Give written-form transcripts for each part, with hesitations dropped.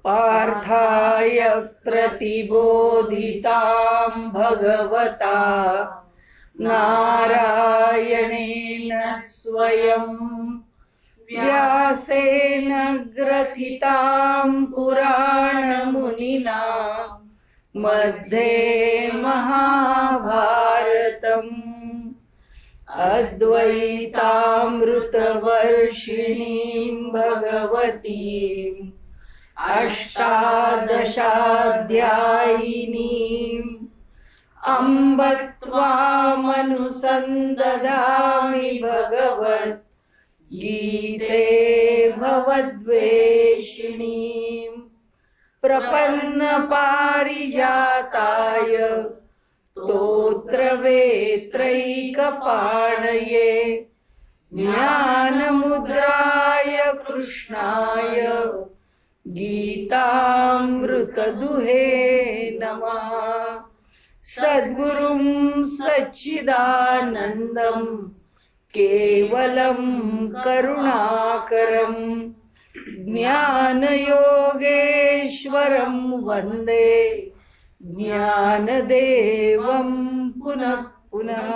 पार्थाय प्रतिबोधितां भगवता नारायणेन स्वयं व्यासेन ग्रथितां पुराणमुनिना मध्ये महाभारतम् अद्वैतामृतवर्षिणीं भगवतीम् अष्टादशाध्यायिनीम् अम्ब त्वामनुसन्दधामि भगवत् गीते भवद्वेषिणीम् प्रपन्नपारिजाताय स्तोत्रवेत्रैकपाणये ज्ञानमुद्राय कृष्णाय गीतामृतदुहे नमः। सद्गुरुं सच्चिदानन्दं केवलं करुणाकरं ज्ञानयोगेश्वरं वन्दे ज्ञानदेवं पुनः पुनः।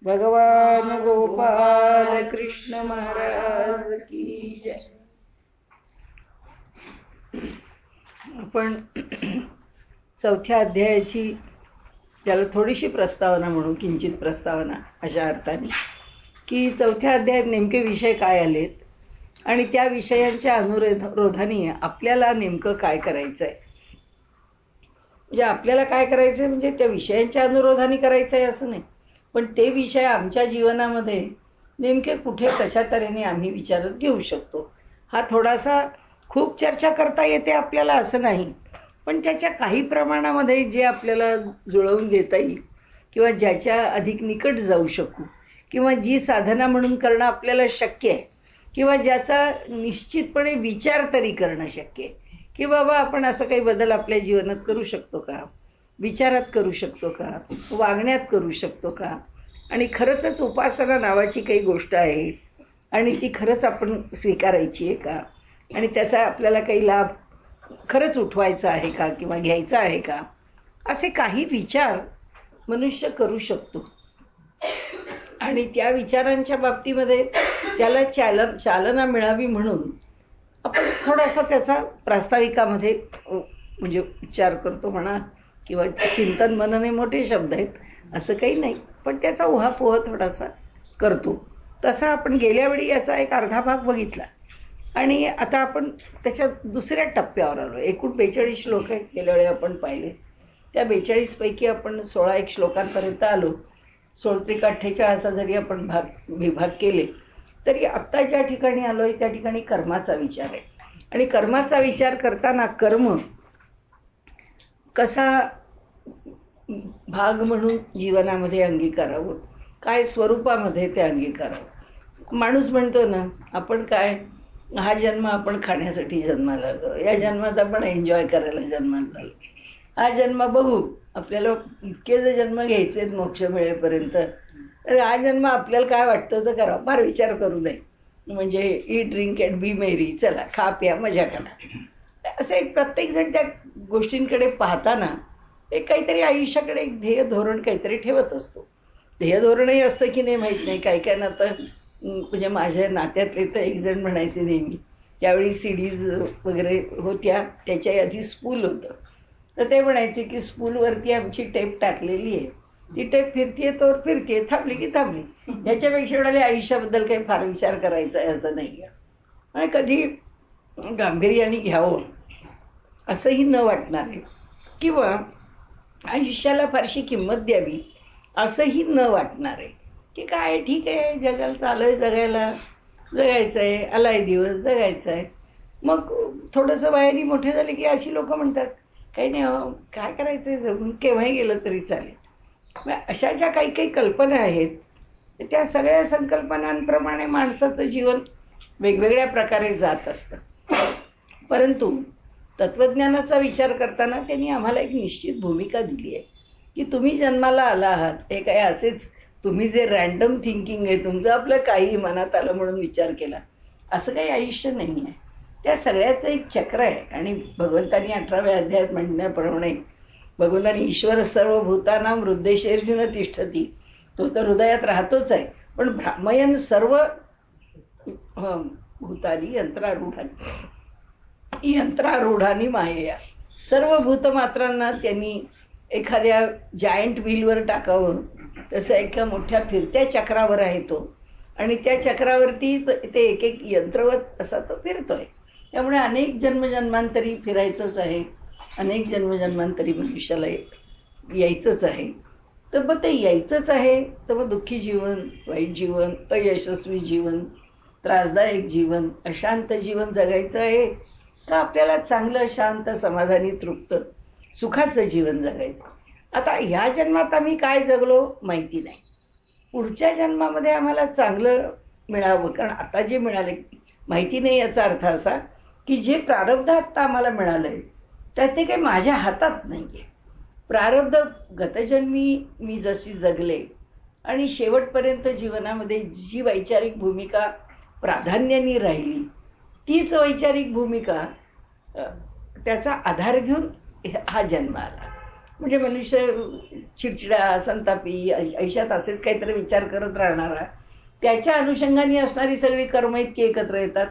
भगवान गोपाल कृष्ण महाराज की जय। आपण चौथ्या अध्यायाची त्याला थोडीशी प्रस्तावना म्हणू, किंचित प्रस्तावना अशा अर्थाने की चौथ्या अध्यायात नेमके विषय काय आलेत आणि त्या विषयांच्या अनुरोधाने आपल्याला नेमकं काय करायचं आहे. म्हणजे आपल्याला काय करायचं आहे म्हणजे त्या विषयांच्या अनुरोधाने करायचं आहे असं नाही, पण ते विषय आमच्या जीवनामध्ये नेमके कुठे कशा तऱ्हेने आम्ही विचारात घेऊ शकतो. हा थोडासा खूप चर्चा करता येते आपल्याला असं नाही, पण त्याच्या काही प्रमाणामध्ये जे आपल्याला जुळवून देता येईल किंवा ज्याच्या अधिक निकट जाऊ शकू किंवा जी साधना म्हणून करणं आपल्याला शक्य आहे किंवा ज्याचा निश्चितपणे विचार तरी करणं शक्य आहे की बाबा आपण असं काही बदल आपल्या जीवनात करू शकतो का, विचारात करू शकतो का, वागण्यात करू शकतो का. आणि खरंच उपासना नावाची काही गोष्ट आहे आणि ती खरंच आपण स्वीकारायची आहे का आणि त्याचा आपल्याला काही लाभ खरंच उठवायचा आहे का किंवा घ्यायचा आहे का, असे काही विचार मनुष्य करू शकतो. आणि त्या विचारांच्या बाबतीमध्ये त्याला चालना मिळावी म्हणून आपण थोडासा त्याचा प्रास्ताविकामध्ये म्हणजे उच्चार करतो म्हणा किंवा चिंतन मनन हे मोठे शब्द आहेत असं काही नाही, पण त्याचा उहापोह थोडासा करतो. तसा आपण गेल्या वेळी याचा एक अर्धा भाग बघितला आणि आता आपण त्याच्या दुसऱ्या टप्प्यावर आलो. एकूण 42 श्लोक आहेत गेल्या वेळी आपण पाहिले. त्या 42 पैकी आपण 16 श्लोकांपर्यंत आलो. 16-48 जरी आपण विभाग केले तरी आत्ता ज्या ठिकाणी आलो आहे त्या ठिकाणी कर्माचा विचार आहे. आणि कर्माचा विचार करताना कर्म कसा भाग म्हणून जीवनामध्ये अंगीकारावं, काय स्वरूपामध्ये ते अंगीकारावं. माणूस म्हणतो ना आपण काय हा जन्म आपण खाण्यासाठी जन्माला आलो, या जन्मात आपण एन्जॉय करायला जन्माला आलो, हा जन्म बघू आपल्याला इतके जर जन्म घ्यायचे मोक्ष मिळेपर्यंत तर हा जन्म आपल्याला काय वाटतं तर करावं, फार विचार करू नये. म्हणजे ईट ड्रिंक अँड बी मेरी, चला खा प्या मजा करा. असं एक प्रत्येकजण त्या गोष्टींकडे पाहताना एक काहीतरी आयुष्याकडे एक ध्येय धोरण काहीतरी ठेवत असतो. ध्येय धोरणही असतं की नाही माहीत नाही. काही काय ना तर म्हणजे माझ्या नात्यातले तर एक जण म्हणायचे नेहमी, त्यावेळी सीडीज वगैरे होत्या त्याच्या आधी स्पूल होतं, तर ते म्हणायचे की स्पूलवरती आमची टेप टाकलेली आहे, ती टेप फिरतीये तोवर फिरतीये, थांबली की थांबली. याच्यापेक्षा म्हणाले आयुष्याबद्दल काही फार विचार करायचा आहे असं नाही आहे. आणि कधी गांभीर्याने घ्यावं असंही न वाटणार आहे किंवा आयुष्याला फारशी किंमत द्यावी असंही न वाटणार आहे की काय ठीक आहे जगाला चालू जगायला, जगायचं आहे, आलाय दिवस जगायचं आहे. मग थोडंसं वयाने मोठे झाले की अशी लोक म्हणतात काही नाही काय करायचं आहे जगून, केव्हाही गेलं तरी चालेल. अशा ज्या काही काही कल्पना आहेत त्या सगळ्या संकल्पनांप्रमाणे माणसाचं जीवन वेगवेगळ्या प्रकारे जात असतं. परंतु तत्त्वज्ञानाचा विचार करताना त्यांनी आम्हाला एक निश्चित भूमिका दिली आहे की तुम्ही जन्माला आला आहात हे काय असेच तुम्ही जे रँडम थिंकिंग आहे तुमचं आपलं काही मनात आलं म्हणून विचार केला असं काही आयुष्य नाही आहे. त्या सगळ्याचं एक चक्र आहे. आणि भगवंतांनी 18व्या अध्यायात म्हणण्याप्रमाणे भगवंतांनी ईश्वर सर्वभूतानां हृदयेषु तिष्ठती, तो तर हृदयात राहतोच आहे, पण भ्रामयन सर्व भूतानी यंत्रारूढानी मायेया, सर्व भूतमात्रांना त्यांनी एखाद्या जायंट व्हीलवर टाकावं तसं एका मोठ्या फिरत्या चक्रावर आहे तो, आणि त्या चक्रावरती ते एक एक यंत्रवत असा तो फिरतोय. त्यामुळे अनेक जन्मजन्मांतरी फिरायचंच आहे, अनेक जन्मजन्मांतरी मनुष्याला यायचंच आहे. तर मग ते यायचंच आहे, तर मग दुःखी जीवन, वाईट जीवन, अयशस्वी जीवन, त्रासदायक जीवन, अशांत जीवन जगायचं आहे का आपल्याला चांगलं शांत समाधानी तृप्त सुखाचं जीवन जगायचं? आता ह्या जन्मात आम्ही काय जगलो माहिती नाही, पुढच्या जन्मामध्ये आम्हाला चांगलं मिळावं, कारण आता जे मिळाले माहिती नाही. याचा अर्थ असा की जे प्रारब्ध आत्ता आम्हाला मिळालंय तर ते काही माझ्या हातात नाही आहे. प्रारब्ध गतजन्मी मी जशी जगले आणि शेवटपर्यंत जीवनामध्ये जी वैचारिक भूमिका प्राधान्याने राहिली, तीच वैचारिक भूमिका त्याचा आधार घेऊन हा जन्म आला. म्हणजे मनुष्य चिडचिडा, संतापी, आयुष्यात असेच काहीतरी विचार करत राहणारा, त्याच्या अनुषंगाने असणारी सगळी कर्म इतकी एकत्र येतात,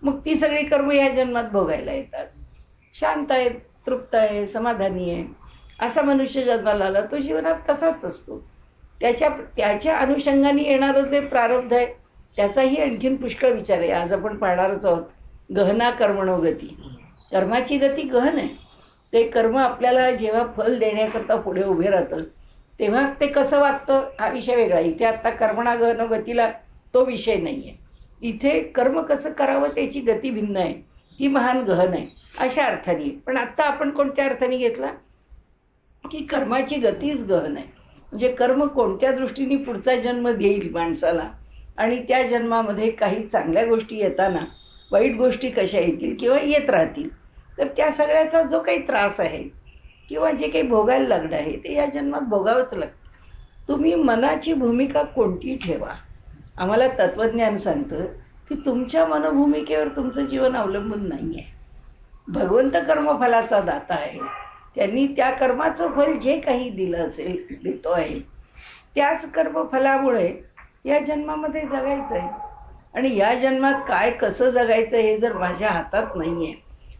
मग ती सगळी कर्म ह्या जन्मात भोगायला येतात. शांत आहे, तृप्त आहे, समाधानी आहे असा मनुष्य जन्माला आला, तो जीवनात तसाच असतो. त्याच्या अनुषंगाने येणारं जे प्रारब्ध आहे त्याचाही आणखीन पुष्कळ विचार आहे. आज आपण पाहणारच आहोत, गहना कर्मणो गती, कर्माची गती गहन आहे. ते कर्म आपल्याला जेव्हा फल देण्याकरता पुढे उभे राहतं तेव्हा ते कसं वागतं हा विषय वेगळा. इथे आता कर्मणा गहनो गतीला तो विषय नाही आहे. इथे कर्म कसं करावं त्याची गती भिन्न आहे, ती महान गहन आहे अशा अर्थाने. पण आत्ता आपण कोणत्या अर्थाने घेतला की कर्माची गतीच गहन आहे. म्हणजे कर्म कोणत्या दृष्टीने पुढचा जन्म देईल माणसाला, आणि त्या जन्मामध्ये काही चांगल्या गोष्टी येताना वाईट गोष्टी कशा येतील किंवा येत राहतील, तर त्या सगळ्याचा जो काही त्रास आहे किंवा जे काही भोगायला लागलं आहे ते या जन्मात भोगावंच लागतं. तुम्ही मनाची भूमिका कोणती ठेवा. आम्हाला तत्त्वज्ञान सांगतं की तुमच्या मनोभूमिकेवर तुमचं जीवन अवलंबून नाही आहे. भगवंत कर्मफलाचा दाता आहे, त्यांनी त्या कर्माचं फल जे काही दिलं असेल देतो आहे, त्याच कर्मफलामुळे या जन्मामध्ये जगायचं आहे. आणि या जन्मात काय कसं जगायचं हे जर माझ्या हातात नाही आहे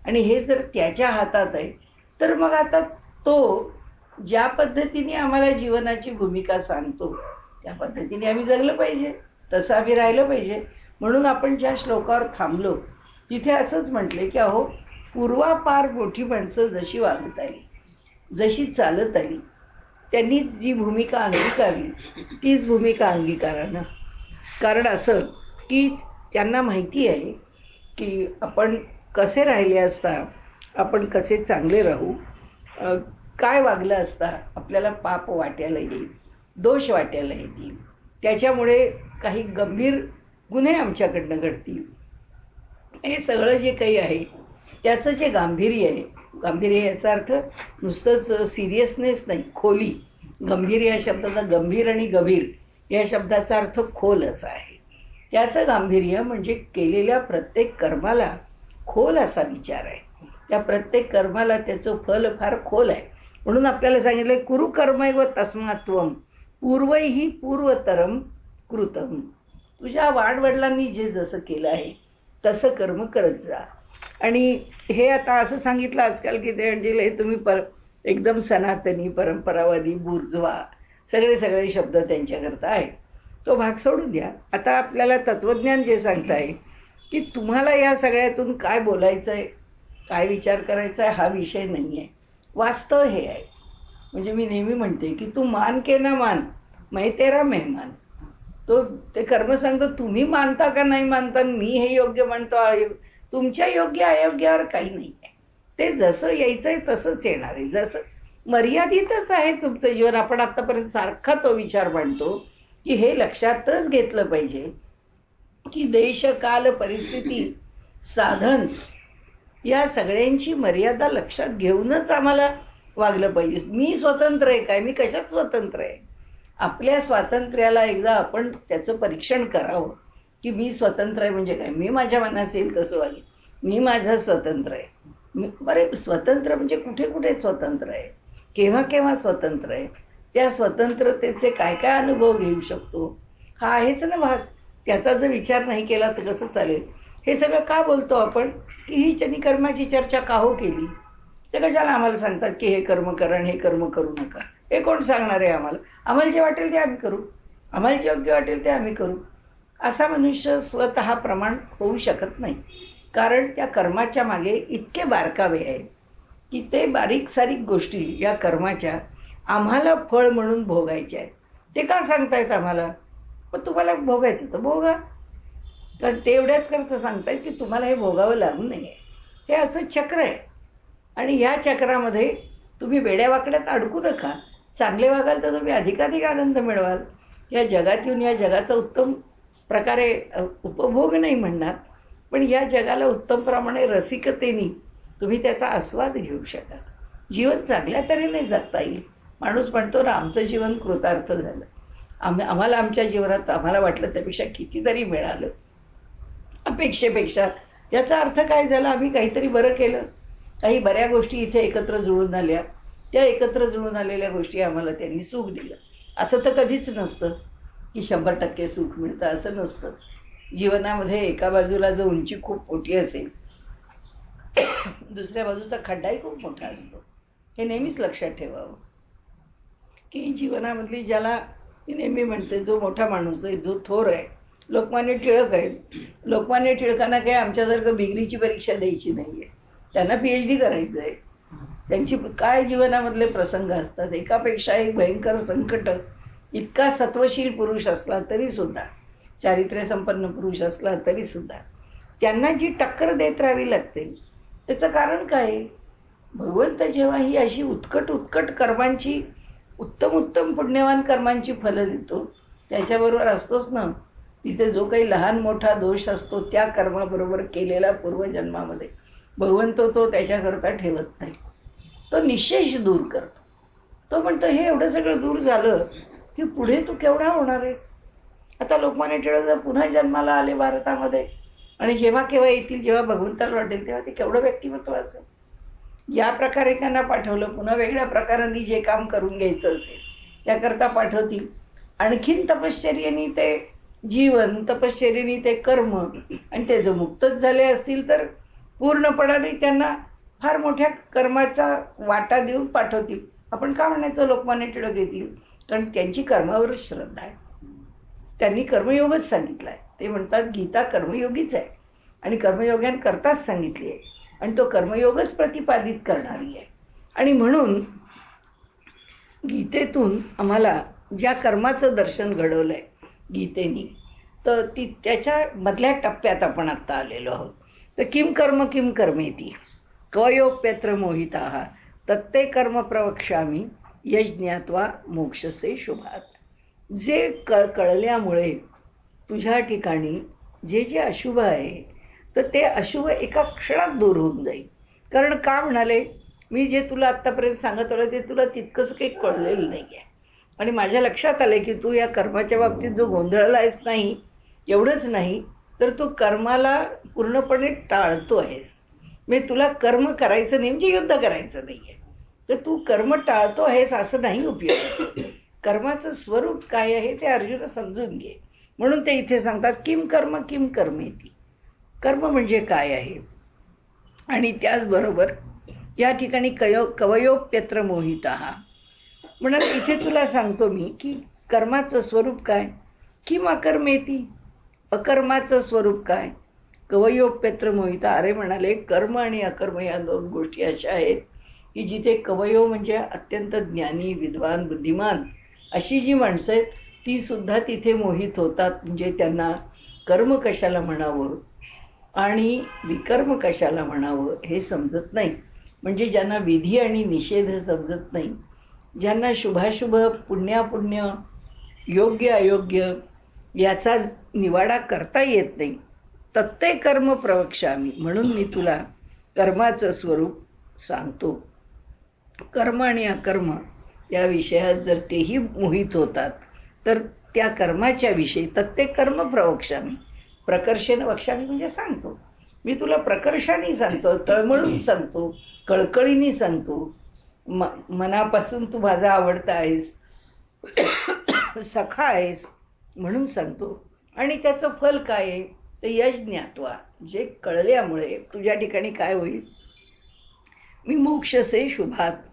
आणि हे जर त्याच्या हातात आहे, तर मग आता तो ज्या पद्धतीने आम्हाला जीवनाची भूमिका सांगतो त्या पद्धतीने आम्ही जगलं पाहिजे, तसं आम्ही राहिलं पाहिजे. म्हणून आपण ज्या श्लोकावर थांबलो तिथे असंच म्हटले की अहो, पूर्वापार मोठी माणसं जशी वागत आली, जशी चालत आली, त्यांनी जी भूमिका अंगीकारली तीच भूमिका अंगीकारानं. कारण असं की त्यांना माहिती आहे की आपण कसे राहिले असता आपण कसे चांगले राहू, काय वागलं असता आपल्याला पाप वाट्याला येईल, दोष वाट्याला येतील, त्याच्यामुळे काही गंभीर गुन्हे आमच्याकडनं घडतील. हे सगळं जे काही आहे त्याचं जे गांभीर्य आहे, गांभीर्य याचा अर्थ नुसतंच सिरियसनेस नाही, खोली. गंभीर या शब्दाचा गंभीर आणि गभीर या शब्दाचा अर्थ खोल असा आहे. त्याचं गांभीर्य म्हणजे केलेल्या प्रत्येक कर्माला खोल असा विचार आहे. त्या प्रत्येक कर्माला त्याचं फल फार खोल आहे. म्हणून आपल्याला सांगितलं कुरु कर्मैव तस्मात्त्वं पूर्वैहि पूर्वतरम कृतम. तुझ्या वाडवडिलांनी जे जसं केलं आहे तसं कर्म करत जा. आणि हे आता असं सांगितलं आजकाल की ते म्हणजे तुम्ही एकदम सनातनी, परंपरावादी, बुर्जवा सगळे शब्द त्यांच्याकरता आहेत. तो भाग सोडून द्या. आता आपल्याला तत्त्वज्ञान जे सांगत आहे की तुम्हाला या सगळ्यातून काय बोलायचं आहे, काय विचार करायचा आहे हा विषय नाही आहे, वास्तव हे आहे. म्हणजे मी नेहमी म्हणते की तू मान के ना मान, मैं तेरा मेहमान. तो ते कर्म सांगतो, तुम्ही मानता का नाही मानता, मी हे योग्य म्हणतो, तुमच्या योग्य अयोग्यावर काही नाही आहे. ते जसं यायचं आहे तसंच येणार आहे. जसं मर्यादितच आहे तुमचं जीवन. आपण आत्तापर्यंत सारखा तो विचार मांडतो की हे लक्षातच घेतलं पाहिजे की देश, काल, परिस्थिती, साधन या सगळ्यांची मर्यादा लक्षात घेऊनच आम्हाला वागलं पाहिजे. मी स्वतंत्र आहे काय, मी कशात स्वतंत्र आहे? आपल्या स्वातंत्र्याला एकदा आपण त्याचं परीक्षण करावं की मी स्वतंत्र आहे म्हणजे काय. मी माझ्या मनात येईल तसं वागेन, मी माझा स्वतंत्र आहे. बरे, स्वतंत्र म्हणजे कुठे कुठे स्वतंत्र आहे, केव्हा केव्हा स्वतंत्र आहे, त्या स्वतंत्रतेचे काय काय अनुभव घेऊ शकतो, हा आहेच ना भाग. त्याचा जर विचार नाही केला तर कसं चालेल. हे सगळं का बोलतो आपण, की ही त्यांनी कर्माची चर्चा का हो केली. ते कशाला आम्हाला सांगतात की हे कर्म करा आणि हे कर्म करू नका. हे कोण सांगणार आहे आम्हाला. आम्हाला जे वाटेल ते आम्ही करू, आम्हाला जे योग्य वाटेल ते आम्ही करू. असा मनुष्य स्वतः प्रमाण होऊ शकत नाही. कारण त्या कर्माच्या मागे इतके बारकावे आहेत की ते बारीक सारीक गोष्टी या कर्माच्या आम्हाला फळ म्हणून भोगायचे आहेत. ते का सांगतायत आम्हाला. मग तुम्हाला भोगायचं तर भोगा. कारण ते एवढ्याच करता सांगतायत की तुम्हाला हे भोगावं लागू नये. हे असं चक्र आहे. आणि ह्या चक्रामध्ये तुम्ही वेड्यावाकड्यात अडकू नका. चांगले वागाल तर तुम्ही अधिकाधिक आनंद मिळवाल. या जगात येऊन या जगाचा उत्तम प्रकारे उपभोग नाही म्हणणार, पण या जगाला उत्तम प्रमाणे रसिकतेने तुम्ही त्याचा आस्वाद घेऊ शकाल. जीवन चांगल्या तऱ्हेने जगता येईल. माणूस म्हणतो ना, आमचं जीवन कृतार्थ झालं. आम्हाला आमच्या जीवनात आम्हाला वाटलं त्यापेक्षा कितीतरी मिळालं अपेक्षेपेक्षा. याचा अर्थ काय झाला, आम्ही काहीतरी बरं केलं. काही बऱ्या गोष्टी इथे एकत्र जुळून आल्या. त्या एकत्र जुळून आलेल्या गोष्टी आम्हाला त्यांनी सुख दिलं. असं तर कधीच नसतं की 100% सुख मिळतं, असं नसतंच. जीवनामध्ये एका बाजूला जर उंची खूप मोठी असेल, दुसऱ्या बाजूचा खड्डाही खूप मोठा असतो. हे नेहमीच लक्षात ठेवावं की जीवनामधली, ज्याला मी नेहमी म्हणते, जो मोठा माणूस आहे, जो थोर आहे, लोकमान्य टिळक आहेत. लोकमान्य टिळकांना काही आमच्यासारखं बिग्रीची परीक्षा द्यायची नाही आहे. त्यांना PhD करायचं आहे. त्यांची काय जीवनामधले प्रसंग असतात, एकापेक्षा एक भयंकर संकट. इतका सत्वशील पुरुष असला तरीसुद्धा, चारित्र्यसंपन्न पुरुष असला तरीसुद्धा त्यांना जी टक्कर देत राहावी लागते, त्याचं कारण काय आहे. भगवंत जेव्हा ही अशी उत्कट कर्मांची, उत्तम पुण्यवान कर्मांची फलं देतो, त्याच्याबरोबर असतोच ना तिथे जो काही लहान मोठा दोष असतो, त्या कर्माबरोबर केलेला पूर्वजन्मामध्ये भगवंत तो त्याच्याकरता ठेवत नाही. तो निशेष दूर करतो. तो म्हणतो, हे एवढं सगळं दूर झालं की पुढे तू केवढा होणार आहेस. आता लोकमान्य टिळक जर पुन्हा जन्माला आले भारतामध्ये, आणि जेव्हा केव्हा येतील, जेव्हा भगवंताला वाटेल तेव्हा ते केवढं व्यक्तिमत्व असेल. या प्रकारे त्यांना पाठवलं. पुन्हा वेगळ्या प्रकारांनी जे काम करून घ्यायचं असेल त्याकरता पाठवतील. आणखीन तपश्चर्येने ते जीवन, तपश्चर्येने ते कर्म, आणि ते जर मुक्तच झाले असतील तर पूर्णपणाने त्यांना फार मोठ्या कर्माचा वाटा देऊन पाठवतील. आपण का म्हणायचं लोकमान्य टिळक येतील, कारण त्यांची कर्मावरच श्रद्धा आहे. त्यांनी कर्मयोगच सांगितला आहे. ते म्हणतात गीता कर्मयोगीच आहे आणि कर्मयोग्यांकरताच सांगितली आहे, आणि तो कर्मयोगच प्रतिपादित करणारी आहे. आणि म्हणून गीतेतून आम्हाला ज्या कर्माचं दर्शन घडवलं आहे गीतेनी, तर ती त्याच्या मधल्या टप्प्यात आपण आत्ता आलेलो आहोत. तर किम कर्मेती कवयोप्यत्र मोहिताः तत्ते कर्म प्रवक्ष्यामि यश ज्ञात्वा मोक्षसे शुभात. जे कळल्यामुळे तुझ्या ठिकाणी जे जे अशुभ आहे, तर ते अशुभ एका क्षणात दूर होऊन जाईल. कारण का म्हणाले, मी जे तुला आत्तापर्यंत सांगत आलं ते तुला तितकंच काही कळलेलं नाही आहे. आणि माझ्या लक्षात आलं की तू या कर्माच्या बाबतीत जो गोंधळला आहेस नाही, एवढंच नाही तर तू कर्माला पूर्णपणे टाळतो आहेस. म्हणजे तुला कर्म करायचं नाही म्हणजे युद्ध करायचं नाही आहे, तर तू कर्म टाळतो आहेस असं नाही उपयोग. कर्माचं स्वरूप काय आहे ते अर्जुन समजून घे. म्हणून ते इथे सांगतात किम कर्मेती. कर्म म्हणजे काय आहे. आणि त्याचबरोबर या ठिकाणी कवयोप्यत्र मोहितः म्हणून इथे तुला सांगतो मी की कर्माचं स्वरूप काय. किम अकर्मेती, अकर्माचं स्वरूप काय. कवयोप्यत्र मोहिता. अरे म्हणाले, कर्म आणि अकर्म या दोन गोष्टी अशा आहेत की जिथे कवयो म्हणजे अत्यंत ज्ञानी, विद्वान, बुद्धिमान अशी जी माणसं आहेत ती सुद्धा तिथे मोहित होतात. म्हणजे त्यांना कर्म कशाला म्हणावं आणि विकर्म कशाला म्हणावं हे समजत नाही. म्हणजे ज्यांना विधी आणि निषेध समजत नाही, ज्यांना शुभाशुभ, पुण्यापुण्य, योग्य अयोग्य याचा निवाडा करता येत नाही, तत्ते कर्म प्रवक्ष्यामि. म्हणून मी तुला कर्माचं स्वरूप सांगतो. कर्म आणि अकर्म या विषयात जर तेही मोहित होतात तर त्या कर्माच्या विषयी तत्ते कर्म प्रवक्ष्यामि, प्रकर्षेण वक्ष्यामि म्हणजे सांगतो. मी तुला प्रकर्षाने सांगतो, तळमळून सांगतो, कळकळीने सांगतो. मनापासून तू माझा आवडता आहेस, सखा आहेस म्हणून सांगतो. आणि त्याचं फल काय आहे? तर यश ज्ञात्वा, जे कळल्यामुळे तुझ्या ठिकाणी काय होईल? मी मोक्षसे शुभात,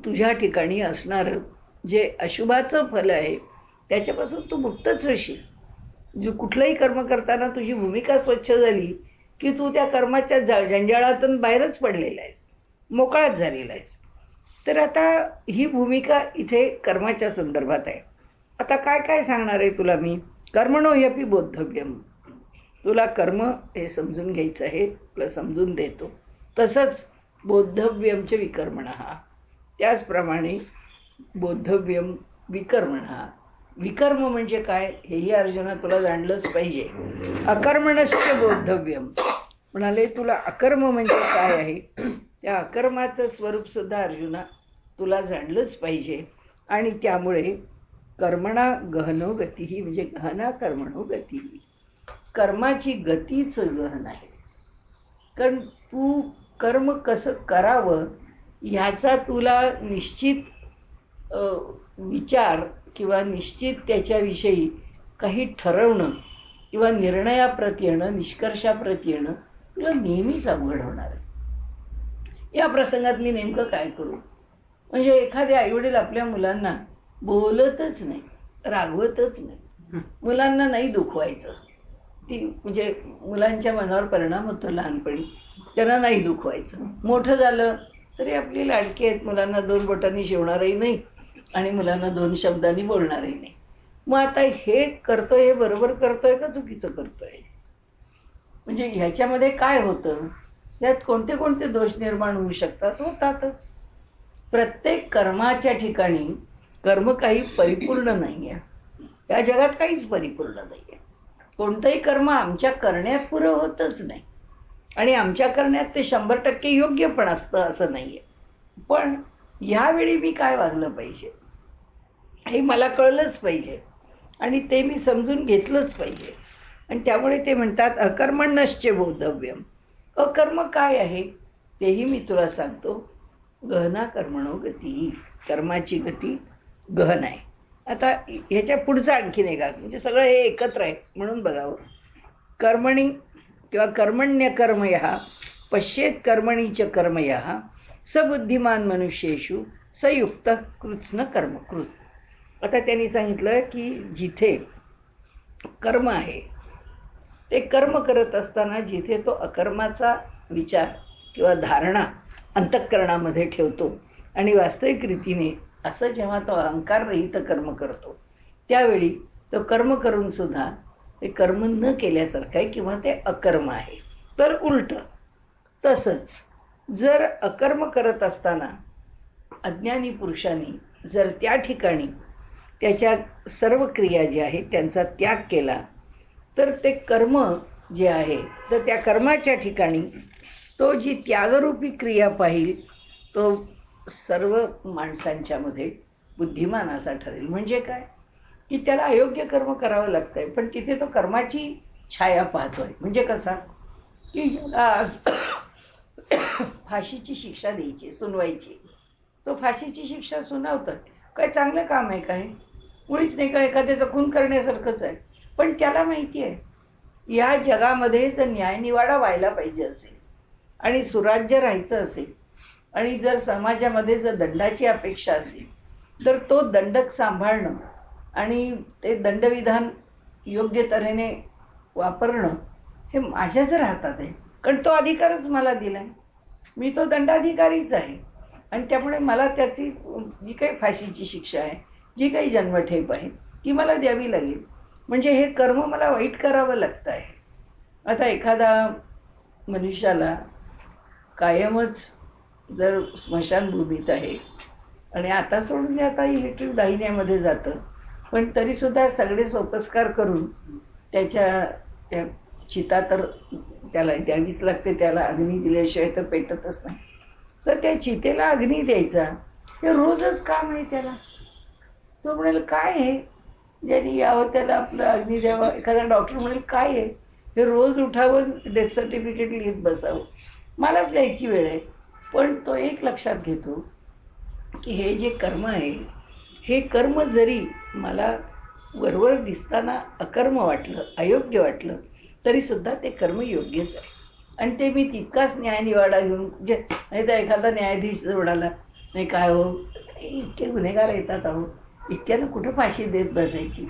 तुझ्या ठिकाणी असणारं जे अशुभाचं फल आहे त्याच्यापासून तू मुक्तच होशील. जे कुठलंही कर्म करताना तुझी भूमिका स्वच्छ झाली की तू त्या कर्माच्या जंजाळातून बाहेरच पडलेला आहेस, मोकळाच झालेला आहेस. तर आता ही भूमिका इथे कर्माच्या संदर्भात आहे. आता काय काय सांगणार आहे तुला मी? कर्मणो ह्यपि बोद्धव्यम, तुला कर्म हे समजून घ्यायचं आहे, तुला समजून देतो. तसंच बोद्धव्यमचे विकर्मण, त्याचप्रमाणे बोद्धव्यम विकर्मण. विकर्म म्हणजे काय हेही अर्जुना तुला जाणलंच पाहिजे. अकर्मणश्च बोद्धव्यम म्हणाले, तुला अकर्म म्हणजे काय आहे त्या अकर्माचं स्वरूप सुद्धा अर्जुना तुला जाणलंच पाहिजे. आणि त्यामुळे कर्मणा गहनो गती, म्हणजे गहना कर्मणो गती, कर्माची गतीच गहन आहे. कारण तू कर्म कसं करावं ह्याचा तुला निश्चित विचार किंवा निश्चित त्याच्याविषयी काही ठरवणं किंवा निर्णयाप्रत येणं, निष्कर्षाप्रत येणं तुला नेहमीच अवघड होणार आहे. या प्रसंगात मी नेमकं काय करू? म्हणजे एखादे आईवडील आपल्या मुलांना बोलतच नाही, रागवतच नाही, मुलांना नाही दुखवायचं. ती म्हणजे मुलांच्या मनावर परिणाम होतो लहानपणी, त्यांना नाही दुखवायचं. मोठं झालं तरी आपली लाडकी आहेत, मुलांना 2 बोटांनी शिवणारही नाही आणि मुलांना 2 शब्दांनी बोलणारही नाही. मग आता हे करतोय, हे बरोबर करतोय का चुकीचं करतोय? म्हणजे ह्याच्यामध्ये काय होतं, यात कोणते कोणते दोष निर्माण होऊ शकतात? होतातच. प्रत्येक कर्माच्या ठिकाणी कर्म काही परिपूर्ण नाही आहे. या जगात काहीच परिपूर्ण नाही आहे. कोणतंही कर्म आमच्या करण्यात पुरं होतच नाही आणि आमच्या करण्यात ते 100% योग्य पण असतं असं नाही आहे. पण ह्यावेळी मी काय वागलं पाहिजे हे मला कळलंच पाहिजे आणि ते मी समजून घेतलंच पाहिजे. आणि त्यामुळे ते म्हणतात अकर्मण्यश्च बोद्धव्यम. अकर्म काय आहे तेही मी तुला सांगतो. गहना कर्मणो गती, कर्माची गती गहन आहे. आता ह्याच्या पुढचं आणखीन एक आहे, म्हणजे सगळं हे एकत्र आहे म्हणून बघावं. कर्मणी किंवा कर्मण्य कर्मयः पश्येत कर्मणीच कर्मयः सबुद्धिमान मनुष्येषु सयुक्त कृत्स्न कर्मकृत. आता त्यांनी सांगितलं की जिथे कर्म आहे ते कर्म करत असताना जिथे तो अकर्माचा विचार किंवा धारणा अंतःकरणामध्ये ठेवतो आणि वास्तविक रीतीने असं जेव्हा तो अहंकाररहित कर्म करतो त्यावेळी तो कर्म करून सुद्धा ते कर्म न केल्यासारखं आहे किंवा ते अकर्म आहे. तर उलट तसंच जर अकर्म करत असताना अज्ञानी पुरुषांनी जर त्या ठिकाणी त्याच्या सर्व क्रिया ज्या आहेत त्यांचा त्याग केला तर ते कर्म जे आहे तर त्या कर्माच्या ठिकाणी तो जी त्यागरूपी क्रिया पाहिल तो सर्व माणसांच्या मध्ये बुद्धिमान असा ठरेल. म्हणजे काय की त्याला अयोग्य कर्म करावं लागतंय पण तिथे तो कर्माची छाया पाहतोय. म्हणजे कसा की आज फाशीची शिक्षा द्यायची, सुनवायची, तो फाशीची शिक्षा सुनावतोय. काय चांगलं काम आहे काय? मुळीच नाही. का एखाद्याचा खून करण्यासारखंच आहे. पण त्याला माहिती आहे या जगामध्ये जर न्यायनिवाडा व्हायला पाहिजे असेल आणि सुराज्य राहायचं असेल आणि जर समाजामध्ये जर दंडाची अपेक्षा असेल तर तो दंडक सांभाळणं आणि ते दंडविधान योग्य तऱ्हेने वापरणं हे माझ्याच हातात आहे. कारण तो अधिकारच मला दिलाय, मी तो दंडाधिकारीच आहे आणि त्यामुळे मला त्याची जी काही फाशीची शिक्षा आहे, जी काही जन्मठेप आहे ती मला द्यावी लागेल. म्हणजे हे कर्म मला वाईट करावं लागतं आहे. आता एखादा मनुष्याला कायमच जर स्मशानभूमीत आहे आणि आता सोडून द्या, आता इलेक्ट्रिक दाहिन्यामध्ये जातं, पण तरीसुद्धा सगळे सोपस्कार करून त्याच्या त्या चिता तर त्याला द्यावीच लागते, त्याला अग्नी दिल्याशिवाय तर पेटतच नाही. तर त्या चितेला अग्नी द्यायचा हे रोजच काम आहे त्याला. तो म्हणेल काय आहे ज्यांनी यावं त्याला आपलं अग्नी द्यावं. एखादा डॉक्टर म्हणेल काय आहे हे रोज उठावं डेथ सर्टिफिकेट लिहित बसावं. मलाच लिहायची वेळ आहे. पण तो एक लक्षात घेतो की हे जे कर्म आहे, हे कर्म जरी मला वरवर दिसताना अकर्म वाटलं, अयोग्य वाटलं, तरीसुद्धा ते कर्म योग्यच आहे. आणि ते मी तितकाच न्यायनिवाडा घेऊन म्हणजे नाही तर एखादा न्यायाधीश जोडाला नाही काय हो, इतके गुन्हेगार येतात अहो, इतक्यानं कुठं फाशी देत बसायची.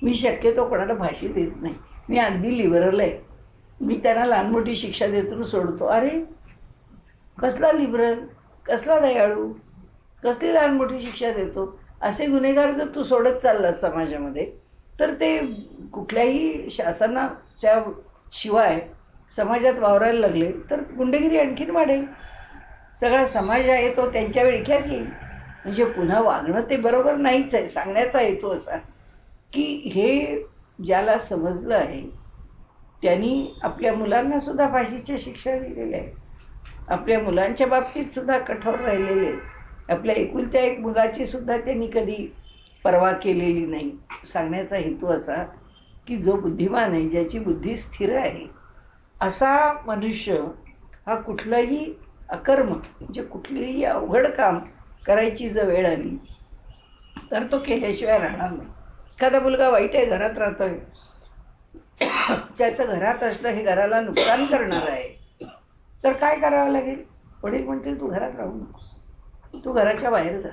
मी शक्यतो कोणाला फाशी देत नाही. मी अगदी लिबरल आहे. मी त्यांना लहान मोठी शिक्षा देतो सोडतो. अरे कसला लिबरल, कसला दयाळू, कसली लहान मोठी शिक्षा देतो. असे गुन्हेगार जर तू सोडत चाललास समाजामध्ये, तर ते कुठल्याही शासनाच्या शिवाय समाजात वावरायला लागले तर गुंडगिरी आणखीन वाढेल. सगळा समाज आहे तो त्यांच्या विळख्यात येईल. म्हणजे पुन्हा वागणं ते बरोबर नाहीच आहे. सांगण्याचा हेतू असा की हे ज्याला समजलं आहे त्यांनी आपल्या मुलांना सुद्धा फाशीच्या शिक्षा दिलेल्या आहे. आपल्या मुलांच्या बाबतीत सुद्धा कठोर राहिलेले. आपल्या एकुलत्या एक मुलाची सुद्धा त्यांनी कधी पर्वा केलेली नाही. सांगण्याचा हेतू असा की जो बुद्धिमान आहे, ज्याची बुद्धी स्थिर आहे, असा मनुष्य हा कुठलंही अकर्म म्हणजे कुठलीही अवघड काम करायची जर वेळ आली तर तो केल्याशिवाय राहणार नाही. एखादा मुलगा वाईट आहे, घरात राहतोय, त्याचं घरात असलं हे घराला नुकसान करणार आहे, तर काय करावं लागेल? वडील म्हणतील तू घरात राहू नको, तू घराच्या बाहेर जा.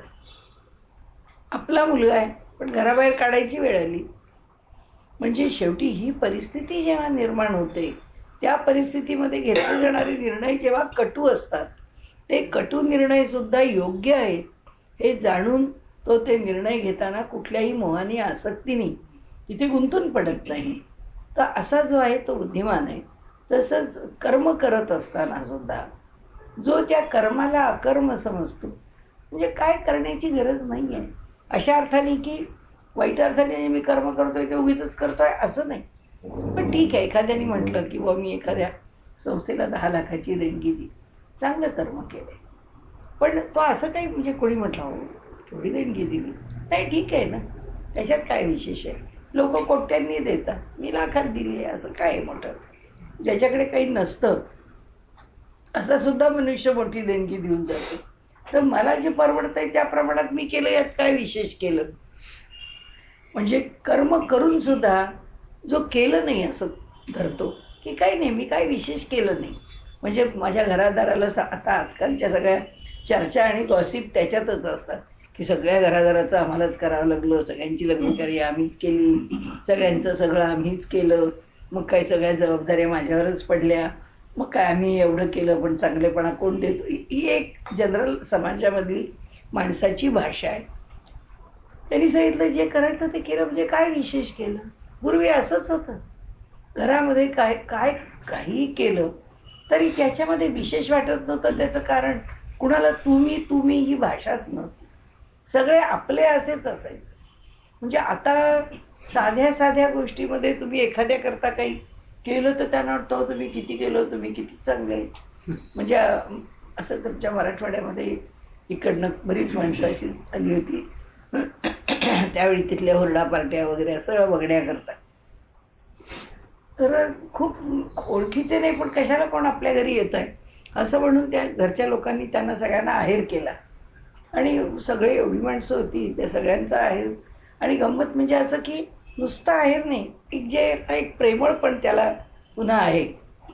आपला मुलगा आहे पण घराबाहेर काढायची वेळ आली म्हणजे शेवटी ही परिस्थिती जेव्हा निर्माण होते, त्या परिस्थितीमध्ये घेतले जाणारे निर्णय जेव्हा कटू असतात, ते कटू निर्णय सुद्धा योग्य आहेत हे जाणून तो ते निर्णय घेताना कुठल्याही मोहानी आसक्तीने तिथे गुंतून पडत नाही. तर असा जो आहे तो बुद्धिमान आहे. तसंच कर्म करत असताना सुद्धा जो त्या कर्माला अकर्म समजतो, म्हणजे काय करण्याची गरज नाही आहे, अशा अर्थाने की वाईट अर्थाने मी कर्म करतोय ते उगीच करतोय असं नाही. पण ठीक आहे, एखाद्याने म्हटलं की मी एखाद्या संस्थेला 10 लाखाची देणगी दिली, चांगलं कर्म केलंय. पण तो असं काही म्हणजे कोणी म्हटलं हो थोडी देणगी दिली नाही, ठीक आहे ना, त्याच्यात काय विशेष आहे. लोक कोट्यांनी देतात, मी लाखात दिली आहे, असं काय मोठं. ज्याच्याकडे काही नसतं असा सुद्धा मनुष्य मोठी देणगी देऊन जातो. तर मला जे परवडतंय त्या प्रमाणात मी केलं, यात काय विशेष केलं. म्हणजे कर्म करून सुद्धा जो केलं नाही असं धरतो की काही नाही, मी काही विशेष केलं नाही. म्हणजे माझ्या घरादाराला आता आजकालच्या सगळ्या चर्चा आणि गॉसिप त्याच्यातच असतात की सगळ्या घरादाराचं आम्हालाच करावं लागलं, सगळ्यांची लग्नकार्य आम्हीच केली, सगळ्यांचं सगळं आम्हीच केलं, मग काही सगळ्या जबाबदाऱ्या माझ्यावरच पडल्या, मग काय आम्ही एवढं केलं पण चांगलेपणा कोण देतो. ही एक जनरल समाजामधली माणसाची भाषा आहे. त्यांनी सांगितलं जे करायचं ते केलं म्हणजे काय विशेष केलं. पूर्वी असंच होतं, घरामध्ये काय काय काही केलं तरी त्याच्यामध्ये विशेष वाटत नव्हतं. त्याचं कारण कुणाला तुम्ही ही भाषाच नव्हती. सगळे आपले असेच असायचे. म्हणजे आता साध्या साध्या गोष्टीमध्ये तुम्ही एखाद्या करता काही केलं तर त्यांना वाटतं तुम्ही किती केलं, तुम्ही किती चांगले. म्हणजे असं तुमच्या मराठवाड्यामध्ये इकडनं बरीच माणसं अशी आली होती त्यावेळी तिथल्या हुरडा पार्ट्या वगैरे सगळं बघण्या करतात. तर खूप ओळखीचे नाही पण कशाला कोण आपल्या घरी येत आहे असं म्हणून त्या घरच्या लोकांनी त्यांना सगळ्यांना आहेर केला. आणि सगळे एवढी माणसं होती, त्या सगळ्यांचा आहेर. आणि गंमत म्हणजे असं की नुसतं आहेर नाही, एक जे एक प्रेमळ पण त्याला पुन्हा आहे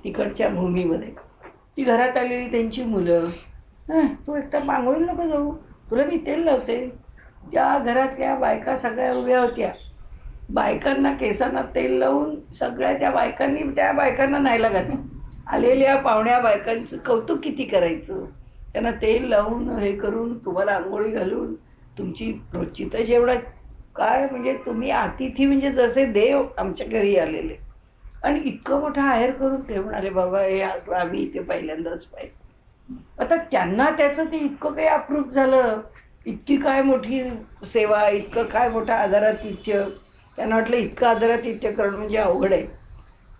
तिकडच्या भूमीमध्ये. ती घरात आलेली त्यांची मुलं, तू एकटा मागवून नको जाऊ, तुला मी तेल लावते. त्या घरातल्या बायका सगळ्या उभ्या होत्या, बायकांना केसांना तेल लावून सगळ्या त्या बायकांना न्यायला घातलं. आलेल्या पाहुण्या बायकांचं कौतुक किती करायचं, त्यांना तेल लावून हे करून तुम्हाला आंघोळी घालून तुमची रोजची तर जेवढा काय म्हणजे तुम्ही अतिथी म्हणजे जसे देव आमच्या घरी आलेले. आणि इतकं मोठं आहेर करून ते म्हणाले बाबा हे असलं आम्ही इथे पहिल्यांदाच पाहिजे. आता त्यांना त्याचं ते इतकं काही अप्रूप झालं, इतकी काय मोठी सेवा, इतकं काय मोठं आदरातिथ्य. त्यांना वाटलं इतकं आदरातिथ्य करणं म्हणजे अवघड आहे.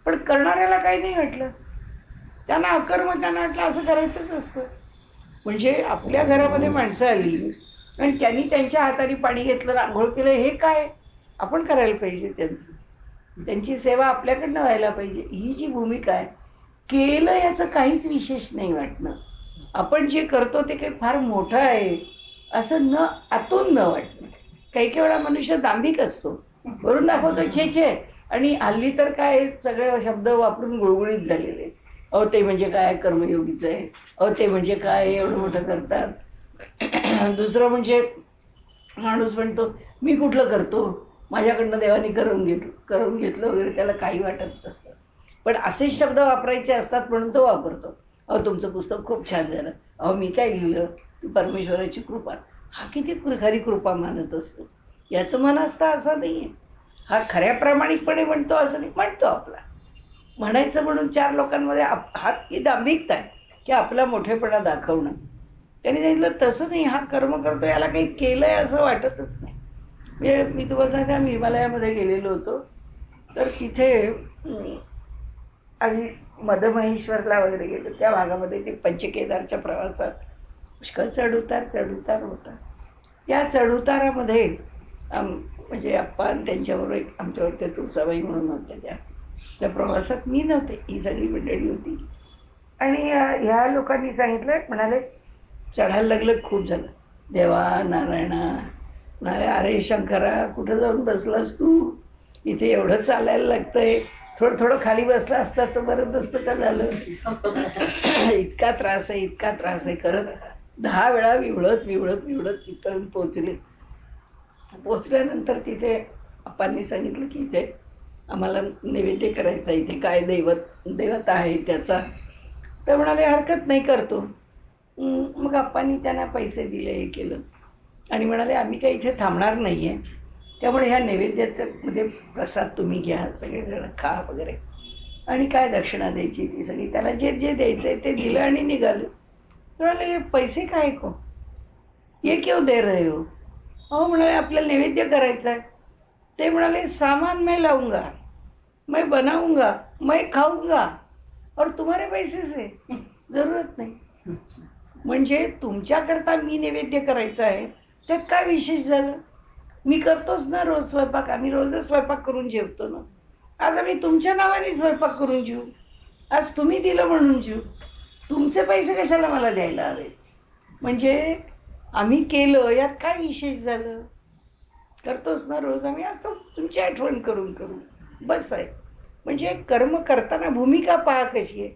पण करणाऱ्याला काही नाही वाटलं, त्यांना अकर्म, त्यांना वाटलं असं करायचंच असतं. म्हणजे आपल्या घरामध्ये माणसं आली आणि त्यांनी त्यांच्या हाताने पाणी घेतलं, आंघोळ केलं, हे काय आपण करायला पाहिजे त्यांचं. त्यांची सेवा आपल्याकडनं व्हायला पाहिजे, ही जी भूमिका आहे. केलं याचं काहीच विशेष नाही वाटणं, आपण जे करतो ते काही फार मोठं आहे असं न आतून न वाटणं. काही काही वेळा मनुष्य दांभिक असतो, वरून दाखवतो छे छे, आणि हल्ली तर काय सगळे शब्द वापरून गुळगुळीत झालेले. अहो ते म्हणजे काय कर्मयोगीचं आहे, अहो ते म्हणजे काय एवढं मोठं करतात. दुसरं म्हणजे माणूस म्हणतो मी कुठलं करतो, माझ्याकडनं देवाने करून घेतलं वगैरे, त्याला काही वाटत नसतं. पण असेच शब्द वापरायचे असतात म्हणून तो वापरतो. अहो तुमचं पुस्तक खूप छान झालं, अहो मी काय लिहिलं, परमेश्वराची कृपा. हा किती खरी कृपा मानत असतो, याचं मन असतं असं नाहीये. हा खऱ्या प्रामाणिकपणे म्हणतो असं नाही, म्हणतो आपला म्हणायचं म्हणून चार लोकांमध्ये हा ही दांभिकता आहे की आपला मोठेपणा दाखवणं. त्यांनी सांगितलं तसं नाही, हा कर्म करतो याला काही केलंय असं वाटतच नाही. म्हणजे मी तुम्हाला सांगते, आम्ही हिमालयामध्ये गेलेलो होतो, तर तिथे आम्ही मदमहेश्वरला वगैरे गेलो. त्या भागामध्ये ते पंचकेदारच्या प्रवासात पुष्कळ चढउतार होता. या चढउतारामध्ये म्हणजे आप्पा त्यांच्याबरोबर एक आमच्यावर त्या तुळसाबाई म्हणून होत्या. त्या प्रवासात मी नव्हते, ही सगळी मंडळी होती. आणि ह्या लोकांनी सांगितलं, म्हणाले चढायला लागलं, खूप झालं, देवा नारायणा. म्हणाले अरे शंकरा कुठं जाऊन बसलास तू, इथे एवढं चालायला लागतंय, थोडं थोडं खाली बसला असता तर बरं नसतं का झालं. इतका त्रास आहे करत 10 वेळा विवळत तिथपर्यंत पोचले. पोचल्यानंतर तिथे आप्पांनी सांगितलं की इथे आम्हाला नैवेद्य करायचा, इथे काय देवता आहे त्याचा. तर म्हणाले हरकत नाही, करतो. मग आप्पांनी त्यांना पैसे दिले, हे केलं आणि म्हणाले आम्ही काही इथे थांबणार नाही आहे, त्यामुळे ह्या नैवेद्याचं मध्ये प्रसाद तुम्ही घ्या, सगळेजण खा वगैरे, आणि काय दक्षिणा द्यायची ती सगळी, त्याला जे जे द्यायचं ते दिलं आणि निघालं. म्हणाले पैसे काय को, ये क्यों दे रहे हो. अहो म्हणाले आपल्याला नैवेद्य करायचं आहे. ते म्हणाले सामान मैं लाऊंगा, मैं बनाऊंगा, मैं खाऊंगा, और तुम्हारे पैसे से जरूरत नाही. म्हणजे तुमच्याकरता मी नैवेद्य करायचं आहे, त्यात काय विशेष झालं. मी करतोच ना रोज स्वयंपाक, आम्ही रोजच स्वयंपाक करून जेवतो ना. आज आम्ही तुमच्या नावाने स्वयंपाक करून जेवू, आज तुम्ही दिलं म्हणून जेवू, तुमचे पैसे कशाला मला द्यायला हवे. म्हणजे आम्ही केलं यात काय विशेष झालं, करतोच ना रोज आम्ही, असतो तुमची आठवण करून बस आहे. म्हणजे कर्म करताना भूमिका पहा कशी आहे,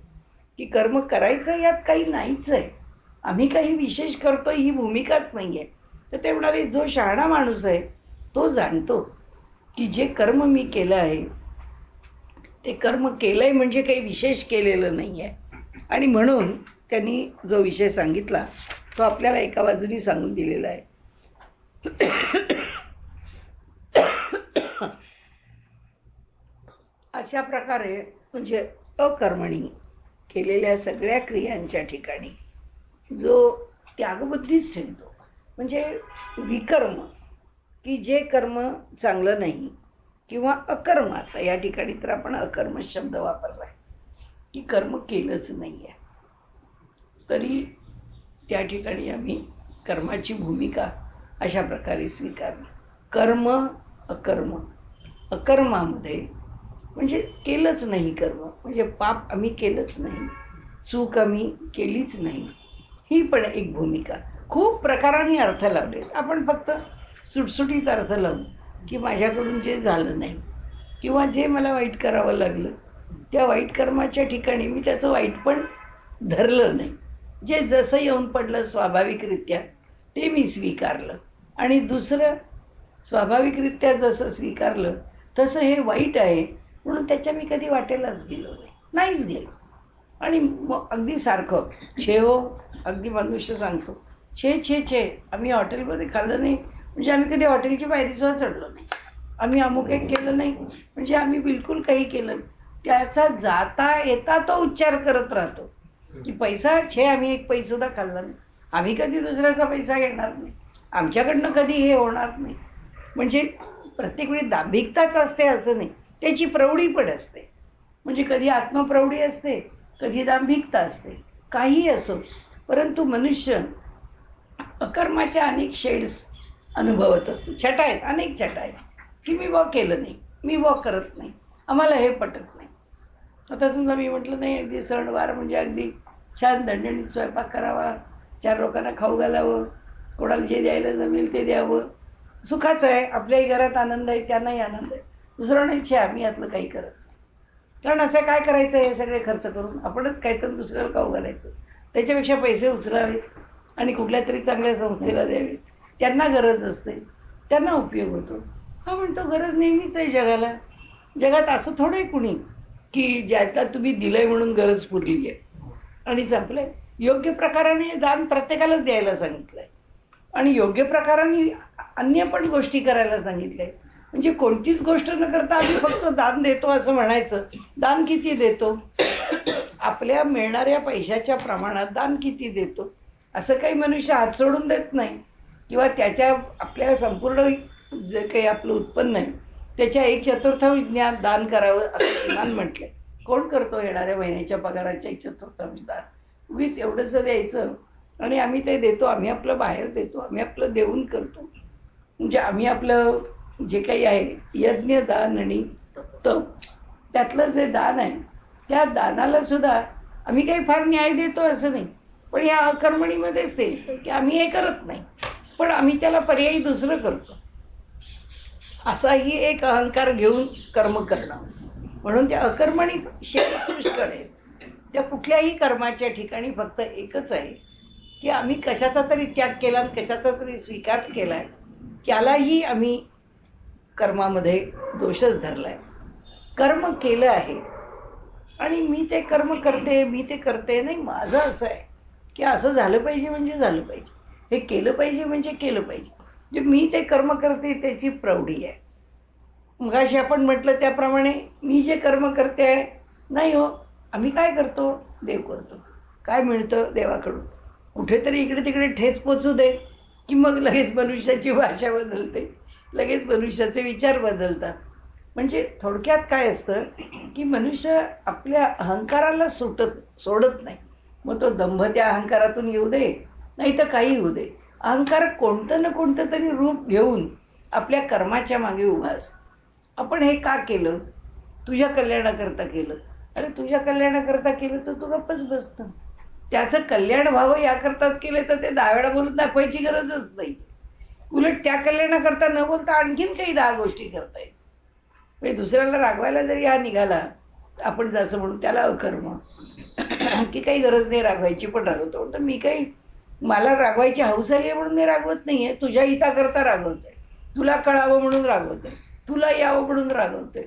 की कर्म करायचं यात काही नाहीच आहे, आम्ही काही विशेष करतोय ही भूमिकाच नाही आहे. तर ते म्हणाले जो शहाणा माणूस आहे तो जाणतो की जे कर्म मी केलं आहे ते कर्म केलंय म्हणजे काही विशेष केलेलं नाही आहे. आणि म्हणून त्यांनी जो विषय सांगितला तो आपल्याला एका बाजूनी सांगून दिलेला आहे. अशा प्रकारे म्हणजे अकर्मणी केलेल्या सगळ्या क्रियांच्या ठिकाणी जो त्यागबुद्धीच ठेवतो, म्हणजे विकर्म, की जे कर्म चांगलं नाही, किंवा अकर्म, आता या ठिकाणी तर आपण अकर्म शब्द वापरलाय की कर्म केलंच नाही आहे, तरी त्या ठिकाणी आम्ही कर्माची भूमिका अशा प्रकारे स्वीकारली. कर्म अकर्म, अकर्मामध्ये म्हणजे केलंच नाही कर्म, म्हणजे पाप आम्ही केलंच नाही, चूक आम्ही केलीच नाही, ही पण एक भूमिका. खूप प्रकारांनी अर्थ लावले, आपण फक्त सुटसुटीत अर्थ लावून की माझ्याकडून जे झालं नाही किंवा जे मला वाईट करावं लागलं, त्या वाईट कर्माच्या ठिकाणी मी त्याचं वाईट पण धरलं नाही, जे जसं येऊन पडलं स्वाभाविकरित्या ते मी स्वीकारलं. आणि दुसरं स्वाभाविकरित्या जसं स्वीकारलं तसं हे वाईट आहे म्हणून त्याच्या मी कधी वाटेलाच गेलो नाहीच गेलो. आणि मग अगदी सारखं छे हो, अगदी मनुष्य सांगतो छे छे छे, आम्ही हॉटेलमध्ये खाल्लं नाही म्हणजे आम्ही कधी हॉटेलची पायरीसुद्धा चढलो नाही, आम्ही अमुक एक केलं नाही म्हणजे आम्ही बिलकुल काही केलं. त्याचा जाता येता तो उच्चार करत राहतो की पैसा छे, आम्ही एक पैसुद्धा खाल्ला नाही, आम्ही कधी दुसऱ्याचा पैसा घेणार नाही, आमच्याकडनं कधी हे होणार नाही. म्हणजे प्रत्येक वेळी दांभिकताच असते असं नाही, त्याची प्रौढी पण असते. म्हणजे कधी आत्मप्रौढी असते, कधी दांभिकता असते, काही असो. परंतु मनुष्य अकर्माच्या अनेक शेड्स अनुभवत असतो, छटा आहेत, अनेक छटा आहेत की मी केलं नाही, मी करत नाही, आम्हाला हे पटत नाही. आता समजा मी म्हटलं नाही अगदी सणवार म्हणजे अगदी छान दणदणीत स्वयंपाक करावा, 4 लोकांना खाऊ घालावं, कोणाला जे द्यायला जमेल ते द्यावं, सुखाचं आहे, आपल्याही घरात आनंद आहे, त्यांनाही आनंद आहे. दुसरं नाही छे आम्ही यातलं काही करत नाही. कारण असं काय करायचं हे सगळे खर्च करून आपणच खायचं दुसऱ्याला खाऊ घालायचं. त्याच्यापेक्षा पैसे उचलावेत आणि कुठल्या तरी चांगल्या संस्थेला द्यावेत. त्यांना गरज असते, त्यांना उपयोग होतो. हा म्हणतो गरज नेहमीच आहे जगाला. जगात असं थोडं आहे कुणी की ज्याला तुम्ही दिलंय म्हणून गरज पुरली आहे आणि संपलंय. योग्य प्रकाराने दान प्रत्येकालाच द्यायला सांगितलंय आणि योग्य प्रकाराने अन्य पण गोष्टी करायला सांगितलंय. म्हणजे कोणतीच गोष्ट न करता आम्ही फक्त दान देतो असं म्हणायचं. दान किती देतो? आपल्या मिळणाऱ्या पैशाच्या प्रमाणात दान किती देतो? असं काही मनुष्य हात सोडून देत नाही किंवा त्याच्या आपल्या संपूर्ण जे काही आपलं उत्पन्न आहे त्याच्या 1/4 ज्ञान दान करावं असं किमान म्हटलंय. कोण करतो येणाऱ्या महिन्याच्या पगाराच्या 1/4 दान? उगीच एवढंसं द्यायचं आणि आम्ही ते देतो, आम्ही आपलं बाहेर देतो, आम्ही आपलं देऊन करतो. म्हणजे आम्ही आपलं जे काही आहे यज्ञ दान आणि तप त्यातलं जे दान आहे त्या दानाला सुद्धा आम्ही काही फार न्याय देतो असं नाही, पण या अकर्मणीमध्येच ते की आम्ही हे करत नाही, पण आम्ही त्याला पर्यायी दुसरं करतो. असाही एक अहंकार घेऊन कर्म करणं. म्हणून त्या अकर्मणी पुष्कळ त्या कुठल्याही कर्माच्या ठिकाणी फक्त एकच आहे की आम्ही कशाचा तरी त्याग केला आणि कशाचा तरी स्वीकार केलाय, त्यालाही आम्ही कर्मामध्ये दोषच धरलाय. कर्म केलं आहे आणि मी ते कर्म करते, मी ते करते नाही. माझं असं आहे की असं झालं पाहिजे म्हणजे झालं पाहिजे, हे केलं पाहिजे म्हणजे केलं पाहिजे. जे मी ते कर्म करते त्याची प्रौढी आहे. मगाशी आपण म्हटलं त्याप्रमाणे मी जे कर्म करते आहे नाही हो, आम्ही काय करतो? देव करतो. काय मिळतं देवाकडून? कुठेतरी इकडे तिकडे ठेच पोचू दे की मग लगेच मनुष्याची भाषा बदलते, लगेच मनुष्याचे विचार बदलतात. म्हणजे थोडक्यात काय असतं की मनुष्य आपल्या अहंकाराला सोडत नाही. मग तो दंभ त्या अहंकारातून येऊ दे नाही तर काही येऊ दे, अहंकार कोणतं ना कोणतं तरी रूप घेऊन आपल्या कर्माच्या मागे उभा असतो. आपण हे का केलं? तुझ्या कल्याणाकरता केलं. अरे तुझ्या कल्याणाकरता केलं तर तू गप्पच बसतं. त्याचं कल्याण व्हावं याकरताच केलं तर ते 10 वेळा बोलून दाखवायची गरजच नाही. उलट त्या कल्याणाकरता न बोलता आणखीन काही 10 गोष्टी करता येईल. म्हणजे दुसऱ्याला रागवायला जरी हा निघाला आपण जसं म्हणू त्याला अकर्म की काही गरज नाही रागवायची, पण रागवतो. तर मी काही मला रागवायची हौस आली आहे म्हणून मी रागवत नाहीये, तुझ्या हिताकरता रागवतोय, तुला कळावं म्हणून रागवतोय, तुला यावं म्हणून रागवतोय.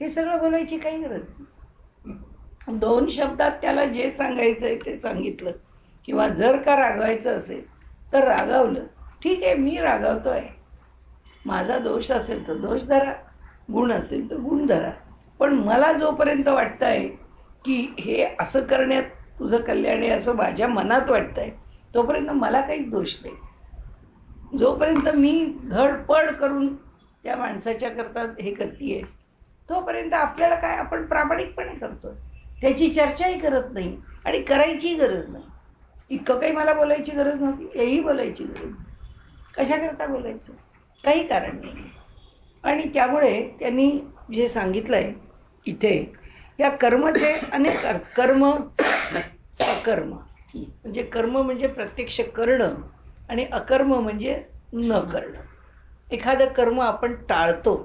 हे सगळं बोलायची काही गरज नाही. 2 शब्दात त्याला जे सांगायचंय ते सांगितलं. किंवा जर का रागवायचं असेल तर रागावलं. ठीक आहे, मी रागावतोय, माझा दोष असेल तर दोष धरा, गुण असेल तर गुण धरा. पण मला जोपर्यंत वाटतंय की हे असं करण्यात तुझं कल्याण आहे असं माझ्या मनात वाटतंय तोपर्यंत मला काहीच दोष नाही. जोपर्यंत मी धडपड करून त्या माणसाच्या करता हे करतीये तोपर्यंत आपल्याला काय, आपण प्रामाणिकपणे करतो, त्याची चर्चाही करत नाही आणि करायची गरज नाही. इतकं काही मला बोलायची गरज नव्हती, हेही बोलायची गरज नाही. कशाकरता बोलायचं? काही कारण नाही. आणि त्यामुळे त्यांनी जे सांगितलंय इथे या कर्मचे अनेक कर्म अकर्म. म्हणजे कर्म म्हणजे प्रत्यक्ष करणं आणि अकर्म म्हणजे न करणं. एखादं कर्म आपण टाळतो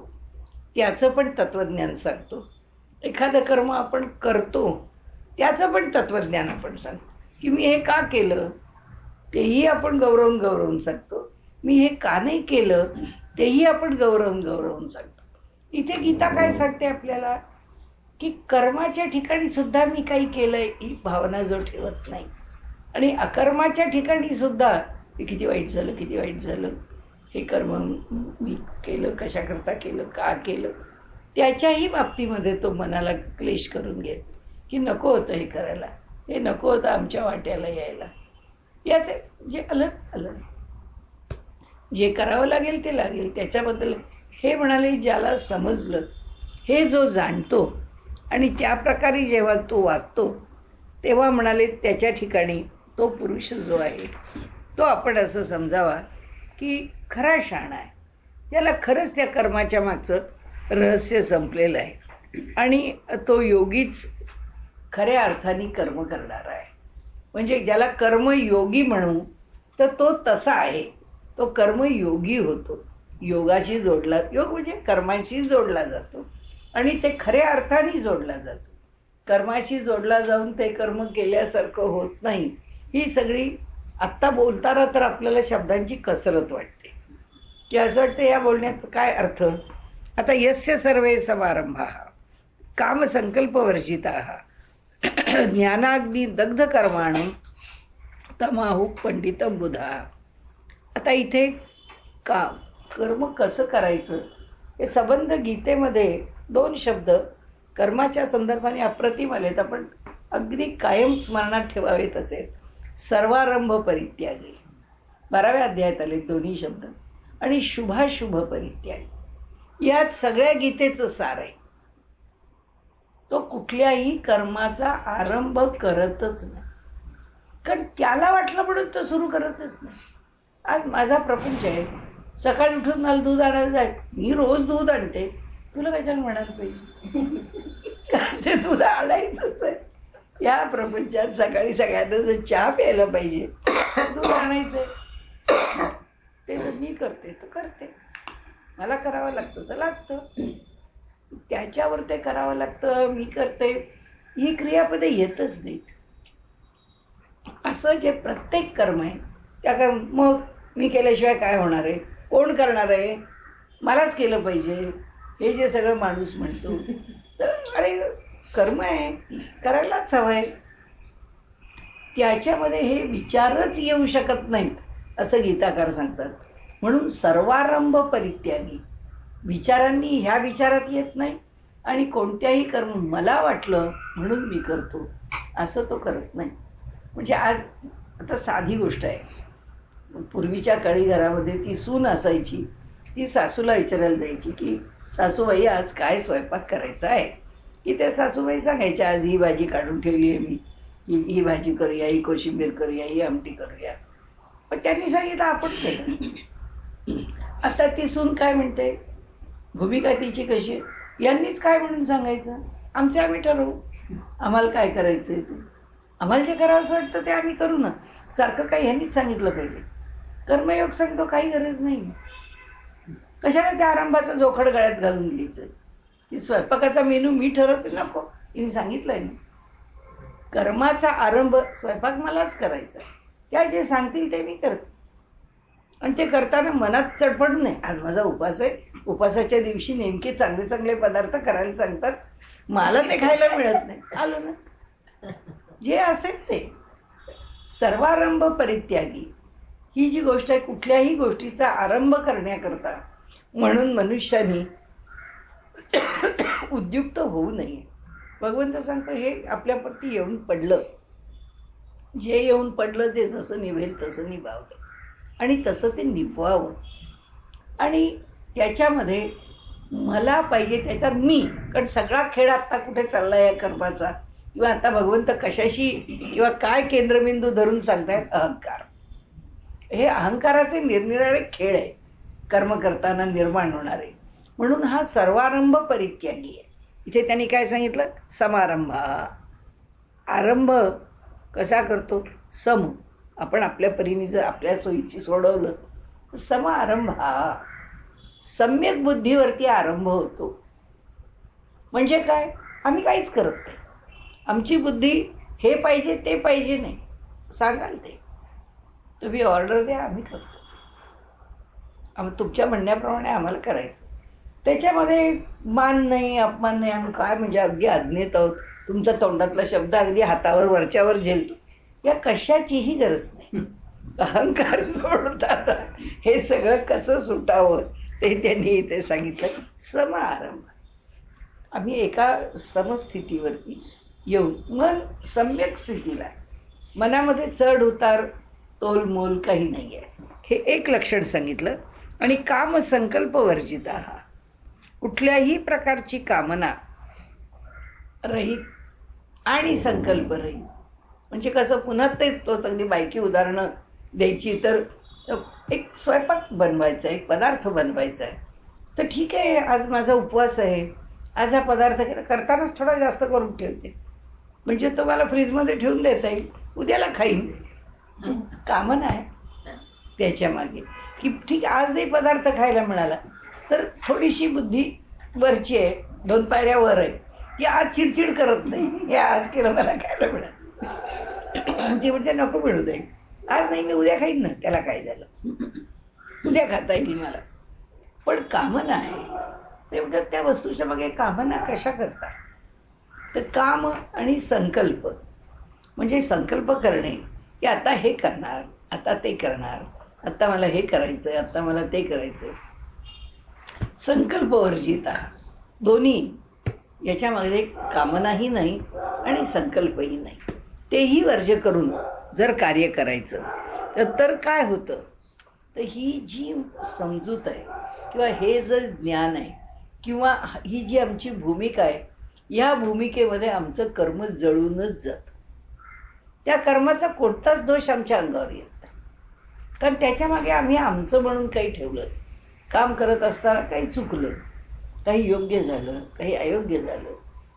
त्याचं पण तत्वज्ञान सांगतो. एखादं कर्म आपण करतो त्याचं पण तत्वज्ञान आपण सांगतो की मी हे का केलं तेही आपण गौरवून सांगतो. मी हे का नाही केलं तेही आपण गौरवून सांगतो. इथे गीता काय सांगते आपल्याला की कर्माच्या ठिकाणी सुद्धा मी काही केलंय ही भावना जो ठेवत नाही आणि अकर्माच्या ठिकाणी सुद्धा हे किती वाईट झालं, किती वाईट झालं, हे कर्म मी केलं कशाकरता केलं, का केलं, त्याच्याही बाबतीमध्ये तो मनाला क्लेश करून घेत की नको होतं हे करायला, हे नको होतं आमच्या वाट्याला यायला. याचे जे आलं जे करावं लागेल ते लागेल त्याच्याबद्दल हे म्हणाले ज्याला समजलं, हे जो जाणतो आणि त्या प्रकारे जेव्हा तो वागतो तेव्हा म्हणाले त्याच्या ठिकाणी तो पुरुष जो आहे तो आपण असं समजावा की खरा शहाणा आहे. त्याला खरंच त्या कर्माच्या मागचं रहस्य संपलेलं आहे. आणि तो योगीच खऱ्या अर्थाने कर्म करणारा आहे. म्हणजे ज्याला कर्मयोगी म्हणू तर तो तसा आहे, तो कर्मयोगी होतो, योगाशी जोडला, योग म्हणजे कर्माशी जोडला जातो आणि ते खऱ्या अर्थाने जोडला जातो. कर्माशी जोडला जाऊन ते कर्म केल्यासारखं होत नाही. ही सगळी आत्ता बोलताना तर आपल्याला शब्दांची कसरत वाटते, की असं वाटतं या बोलण्याचा काय अर्थ. आता यस्य सर्वे समारंभा कामसंकल्पवर्जिता ज्ञानाग्नी दग्ध कर्माणं तमाहु पंडितम बुधा. आता इथे का कर्म कसं करायचं हे संबंध गीतेमध्ये 2 शब्द कर्माच्या संदर्भाने अप्रतिम आलेत. आपण अगदी कायम स्मरणात ठेवावेत असे. सर्वारंभ परित्यागी 12व्या अध्यायात आले दोन्ही शब्द, आणि शुभाशुभ परित्यागी. यात सगळ्या गीतेचं सार आहे. तो कुठल्याही कर्माचा आरंभ करतच नाही, कारण त्याला वाटलं म्हणून तो सुरू करतच नाही. आज माझा प्रपंच आहे, सकाळी उठून मला दूध आणायला जाय, मी रोज दूध आणते, तुला कशाला म्हणायला पाहिजे, कारण ते दूध आणायचंच आहे. या प्रपंचात सकाळी सगळ्यांना जर चहा प्यायला पाहिजे, दूध आणायचंय, ते जर मी करते तर करते, मला करावं लागतं तर लागतं, त्याच्यावर ते करावं लागतं, मी करते, ही क्रियापदे येतच नाहीत. असं जे प्रत्येक कर्म आहे त्या कर्म, मग मी केल्याशिवाय काय होणार आहे, कोण करणार आहे, मलाच केलं पाहिजे, हे जे सगळं माणूस म्हणतो, तर अरे कर्म आहे, करायलाच हवं आहे. त्याच्यामध्ये हे विचारच येऊ शकत नाहीत असं गीताकार सांगतात. म्हणून सर्वारंभ परित्यागी, विचारांनी ह्या विचारात येत नाही आणि कोणत्याही कर्म मला वाटलं म्हणून मी करतो असं तो करत नाही. म्हणजे आज आता साधी गोष्ट आहे, पूर्वीच्या काळी घरामध्ये ती सून असायची, ती सासूला विचारायला द्यायची की सासूबाई आज काय स्वयंपाक करायचा आहे, की त्या सासूबाई सांगायच्या आज ही भाजी काढून ठेवली आहे मी, ही भाजी करूया, ही कोशिंबीर करूया, ही आमटी करूया. पण त्यांनी सांगितलं आपण केलं. आता ती सून काय म्हणते, भूमिका तिची कशी आहे, यांनीच काय म्हणून सांगायचं, आमचे आम्ही ठरवू, आम्हाला काय करायचंय ते, आम्हाला जे करावं असं वाटतं ते आम्ही करू ना, सारखं काही ह्यांनीच सांगितलं पाहिजे. कर्मयोग सांगतो काही गरज नाही, कशाला त्या आरंभाचा जोखड गळ्यात घालून घ्यायचं, की स्वयंपाकाचा मेनू मी ठरवते, नको, तिने सांगितलंय ना. कर्माचा आरंभ स्वयंपाक मलाच करायचा, त्या जे सांगतील ते मी करते, आणि ते करताना मनात चडपड नाही. आज माझा उपास आहे, उपासाच्या दिवशी नेमके चांगले चांगले पदार्थ करायला सांगतात, मला ते खायला मिळत नाही, आलं ना, जे असेल ते. सर्वारंभ परित्यागी ही जी गोष्ट आहे, कुठल्याही गोष्टीचा आरंभ करण्याकरता म्हणून मनुष्याने उद्युक्त होऊ नये. भगवंत सांगतो हे आपल्यावरती येऊन पडलं, जे येऊन पडलं ते जसं निभेल तसं निभावलं आणि तसं ते निभवावं. आणि त्याच्यामध्ये मला पाहिजे त्याच्यात मी, कारण सगळा खेळ आत्ता कुठे चालला या कर्माचा, किंवा आता भगवंत कशाशी किंवा काय केंद्रबिंदू धरून सांगतायत, अहंकार. हे अहंकाराचे निरनिराळे खेळ आहे कर्म करताना निर्माण होणारे. म्हणून हा सर्वारंभ परित्यागी आहे. इथे त्यांनी काय सांगितलं, समारंभा, आरंभ कसा करतो, सम, आपण आपल्या परीने जर आपल्या सोयीची सोडवलं तर समारंभा, सम्यक बुद्धीवरती आरंभ होतो. म्हणजे काय, आम्ही काहीच करत नाही, आमची बुद्धी हे पाहिजे ते पाहिजे नाही, सांगाल ते तुम्ही ऑर्डर द्या, आम्ही करतो, तुमच्या म्हणण्याप्रमाणे आम्हाला करायचं. त्याच्यामध्ये मान नाही, अपमान नाही, आम्ही काय म्हणजे अगदी अज्ञेत आहोत, तुमच्या तोंडातला शब्द अगदी हातावर वरच्यावर झेलतो, या कशाचीही गरज नाही. अहंकार सोडतात, हे सगळं कसं सुटावं ते त्यांनी इथे सांगितलं. समारंभ, आम्ही एका समस्थितीवरती येऊन, मन सम्यक स्थितीला, मनामध्ये चढ उतार तोलमोल काही नाही आहे, हे एक लक्षण सांगितलं. आणि काम संकल्प वर्जित, कुठल्याही प्रकारची कामना रहित आणि संकल्प रहित. म्हणजे कसं, पुन्हा तोच अगदी बायकी उदाहरणं द्यायची तर, एक स्वयंपाक बनवायचा, एक पदार्थ बनवायचा आहे, तर ठीक आहे आज माझा उपवास आहे, आज हा पदार्थ करतानाच थोडा जास्त करून ठेवते, म्हणजे तो मला फ्रीजमध्ये ठेवून देता येईल, उद्याला खाईन. कामना आहे त्याच्या मागे, की ठीक आज नाही पदार्थ खायला मिळाला तर थोडीशी बुद्धी वरची आहे, 2 पायऱ्या वर आहे, की आज चिडचिड करत नाही, हे आज केलं मला खायला मिळालं. ती म्हणजे नको मिळू दे, आज नाही मी उद्या खाईन ना, त्याला काय झालं, उद्या खाता येईल मला. पण कामना आहे ते म्हणतात त्या वस्तूच्या मागे कामना कशा करतात, तर काम आणि संकल्प, म्हणजे संकल्प करणे की आता हे करणार, आता ते करणार, आता मला हे करायचंय, आता मला ते करायचंय. संकल्प वर्जिता दोन्ही, याच्यामध्ये कामनाही नाही आणि संकल्पही नाही, तेही वर्ज्य करून जर कार्य करायचं तर काय होतं, तर ही जी समजूत आहे किंवा हे जर ज्ञान आहे किंवा ही जी आमची भूमिका आहे, या भूमिकेमध्ये आमचं कर्म जळूनच जातं. त्या कर्माचा कोणताच दोष आमच्या अंगावर येत नाही, कारण त्याच्या मागे आम्ही आमचं म्हणून काही ठेवलं. काम करत असताना काही चुकलं, काही योग्य झालं, काही अयोग्य झालं,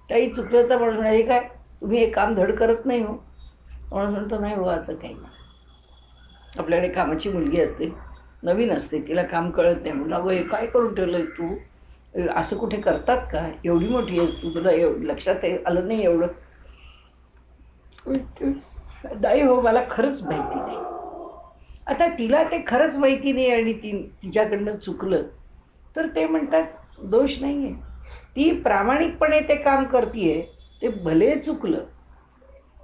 काही चुकलं तर म्हणून हे काय तुम्ही हे काम धड करत नाही हो, म्हणून म्हणतो नाही हो असं काही नाही. आपल्याकडे कामाची मुलगी असते, नवीन असते, तिला काम कळत नाही, म्हणून अगं हे काय करून ठेवलंयस तू, असं कुठे करतात का, एवढी मोठी आहेस तू, तुला लक्षात आलं नाही एवढं. नाही हो मला खरंच माहिती नाही. आता तिला ते खरंच माहिती नाही आणि तिच्याकडनं चुकलं तर ते म्हणतात दोष नाहीये, ती प्रामाणिकपणे ते काम करतीये, ते भले चुकलं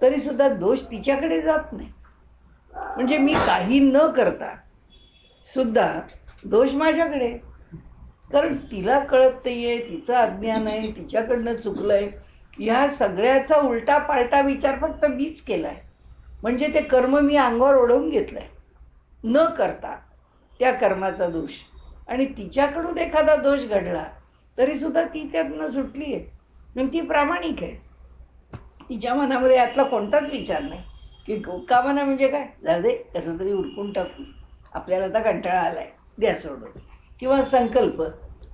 तरी सुद्धा दोष तिच्याकडे जात नाही. म्हणजे मी काही न करता सुद्धा दोष माझ्याकडे, कारण तिला कळत नाहीये, तिचं अज्ञान आहे, तिच्याकडनं चुकलंय, ह्या सगळ्याचा उलटा पालटा विचार फक्त मीच केलाय. म्हणजे ते कर्म मी अंगावर ओढवून घेतलंय न करता, त्या कर्माचा दोष. आणि तिच्याकडून एखादा दोष घडला तरी सुद्धा ती त्यातनं सुटली आहे, आणि ती प्रामाणिक आहे. तिच्या मनामध्ये यातला कोणताच विचार नाही की कामना म्हणजे काय, जाऊ दे कसं तरी उरकून टाकू, आपल्याला आता कंटाळा आलाय, द्या सोडून. किंवा संकल्प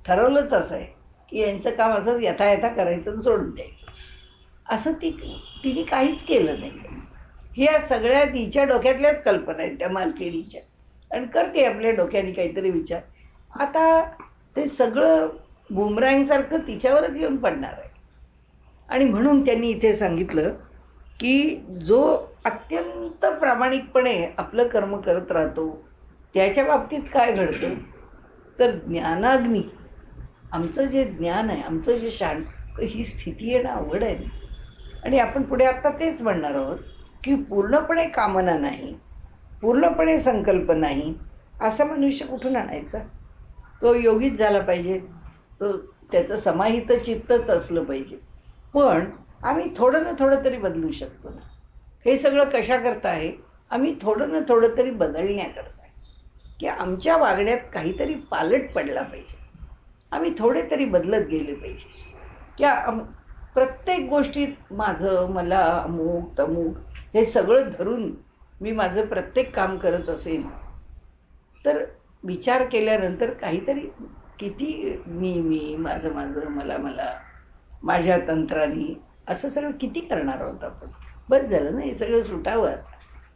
ठरवलंच असं आहे की यांचं काम असंच यथा यथा करायचं आणि सोडून द्यायचं, असं तिने काहीच केलं नाही. ह्या सगळ्या तिच्या डोक्यातल्याच कल्पना आहेत त्या मालकिणीच्या, आणि करते आपल्या डोक्याने काहीतरी विचार. आता ते सगळं बुमरँगसारखं तिच्यावरच येऊन पडणार आहे. आणि म्हणून त्यांनी इथे सांगितलं की जो अत्यंत प्रामाणिकपणे आपलं कर्म करत राहतो त्याच्या बाबतीत काय घडतं, तर ज्ञानाग्नी, आमचं जे ज्ञान आहे, आमचं जे शांत, ही स्थिती आहे ना अवघड आहे. आणि आपण पुढे आत्ता तेच म्हणणार आहोत की पूर्णपणे कामना नाही, पूर्णपणे संकल्प नाही, असा मनुष्य कुठून आणायचा. तो योगीच झाला पाहिजे, तो त्याचं समाहित चित्तच असलं पाहिजे. पण आम्ही थोडं ना थोडं तरी बदलू शकतो ना. हे सगळं कशा करता आहे, आम्ही थोडं ना थोडं तरी बदलण्याकरता आहे, की आमच्या वागण्यात काहीतरी पालट पडला पाहिजे, आम्ही थोडे तरी बदलत गेले पाहिजे. क्या प्रत्येक गोष्टीत माझं, मला, अमुक तमुक हे सगळं धरून मी माझं प्रत्येक काम करत असेल तर विचार केल्यानंतर काहीतरी किती मी माझं मला माझ्या तंत्राने असं सगळं किती करणार आहोत आपण. बस झालं ना, हे सगळं सुटावं,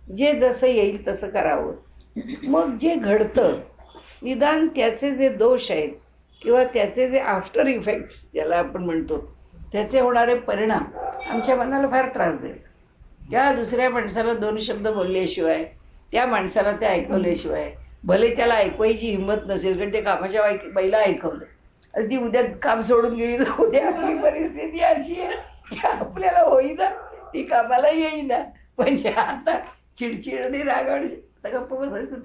जे जसं येईल तसं करावं. मग जे घडतं निदान त्याचे जे दोष आहेत किंवा त्याचे जे आफ्टर इफेक्ट्स ज्याला आपण म्हणतो, त्याचे होणारे परिणाम आमच्या मनाला फार त्रास देतात. त्या दुसऱ्या माणसाला 2 शब्द बोलल्याशिवाय, त्या माणसाला ते ऐकवल्याशिवाय, भले त्याला ऐकवायची हिंमत नसेल, कारण ते कामाच्या बाईला ऐकवलं, आणि ती उद्या काम सोडून गेली तर उद्या आपली परिस्थिती अशी आहे की आपल्याला होईना, ती कामाला येईना. म्हणजे आता चिडचिड आणि रागावणे, आता गप्प बसायचं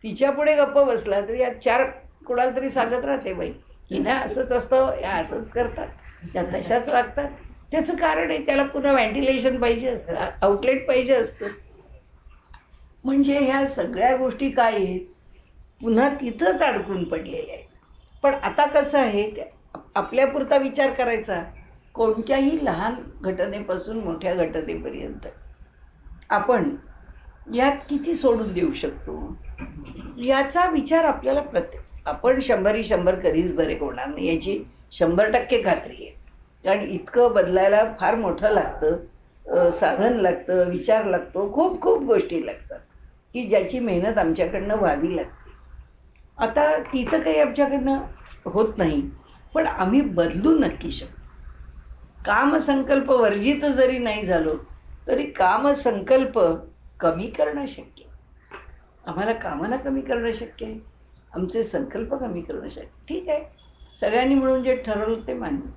तिच्या पुढे गप्प बसला तरी या 4 कोणाला तरी सांगत राहते, बाई की ना असंच असतं, या असंच करतात, त्या तशाच वागतात. त्याचं कारण आहे त्याला पुन्हा व्हेंटिलेशन पाहिजे असतं, आउटलेट पाहिजे असतं. म्हणजे ह्या सगळ्या गोष्टी काय आहेत, पुन्हा तिथंच अडकून पडलेल्या आहेत. पण आता कसं आहे, आपल्यापुरता विचार करायचा, कोणत्याही लहान घटनेपासून मोठ्या घटनेपर्यंत आपण यात किती सोडून देऊ शकतो, याचा विचार आपल्याला आपण 100 कधीच बरे होणार नाही याची 100% खात्री आहे. कारण इतकं बदलायला फार मोठं लागतं, साधन लागतं, विचार लागतो, खूप खूप गोष्टी लागतात की ज्याची मेहनत आमच्याकडनं व्हावी लागते. आता ती तर काही आमच्याकडनं होत नाही, पण आम्ही बदलू नक्की शकतो. कामसंकल्प वर्जित जरी नाही झालो तरी कामसंकल्प कमी करणं शक्य. आम्हाला कामना कमी करणं शक्य आहे, आमचे संकल्प कमी करणं शक्य. ठीक आहे, सगळ्यांनी मिळून जे ठरवलं ते मान्य.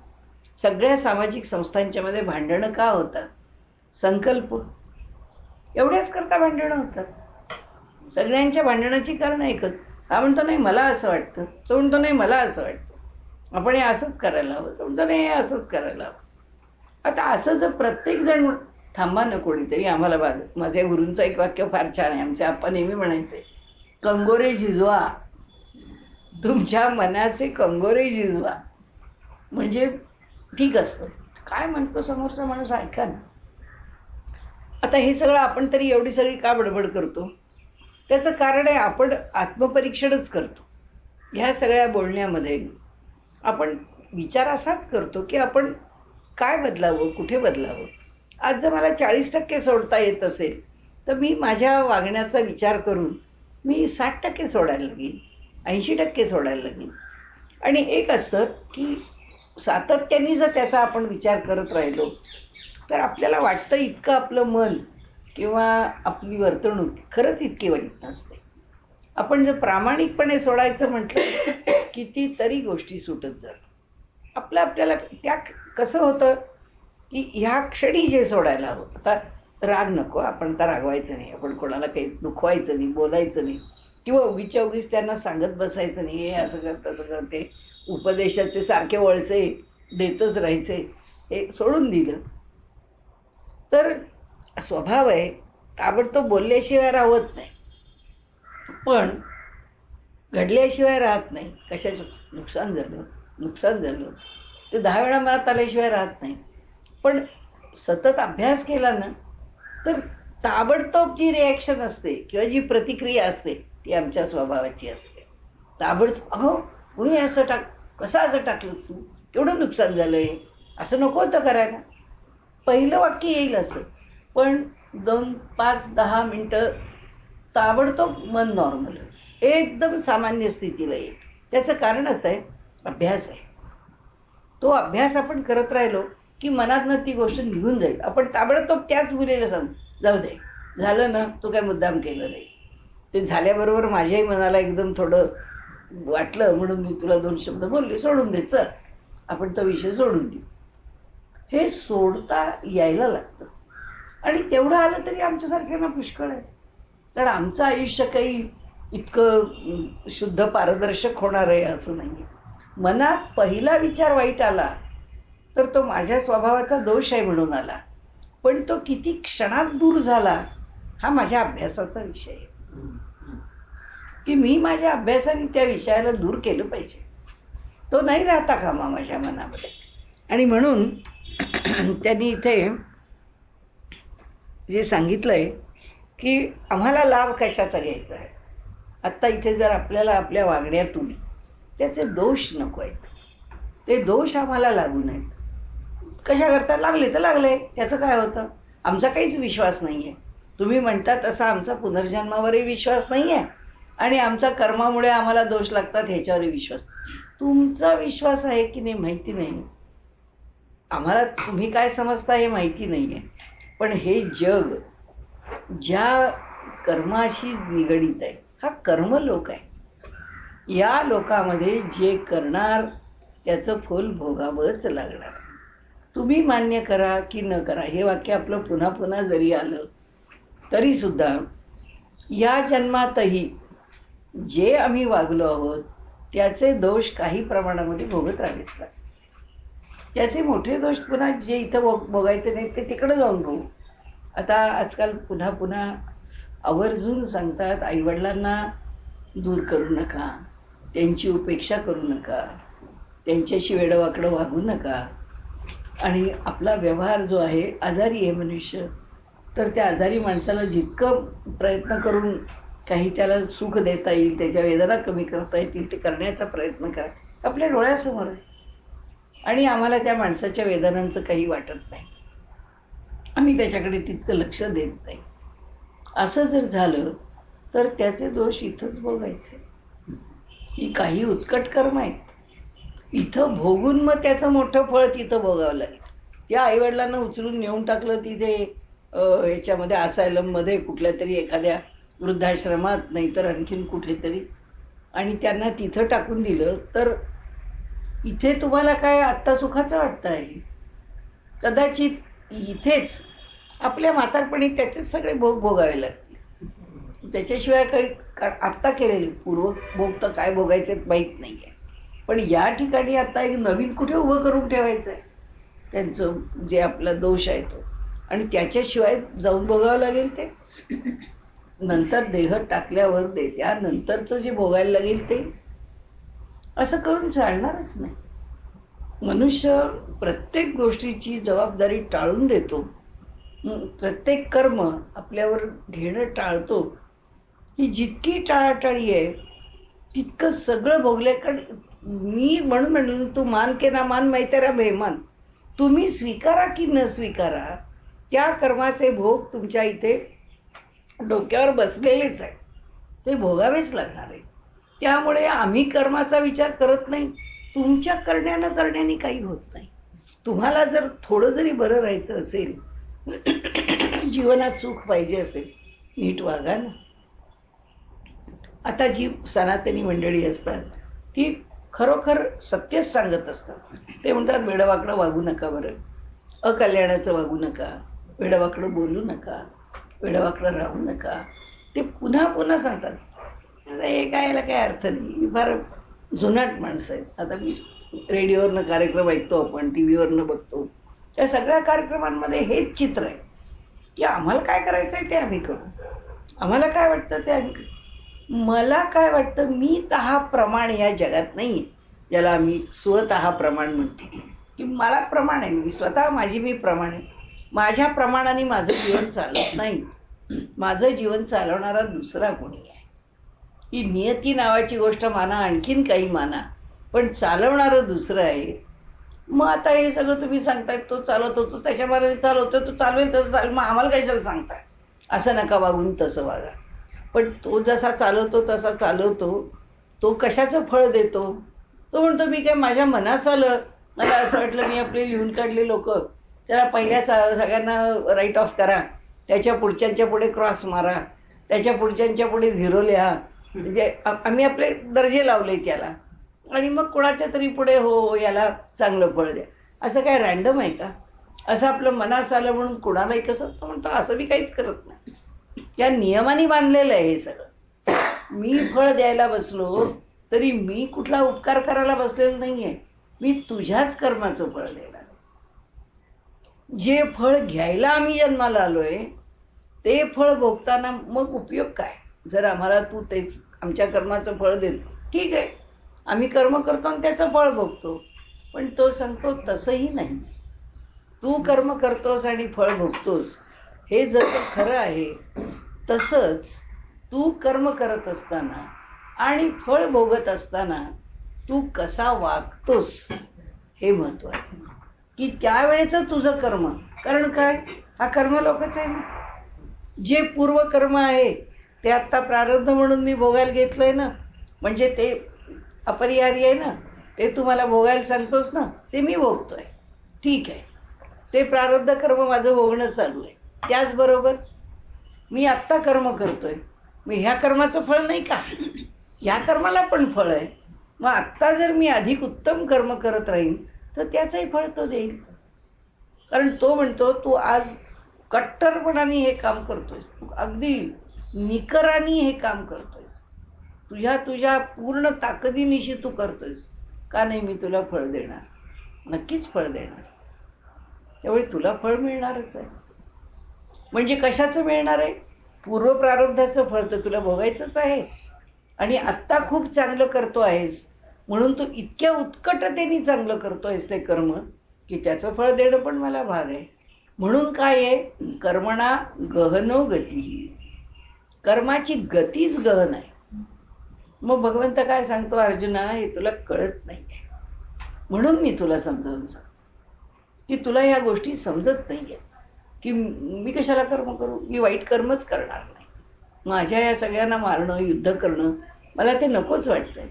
सगळ्या सामाजिक संस्थांच्या मध्ये भांडणं का होतात? संकल्प एवढ्याच करता भांडणं होतात. सगळ्यांच्या भांडणाची कारण एकच. हा म्हणतो नाही मला असं वाटतं, तो म्हणतो नाही मला असं वाटतं, आपण हे असंच करायला हवं, तो म्हणतो नाही हे असंच करायला हवं. आता असं जर प्रत्येक जण थांबा ना कोणीतरी. आम्हाला माझ्या गुरूंचं एक वाक्य फार छान आहे. आमचे आप्पा नेहमी म्हणायचे, कंगोरे झिजवा, तुमच्या मनाचे कंगोरे झिजवा. म्हणजे ठीक असतं, काय म्हणतो समोरचा माणूस ऐका ना. आता हे सगळं आपण तरी एवढी सगळी का बडबड करतो? त्याचं कारण आहे आपण आत्मपरीक्षणच करतो. ह्या सगळ्या बोलण्यामध्ये आपण विचार असाच करतो की आपण काय बदलावं, कुठे बदलावं. आज जर मला 40% सोडता येत असेल तर मी माझ्या वागण्याचा विचार करून मी 60% सोडायला लागेन, 80% सोडायला लागेन. आणि एक असतं की सातत्याने जर त्याचा आपण विचार करत राहिलो तर आपल्याला वाटतं इतकं आपलं मन किंवा आपली वर्तणूक खरंच इतकी वाईट नसते. आपण जर प्रामाणिकपणे सोडायचं म्हटलं कितीतरी गोष्टी सुटत जातात. आपल्याला त्या कसं होतं की ह्या क्षणी जे सोडायला हवं. आता राग नको, आपण आता रागवायचं नाही, आपण कोणाला काही दुखवायचं नाही, बोलायचं नाही, किंवा उगीच्या उगीच त्यांना सांगत बसायचं नाही, हे असं कर तसं कर, ते उपदेशाचे सारखे वळसे देतच राहायचे. हे सोडून दिलं तर स्वभाव आहे ताबडतोब बोलल्याशिवाय राहत नाही, पण घडल्याशिवाय राहत नाही. कशाचं नुकसान झालं ते 10 वेळा मनात आल्याशिवाय राहत नाही. पण सतत अभ्यास केला ना तर ताबडतोब जी रिॲक्शन असते किंवा जी प्रतिक्रिया असते ती आमच्या स्वभावाची असते. ताबडतोब अहो कुणी असं कसं असं टाकलं, तू केवढं नुकसान झालंय, असं नको होतं करायला. पहिलं वाक्य येईल असं, पण 2, 5, 10 मिनटं ताबडतोब मन नॉर्मल एकदम सामान्य स्थितीला येईल. त्याचं कारण असं आहे अभ्यास आहे. तो अभ्यास आपण करत राहिलो की मनातनं ती गोष्ट निघून जाईल. आपण ताबडतोब त्याच मुलीला सांग, जाऊ दे झालं ना, तू काय मुद्दाम केलं नाही. ते झाल्याबरोबर माझ्याही मनाला एकदम थोडं वाटलं म्हणून मी तुला 2 शब्द बोलले, सोडून दे, चल आपण तो विषय सोडून देऊ. हे सोडता यायला लागतं. आणि तेवढं आलं तरी आमच्यासारख्यांना पुष्कळ आहे. कारण आमचं आयुष्य काही इतकं शुद्ध पारदर्शक होणार आहे असं नाही. मनात पहिला विचार वाईट आला तर तो माझ्या स्वभावाचा दोष आहे म्हणून आला, पण तो किती क्षणात दूर झाला हा माझ्या अभ्यासाचा विषय आहे की मी माझ्या अभ्यासाने त्या विषयाला दूर केलं पाहिजे. तो नाही राहता कामा माझ्या मनामध्ये. आणि म्हणून त्यांनी इथे जे सांगितलंय की आम्हाला लाभ कशाचा घ्यायचा आहे. आत्ता इथे जर आपल्याला आपल्या वागण्यातून त्याचे दोष नको आहेत, ते दोष आम्हाला लागू नाहीत. कशा करता लागले तर लागले, त्याचं काय होतं. आमचा काहीच विश्वास नाही आहे. तुम्ही म्हणता तसा आमचा पुनर्जन्मावरही विश्वास नाही आहे आणि आमच्या कर्मामुळे आम्हाला दोष लागतात ह्याच्यावरही विश्वास. तुमचा विश्वास आहे की नाही माहिती नाही, आम्हाला तुम्ही काय समजता हे माहिती नाही आहे. पण हे जग ज्या कर्माशी निगडीत आहे हा कर्मलोक आहे. या लोकामध्ये जे करणार त्याचं फळ भोगावंच लागणार. तुम्ही मान्य करा की न करा, हे वाक्य आपलं पुन्हा पुन्हा जरी आलं तरी सुद्धा या जन्मातही जे आम्ही वागलो आहोत त्याचे दोष काही प्रमाणामध्ये भोगत राहावेच लागतात. त्याचे मोठे दोष पुन्हा जे इथं भोगायचे नाहीत ते तिकडे जाऊन बघू. आता आजकाल पुन्हा पुन्हा आवर्जून सांगतात आईवडिलांना दूर करू नका, त्यांची उपेक्षा करू नका, त्यांच्याशी वेडवाकडं वागू नका. आणि आपला व्यवहार जो आहे, आजारी आहे मनुष्य, तर त्या आजारी माणसाला जितकं प्रयत्न करून काही त्याला सुख देता येईल, त्याच्या वेदना कमी करता येतील ते करण्याचा प्रयत्न करा. आपल्या डोळ्यासमोर आहे. आणि आम्हाला त्या माणसाच्या वेदनांचं काही वाटत नाही, आम्ही त्याच्याकडे तितकं लक्ष देत नाही. असं जर झालं तर त्याचे दोष इथंच भोगायचे. ही काही उत्कट कर्म आहेत, इथं भोगून मग त्याचं मोठं फळ तिथं भोगावं लागेल. या आईवडिलांना उचलून नेऊन टाकलं तिथे याच्यामध्ये असायलममध्ये, कुठल्या तरी एखाद्या वृद्धाश्रमात, नाहीतर आणखीन कुठेतरी, आणि त्यांना तिथं टाकून दिलं तर इथे तुम्हाला काय आत्ता सुखाचं वाटतं आहे? कदाचित इथेच आपल्या म्हातारपणी त्याचेच सगळे भोग भोगावे लागतील. त्याच्याशिवाय काही आत्ता केलेले पूर्व भोग तर काय भोगायचे माहीत नाही आहे. पण या ठिकाणी आता एक नवीन कुठे उभं करून ठेवायचं आहे त्यांचं जे आपला दोष आहे तो, आणि त्याच्याशिवाय जाऊन भोगावं लागेल ते. नंतर देह टाकल्यावर त्यानंतरचं जे भोगायला लागेल ते, असं करून चालणारच नाही. मनुष्य प्रत्येक गोष्टीची जबाबदारी टाळून देतो, प्रत्येक कर्म आपल्यावर घेणं टाळतो. ही जितकी टाळाटाळी आहे तितकं सगळं भोगलं. कारण मी म्हणून तू मान के ना मान मै तेरा बेमान, तुम्ही स्वीकारा की न स्वीकारा, त्या कर्माचे भोग तुमच्या इथे डोक्यावर बसलेलेच आहे, ते भोगावेच लागणार आहे. त्यामुळे आम्ही कर्माचा विचार करत नाही. तुमच्या करण्याने काही होत नाही. तुम्हाला जर थोडं जरी बरं राहायचं असेल, जीवनात सुख पाहिजे असेल, नीट वागा ना. आता जी सनातनी मंडळी असतात ती खरोखर सत्यच सांगत असतात. ते म्हणतात वेडवाकडं वागू नका, बरं अकल्याणाचं वागू नका, वेडवाकडं बोलू नका, वेडवाकडं राहू नका. ते पुन्हा पुन्हा सांगतात. हे गायला काय अर्थ नाही. फार जुनाट माणसं आहेत. आता मी रेडिओवरनं कार्यक्रम ऐकतो, आपण टी व्हीवरनं बघतो, त्या सगळ्या कार्यक्रमांमध्ये हेच चित्र आहे की आम्हाला काय करायचं आहे ते आम्ही करू, आम्हाला काय वाटतं ते आम्ही करू. मला काय वाटतं, मी तहा प्रमाण या जगात नाही, ज्याला आम्ही स्वतः प्रमाण म्हणतो, की मला प्रमाण आहे, मी स्वतः माझी मी प्रमाण आहे. माझ्या प्रमाणाने माझं जीवन चालत नाही, माझं जीवन चालवणारा दुसरा कोणी आहे. ही नियती नावाची गोष्ट माना, आणखीन काही माना, पण चालवणारं दुसरं आहे. मग आता हे सगळं तुम्ही सांगतायत तो चालवतो, तो त्याच्या मार्गाने चालवतो, तो चालवेल तसं चालेल, मग आम्हाला कशाला सांगताय असं नका वागून तसं वागा. पण तो जसा चालवतो तसा चालवतो, तो कशाचं फळ देतो? तो म्हणतो मी काय माझ्या मनात आलं, मला असं वाटलं, मी आपले लिहून काढले लोक, त्याला पहिल्याच सगळ्यांना राईट ऑफ करा, त्याच्या पुढच्यांच्या पुढे क्रॉस मारा, त्याच्या पुढच्यांच्या पुढे झिरो लिहा, म्हणजे आम्ही आपले दर्जे लावले त्याला, आणि मग कोणाच्या तरी पुढे हो याला चांगलं फळ द्या. असं काय रँडम आहे का? असं आपलं मनात आलं म्हणून कुणालाही कसं तो म्हणतो, असं मी काहीच करत नाही. या नियमाने बांधलेलं आहे हे सगळं. मी फळ द्यायला बसलो तरी मी कुठला उपकार करायला बसलेलो नाहीये, मी तुझ्याच कर्माचं फळ देणार. जे फळ घ्यायला आम्ही जन्माला आलोय ते फळ भोगताना मग उपयोग काय? जर आम्हाला तू तेच आमच्या कर्माचं फळ देतो, ठीक आहे, आम्ही कर्म करतो आणि त्याचं फळ भोगतो. पण तो सांगतो तसंही नाही. तू कर्म करतोस आणि फळ भोगतोस हे जसं खरं आहे, तसंच तू कर्म करत असताना आणि फळ भोगत असताना तू कसा वागतोस हे महत्वाचं. की त्यावेळेचं तुझं कर्म, कारण काय, हा कर्म लोकच आहे ना. जे पूर्व कर्म आहे ते आत्ता प्रारब्ध म्हणून मी भोगायला घेतलंय ना, म्हणजे ते अपरिहार्य आहे ना, ते तुम्हाला भोगायला सांगतोस ना, ते मी भोगतोय, ठीक आहे. ते प्रारब्ध कर्म माझं भोगणं चालू आहे. त्याचबरोबर मी आत्ता कर्म करतोय, मग ह्या कर्माचं फळ नाही का, ह्या कर्माला पण फळ आहे. मग आत्ता जर मी अधिक उत्तम कर्म करत राहीन तर त्याचंही फळ तो देईल. कारण तो म्हणतो तू आज कट्टरपणाने हे काम करतोयस, तू अगदी निकराने हे काम करतोयस, तुझ्या पूर्ण ताकदीनिशी तू करतोयस, का नाही मी तुला फळ देणार, नक्कीच फळ देणार. त्यामुळे तुला फळ मिळणारच आहे. म्हणजे कशाचं मिळणार आहे? पूर्व प्रारब्धाचं फळ तर तुला भोगायचंच आहे. आणि आत्ता खूप चांगलं करतो आहेस म्हणून तू इतक्या उत्कटतेने चांगलं करतोयस ते कर्म, की त्याचं फळ देणं पण मला भाग आहे. म्हणून काय आहे, कर्मणा गहनो गती, कर्माची गतीच गहन आहे. मग भगवंत काय सांगतो, अर्जुना हे तुला कळत नाही. म्हणून मी तुला समजावून सांग की तुला ह्या गोष्टी समजत नाही आहे की मी कशाला कर्म करू, मी वाईट कर्मच करणार नाही. माझ्या या सगळ्यांना मारणं, युद्ध करणं मला ते नकोच वाटतंय.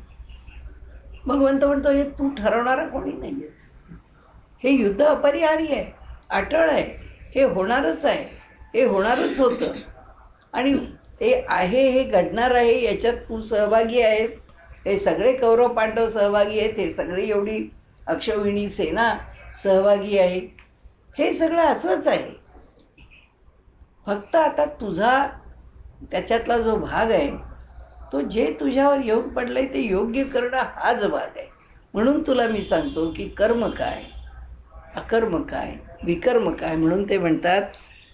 भगवंत म्हणतो हे तू ठरवणारा कोणी नाही आहेस. हे युद्ध अपरिहार्य आहे, अटळ आहे, हे होणारच आहे, हे होणारच होतं आणि ते आहे, हे घडणार आहे, याच्यात तू सहभागी आहेस. हे सगळे कौरव पांडव सहभागी आहेत, हे सगळे एवढी अक्षौहिणी सेना सहभागी आहे. हे सगळं असंच आहे. फक्त आता तुझा त्याच्यातला जो भाग आहे तो जे तुझ्यावर येऊन पडलंय ते योग्य करणं हाच भाग आहे. म्हणून तुला मी सांगतो की कर्म काय, अकर्म काय, विकर्म काय. म्हणून ते म्हणतात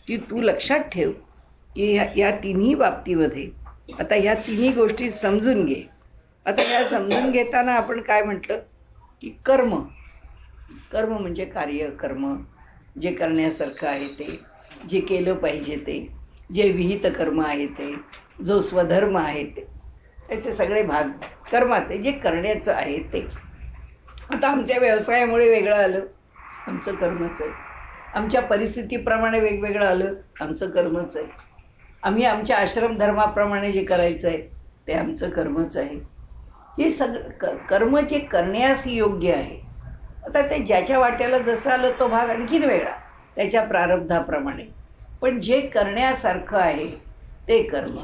की तू लक्षात ठेव की या तिन्ही बाबतीमध्ये आता ह्या तिन्ही गोष्टी समजून घे. आता ह्या समजून घेताना आपण काय म्हटलं की कर्म, कर्म म्हणजे कार्य, कर्म जे करण्यासारखं आहे ते, जे केलं पाहिजे ते, जे विहित कर्म आहे ते, जो स्वधर्म आहे ते, त्याचे सगळे भाग कर्माचे, जे करण्याचं आहे ते. आता आमच्या व्यवसायामुळे वेगळं आलं, आमचं कर्मच आहे. आमच्या परिस्थितीप्रमाणे वेगवेगळं आलं, आमचं कर्मच आहे. आम्ही आमच्या आश्रम धर्माप्रमाणे जे करायचं आहे ते आमचं कर्मच आहे. हे सगळं कर्म जे करण्यास योग्य आहे. आता ते ज्याच्या वाट्याला जसं आलं तो भाग आणखीन वेगळा त्याच्या प्रारब्धाप्रमाणे, पण जे करण्यासारखं आहे ते कर्म.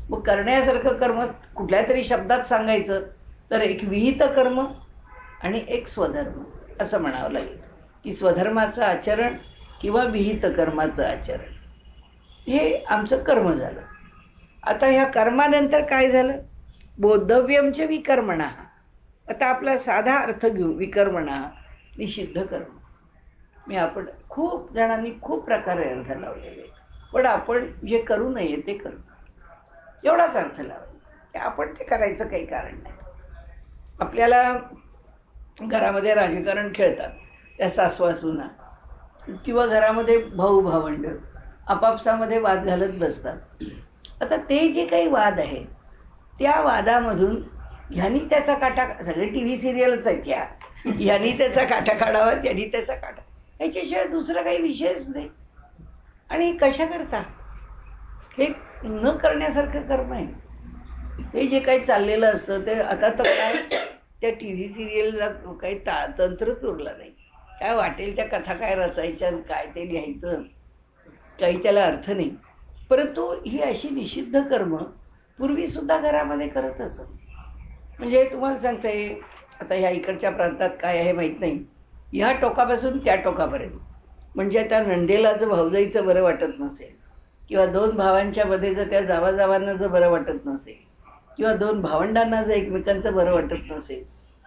मग करण्यासारखं कर्म कुठल्या तरी शब्दात सांगायचं तर एक विहित कर्म आणि एक स्वधर्म असं म्हणावं लागेल की स्वधर्माचं आचरण किंवा विहित कर्माचं आचरण हे आमचं कर्म झालं. आता ह्या कर्मानंतर काय झालं, बोद्धव्यमच विकर्मणा. आता आपला साधा अर्थ घेऊ, विकर्मणा निषिद्ध कर्म. मी आपण खूप जणांनी खूप प्रकारे अर्थ लावलेले, पण आपण जे करू नये ते करू एवढाच अर्थ लावायचा. आपण ते करायचं काही कारण नाही. आपल्याला घरामध्ये राजकारण खेळतात त्या सासवासुना, किंवा घरामध्ये भाऊ भावंड आपापसामध्ये वाद घालत बसतात. आता ते जे काही वाद आहेत त्या वादामधून ह्यानी त्याचा काटा, सगळे टी व्ही सिरियलच आहेत या, ह्यानी त्याचा काटा काढावा, त्यांनी त्याचा काटा, ह्याच्याशिवाय दुसरा काही विषयच नाही. आणि कशा करता हे न करण्यासारखं कर्म आहे. हे जे काही चाललेलं असतं ते आता तर काय त्या टी व्ही सिरियलला काही तंत्रच उरलं नाही. काय वाटेल त्या कथा काय रचायच्या, काय ते लिहायचं, काही त्याला अर्थ नाही. परंतु ही अशी निषिद्ध कर्म पूर्वीसुद्धा घरामध्ये करत असत. म्हणजे तुम्हाला सांगते, आता ह्या इकडच्या प्रांतात काय आहे माहीत नाही, ह्या टोकापासून त्या टोकापर्यंत, म्हणजे आता नंदेला जर भाऊजाईचं बरं वाटत नसेल, किंवा दोन भावांच्या मध्ये जर त्या जावाजावांना जर बरं वाटत नसेल, किंवा दोन भावंडांना जर एकमेकांचं बरं वाटत नसेल,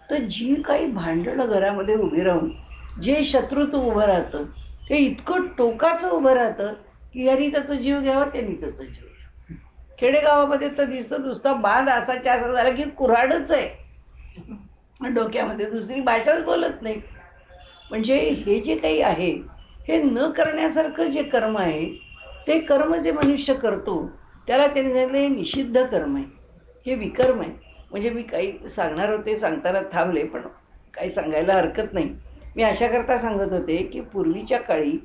तर जी काही भांडणं घरामध्ये उभी राहून जे शत्रुत्व उभं राहतं ते इतकं टोकाचं उभं राहतं की यानी त्याचा जीव घ्यावा, त्यांनी त्याचा जीव घ्यावा. खेडेगावामध्ये तर दिसतो नुसता बांध असाच्या असा झाला की कुऱ्हाडच आहे डोक्यामध्ये, दुसरी भाषाच बोलत नाही. म्हणजे हे जे काही आहे हे न करण्यासारखं जे कर्म आहे ते कर्म जे मनुष्य करतो त्याला त्यांनी सांगितलं हे निषिद्ध कर्म आहे, हे विकर्म आहे. म्हणजे मी काही सांगणार होते, सांगताना थांबले, पण काही सांगायला हरकत नाही. मी अशा करता सांगत होते की पूर्वीच्या काळी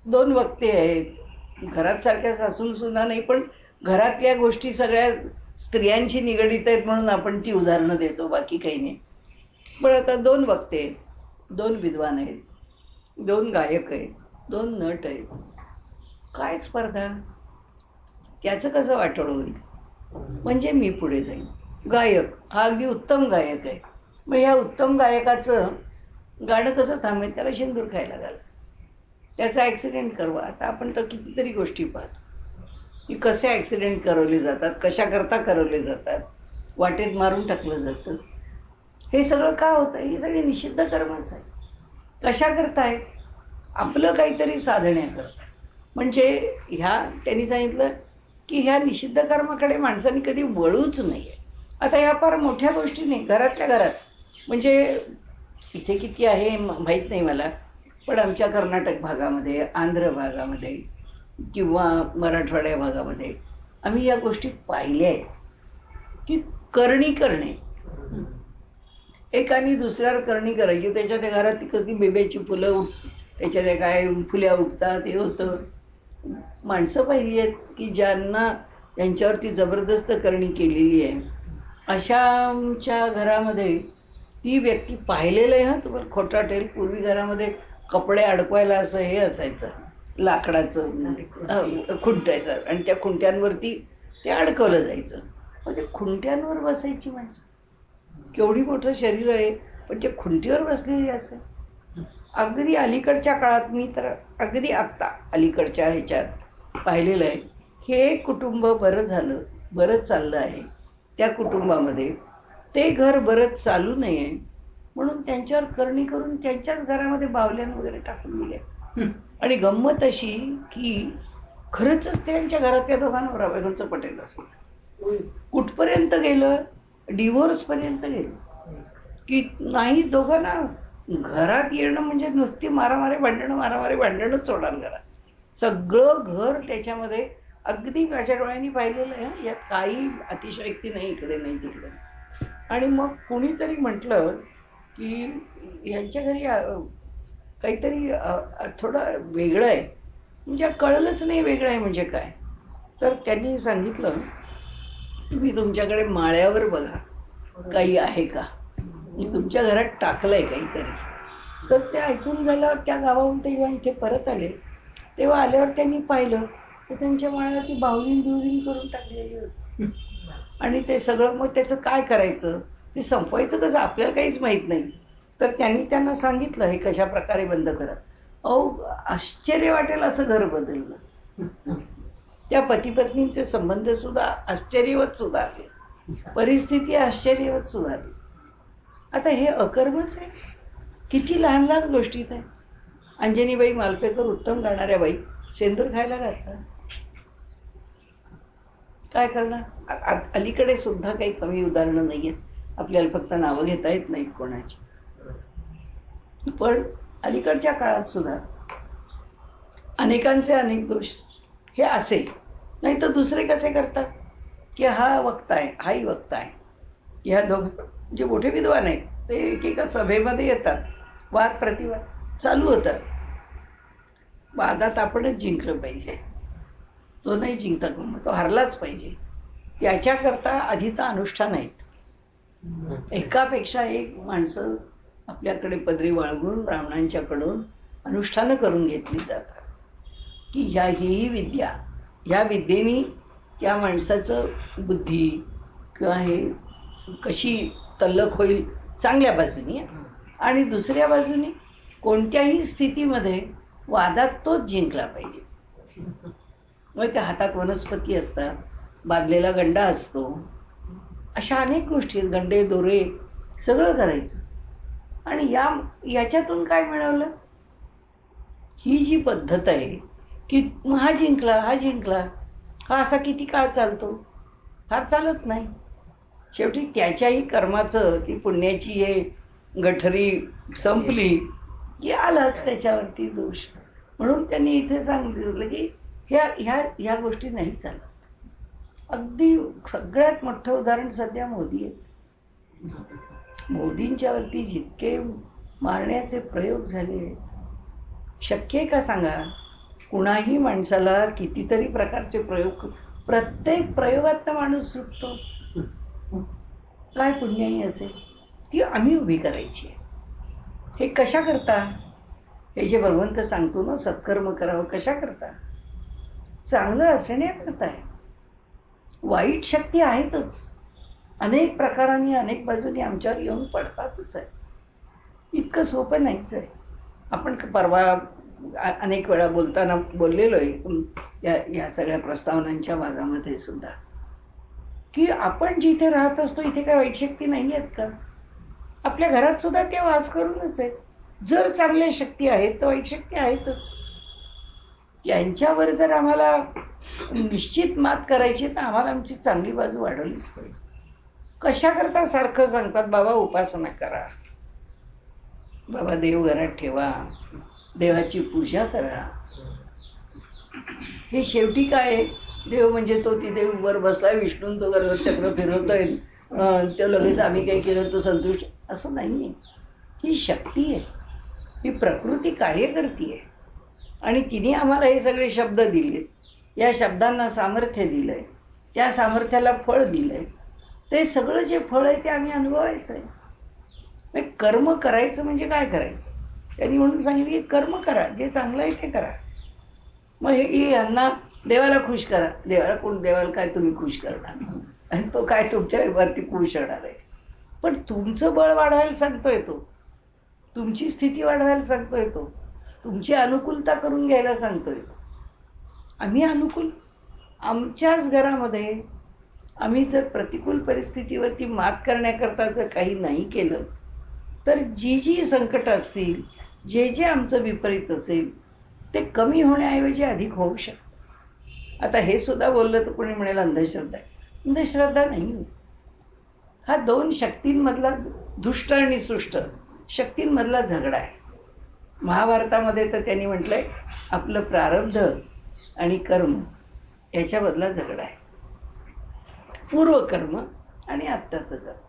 दोन वक्ते आहेत, घरात सारख्या सासून सुना नाही, पण घरातल्या गोष्टी सगळ्या स्त्रियांशी निगडीत आहेत म्हणून आपण ती उदाहरणं देतो, बाकी काही नाही. पण आता दोन वक्ते आहेत, दोन विद्वान आहेत, दोन गायक आहेत, दोन नट आहेत. काय स्पर्धा, त्याचं कसं वाटोळ होईल. म्हणजे मी पुढे जाईन, गायक हा अगदी उत्तम गायक आहे, मग ह्या उत्तम गायकाचं गाणं कसं थांबेल, त्याला शेंदूर खायला घाला, त्याचा ॲक्सिडेंट करवा. आता आपण तर कितीतरी गोष्टी पाहतो की कसे ॲक्सिडेंट करवले जातात, कशाकरता करवले जातात, वाटेत मारून टाकलं जातं. हे सगळं का होतं, ही सगळी निषिद्ध कर्मच आहे. कशा करताय, आपलं काहीतरी साधण्याकरता. म्हणजे ह्या त्यांनी सांगितलं की ह्या निषिद्ध कर्माकडे माणसांनी कधी वळूच नाही. आता ह्या फार मोठ्या गोष्टी नाही, घरातल्या घरात. म्हणजे इथे किती आहे माहीत नाही मला, पण आमच्या कर्नाटक भागामध्ये, आंध्र भागामध्ये किंवा मराठवाड्या भागामध्ये आम्ही या गोष्टी पाहिल्या आहेत की करणी करणे, एकाने दुसऱ्यावर करणी करायची. त्याच्या त्या घरात ती कसली बेब्याची फुलं त्याच्या त्या काय फुल्या उगतात हे होतं. माणसं पाहिली आहेत की ज्यांना त्यांच्यावरती जबरदस्त करणी केलेली आहे. अशाच्या घरामध्ये ती व्यक्ती पाहिलेलं आहे. तुम्हाला खोटा वाटेल, पूर्वी घरामध्ये कपडे अडकवायला असं हे असायचं लाकडाचं खुंटायचं आणि त्या खुंट्यांवरती ते अडकवलं जायचं. पण ते खुंट्यांवर बसायची माणसं. केवढी मोठं शरीर आहे पण ते खुंटीवर बसलेली असं. अगदी अलीकडच्या काळात मी तर अगदी आत्ता अलीकडच्या ह्याच्यात पाहिलेलं आहे. हे कुटुंब बरं झालं, बरंच चाललं आहे. त्या कुटुंबामध्ये ते घर बरंच चालू नये म्हणून त्यांच्यावर करणी करून त्यांच्याच घरामध्ये बावल्यान वगैरे टाकून दिल्या. आणि गंमत अशी की खरंच त्यांच्या घरात त्या दोघांना नवरा बायकोचं पटेल असं. कुठपर्यंत गेलं, डिव्होर्सपर्यंत गेलं की नाही. दोघांना घरात येणं म्हणजे नुसती मारामारी भांडणच सोडाल घरात. सगळं घर त्याच्यामध्ये अगदी माझ्या डोळ्यांनी पाहिलेलं आहे. यात काही अतिशयोक्ती नाही, इकडे नाही तिकडे. आणि मग कुणीतरी म्हटलं की यांच्या घरी काहीतरी थोडं वेगळं आहे. म्हणजे कळलंच नाही वेगळं आहे म्हणजे काय. तर त्यांनी सांगितलं तुम्ही तुमच्याकडे माळ्यावर बघा काही आहे का, तुमच्या घरात टाकलंय काहीतरी. तर ते ऐकून झाल्यावर त्या गावाहून ते जेव्हा इथे परत आले तेव्हा आल्यावर त्यांनी पाहिलं तर त्यांच्या माळ्यावरती बाहुलीन करून टाकलेली होती. आणि ते सगळं मग त्याचं काय करायचं, ते संपवायचं कसं आपल्याला काहीच माहीत नाही. तर त्यांनी त्यांना सांगितलं हे कशा प्रकारे बंद करा. अहो आश्चर्य वाटेल असं घर बदललं. त्या पती पत्नींचे संबंध सुद्धा आश्चर्यवत सुधारले, परिस्थिती आश्चर्यवत सुधारली. आता हे अकर्मच आहे. किती लहान लहान गोष्टीत आहे. अंजनीबाई मालपेकर उत्तम गाणाऱ्या बाई सेंदूर खायला घातला. काय करणार. अलीकडे सुद्धा काही कमी उदाहरणं नाही आहेत. आपल्याला फक्त नावं घेता येत नाहीत कोणाची. पण अलीकडच्या काळात सुद्धा अनेकांचे अनेक दोष हे असे. नाही तर दुसरे कसे करतात की हा वक्ता आहे, हाही वक्ता आहे. ह्या दोघं जे मोठे विद्वान आहेत ते एकेका सभेमध्ये येतात, वाद प्रतिवाद चालू होतात. वादात आपणच जिंकलं पाहिजे. तो नाही जिंकता मग तो हरलाच पाहिजे. त्याच्याकरता आधीचं अनुष्ठान आहेत. एकापेक्षा एक माणसं आपल्याकडे पदरी वाळगून ब्राह्मणांच्याकडून अनुष्ठानं करून घेतली जातात की ही विद्या, ह्या विद्येने त्या माणसाचं बुद्धी किंवा हे कशी तल्लख होईल चांगल्या बाजूनी, आणि दुसऱ्या बाजूनी कोणत्याही स्थितीमध्ये वादात तोच जिंकला पाहिजे. मग त्या हातात वनस्पती असतात, बांधलेला गंडा असतो, अशा अनेक गोष्टी आहेत. गंडे दोरे सगळं करायचं. आणि याच्यातून काय मिळवलं, ही जी पद्धत आहे की हा जिंकला हा असा किती काळ चालतो, फार चालत नाही. शेवटी त्याच्याही कर्माचं ती पुण्याची हे गठरी संपली की आला त्याच्यावरती दोष. म्हणून त्यांनी इथे सांगितलं की ह्या गोष्टी नाही चालत. अगदी सगळ्यात मोठं उदाहरण सध्या मोदी आहेत. मोदींच्यावरती जितके मारण्याचे प्रयोग झाले, शक्य आहे का सांगा. कुणाही माणसाला कितीतरी प्रकारचे प्रयोग, प्रत्येक प्रयोगातला माणूस सुटतो. काय पुण्याही असेल ती आम्ही उभी करायची. हे कशा करता, हे जे भगवंत सांगतो ना सत्कर्म करावं, कशा करता, चांगलं असण्याकरता आहे. वाईट शक्ती आहेतच, अनेक प्रकारांनी अनेक बाजूनी आमच्यावर येऊन पडतातच आहे. इतकं सोपं नाहीच आहे. आपण परवा अनेक वेळा बोलताना बोललेलो आहे या सगळ्या प्रस्तावनांच्या भागामध्ये सुद्धा की आपण जिथे राहत असतो इथे काय वाईट शक्ती नाही आहेत का. आपल्या घरात सुद्धा त्या वास करूनच आहेत. जर चांगल्या शक्ती आहेत तर वाईट शक्ती आहेतच. यांच्यावर जर आम्हाला निश्चित मात करायची तर आम्हाला आमची चांगली बाजू वाढवलीच पाहिजे. कशा करता सारखं सांगतात बाबा उपासना करा, बाबा देव घरात ठेवा, देवाची पूजा करा. हे शेवटी काय, देव म्हणजे तो तिथे वर बसलाय विष्णू, तो चक्र फिरवतोय, तो लगेच आम्ही काही केलं तो संतुष्ट. असं नाही आहे. ही शक्ती आहे, ही प्रकृती कार्य करते आहे. आणि तिने आम्हाला हे सगळे शब्द दिलेत, या शब्दांना सामर्थ्य दिलं आहे, त्या सामर्थ्याला फळ दिलं आहे. ते सगळं जे फळ आहे ते आम्ही अनुभवायचं आहे. मग कर्म करायचं म्हणजे काय करायचं? त्यांनी म्हणून सांगितलं की कर्म करा, जे चांगलं आहे ते करा. मग हे यांना देवाला खुश करा. देवाला काय तुम्ही खुश करणार, आणि तो काय तुमच्यावरती खुश होणार आहे? पण तुमचं बळ वाढवायला सांगतोय तो, तुमची स्थिती वाढवायला सांगतोय तो, तुमची अनुकूलता करून घ्यायला सांगतोय तो. आम्ही अनुकूल आमच्याच घरामध्ये आम्ही जर प्रतिकूल परिस्थितीवरती मात करण्याकरता जर काही नाही केलं तर जी जी संकट असतील, जे जे आमचं विपरीत असेल ते कमी होण्याऐवजी अधिक होऊ शकतं. आता हे सुद्धा बोललं तर कोणी म्हणेल अंधश्रद्धा आहे. अंधश्रद्धा नाही, हा दोन शक्तींमधला, दुष्ट आणि सुष्ट शक्तींमधला झगडा आहे. महाभारतामध्ये तर त्यांनी म्हटलंय आपलं प्रारब्ध आणि कर्म याच्यामधला झगडा आहे. पूर्वकर्म आणि आत्ताचं कर्म.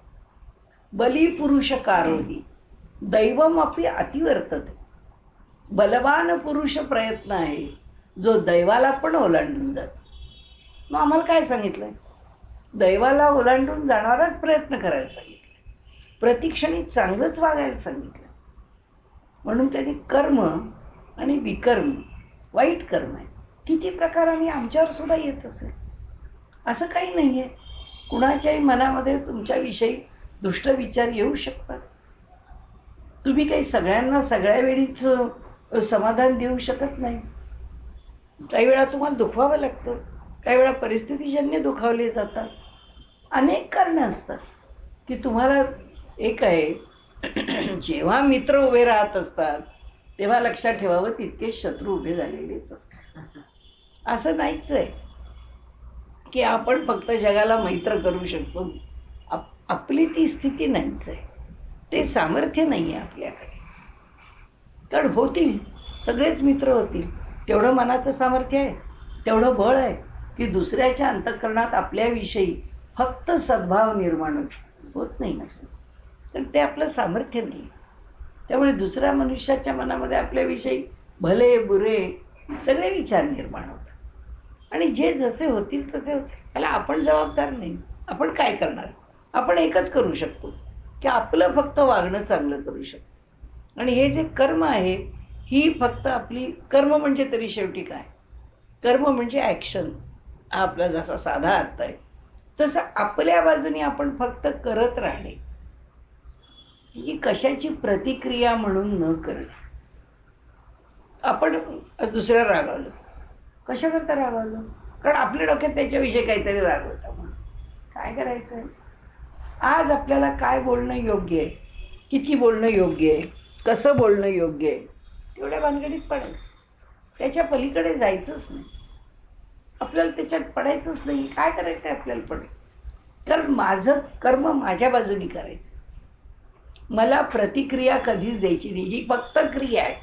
बली पुरुष कारोही दैवम अपि अतिवर्तते. बलवान पुरुष प्रयत्न आहे जो दैवाला पण ओलांडून जातो. मग आम्हाला काय सांगितलंय? दैवाला ओलांडून जाणाराच प्रयत्न करायला सांगितलं, प्रतिक्षणी चांगलंच वागायला सांगितलं. म्हणून त्यांनी कर्म आणि विकर्म, वाईट कर्म आहे, किती प्रकाराने आमच्यावर सुद्धा येत असेल असं काही नाही आहे. कुणाच्याही मनामध्ये तुमच्याविषयी दुष्ट विचार येऊ शकतात. तुम्ही काही सगळ्यांना सगळ्या वेळीच समाधान देऊ शकत नाही. काही वेळा तुम्हाला दुखवावं लागतं, काही वेळा परिस्थितीजन्य दुखावले जातात. अनेक कारणं असतात की तुम्हाला एक आहे जेव्हा मित्र उभे राहत असतात तेव्हा लक्षात ठेवावं तितके शत्रू उभे झालेलेच असतात. असं नाहीच आहे की आपण फक्त जगाला मैत्र करू शकतो. आपली ती स्थिती नाहीच आहे, ते सामर्थ्य नाही आहे आपल्याकडे. कारण होतील, सगळेच मित्र होतील, तेवढं मनाचं सामर्थ्य आहे, तेवढं बळ आहे की दुसऱ्याच्या अंतःकरणात आपल्याविषयी फक्त सद्भाव निर्माण होत नाही असं. तर ते आपलं सामर्थ्य नाही. त्यामुळे दुसऱ्या मनुष्याच्या मनामध्ये आपल्याविषयी भले बुरे सगळे विचार निर्माण होतात आणि जे जसे होतील तसे होतील. त्याला आपण जबाबदार नाही. आपण काय करणार? आपण एकच करू शकतो की आपलं फक्त वागणं चांगलं करू शकतो. आणि हे जे कर्म आहे ही फक्त आपली, कर्म म्हणजे तरी शेवटी काय? कर्म म्हणजे ॲक्शन. हा आपला जसा साधा अर्थ आहे तसं आपल्या बाजूने आपण फक्त करत राहणे, ही कशाची प्रतिक्रिया म्हणून न करणे. आपण दुसऱ्या रागावलं, कशा करता रागावलं? कारण आपल्या डोक्यात त्याच्याविषयी काहीतरी राग होता. म्हणून काय करायचं? आज आपल्याला काय बोलणं योग्य आहे, किती बोलणं योग्य आहे, कसं बोलणं योग्य आहे, तेवढ्या भानगडीत पडायचं. त्याच्या पलीकडे जायचंच नाही. आपल्याला त्याच्यात पडायचंच नाही. काय करायचं आहे आपल्याला पण? तर माझं कर्म माझ्या बाजूनी करायचं. मला प्रतिक्रिया कधीच द्यायची नाही, ही फक्त क्रिया आहे.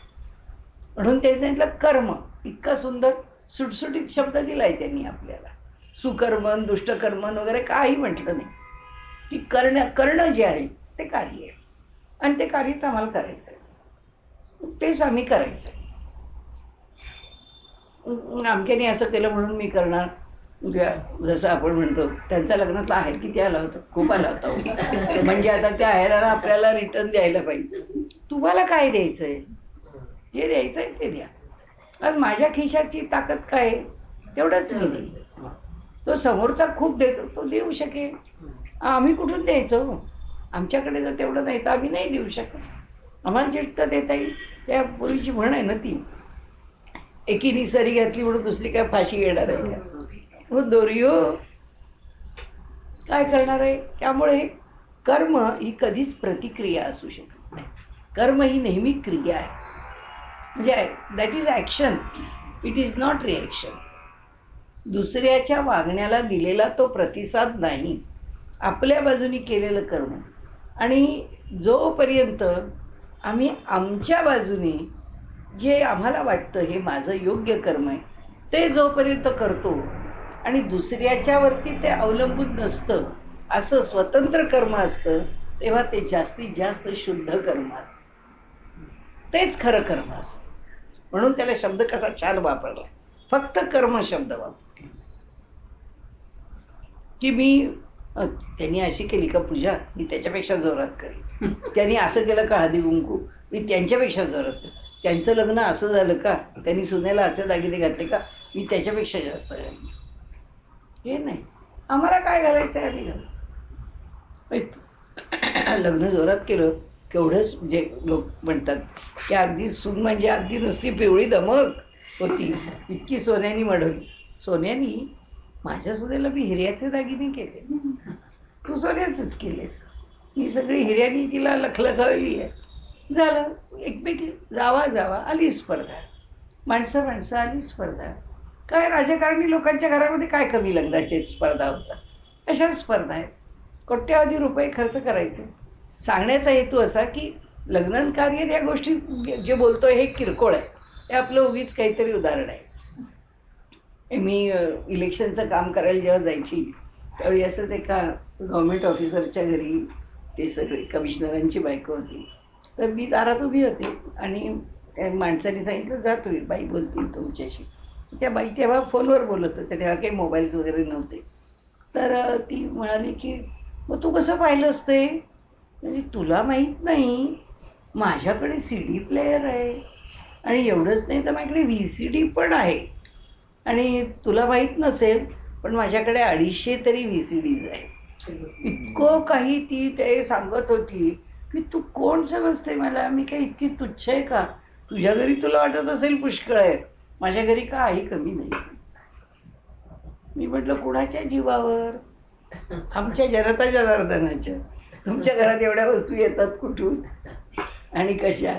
म्हणून ते सांगितलं कर्म. इतका सुंदर सुटसुटीत शब्द दिलाय त्यांनी आपल्याला. सुकर्मन, दुष्टकर्मन वगैरे काही म्हटलं नाही, की करणं जे आहे ते कार्य आहे आणि ते कार्यच आम्हाला करायचं आहे, तेच आम्ही करायचं आहे. आमक्याने असं केलं म्हणून मी करणार. जसं आपण म्हणतो त्यांच्या लग्नातला आहेर किती आला होता? खूप आला होता. म्हणजे आता त्या आहेराला आपल्याला रिटर्न द्यायला पाहिजे. तुम्हाला काय द्यायचं आहे? जे द्यायचं आहे ते द्या. आणि माझ्या खिशाची ताकद काय आहे तेवढंच मी देईन. तो समोरचा खूप देतो, तो देऊ शकेल. आम्ही कुठून द्यायचं? आमच्याकडे जर तेवढं नाही तर आम्ही नाही देऊ शकत. आम्हाला जितकं देता येईल. त्या पूर्वीची म्हण आहे ना ती, एकीने सरी घातली म्हणून दुसरी काय फाशी घेणार आहे का? हो दोरी हो, काय करणार आहे? त्यामुळे कर्म ही कधीच प्रतिक्रिया असू शकत नाही. कर्म ही नेहमी क्रिया आहे. म्हणजे that is action, it is not reaction. दुसऱ्याच्या वागण्याला दिलेला तो प्रतिसाद नाही, आपल्या बाजूनी केलेलं कर्म. आणि जोपर्यंत आम्ही आमच्या बाजूने जे आम्हाला वाटतं हे माझं योग्य कर्म आहे ते जोपर्यंत करतो आणि दुसऱ्याच्यावरती ते अवलंबून नसतं, असं स्वतंत्र कर्म असतं, तेव्हा ते जास्तीत जास्त शुद्ध कर्म असतं. तेच खरं कर्म असतं. म्हणून त्याला शब्द कसा छान वापरला, फक्त कर्म शब्द वापर की मी त्यांनी अशी केली का पूजा, मी त्याच्यापेक्षा जोरात करेन. त्यांनी असं केलं का हळदी कुंकू, मी त्यांच्यापेक्षा जोरात करेन. त्यांचं लग्न असं झालं का, त्यांनी सुनेला असे दागिने घातले का, मी त्याच्यापेक्षा जास्त घालेन. हे नाही, आम्हाला काय घालायचं आहे आम्ही घालू. लग्न जोरात केलं, केवढंच म्हणजे लोक म्हणतात की अगदी सून म्हणजे अगदी नुसती पिवळी दमक होती, इतकी सोन्यानी मढवली. सोन्यानी माझ्या सुनेला मी हिऱ्याचे दागिने केले, तू सोन्याचेच केलेस. मी सगळी हिऱ्यानी तिला लखलखवली आहे. झालं, एकमेकी जावा जावा आली स्पर्धा, माणसं माणसं आली स्पर्धा. काय राजकारणी लोकांच्या घरामध्ये काय कमी लग्नाची स्पर्धा होतात, अशाच स्पर्धा आहेत. कोट्यावधी रुपये खर्च करायचे. सांगण्याचा हेतू असा की लग्न कार्य या गोष्टी जे बोलतोय हे किरकोळ आहे, हे आपलं उगीच काहीतरी उदाहरण आहे. मी इलेक्शनचं काम करायला जेव्हा जायची त्यावेळी असंच एका गव्हर्नमेंट ऑफिसरच्या घरी, ते सगळे कमिशनरांची बायको होती, तर मी दारात उभी होते आणि त्या माणसाने सांगितलं जा तुम्ही, बाई बोलतील तुमच्याशी. त्या बाई तेव्हा फोनवर बोलत होत्या, तेव्हा काही मोबाईल्स वगैरे नव्हते. तर ती म्हणाली की मग तू कसं पाहिलंस ते, म्हणजे तुला माहीत नाही माझ्याकडे CD प्लेअर आहे, आणि एवढंच नाही तर माझ्याकडे VCD पण आहे, आणि तुला माहीत नसेल पण माझ्याकडे 250 तरी VCDs आहे. इतकं काही ती ते सांगत होती की तू कोण समजते मला, मी काही इतकी तुच्छ आहे का, तुझ्या घरी तुला वाटत असेल पुष्कळ आहे, माझ्या घरी काही कमी नाही. मी म्हटलं कुणाच्या जीवावर, आमच्या जनता जनार्दनाच्या. तुमच्या घरात एवढ्या वस्तू येतात कुठून आणि कशा.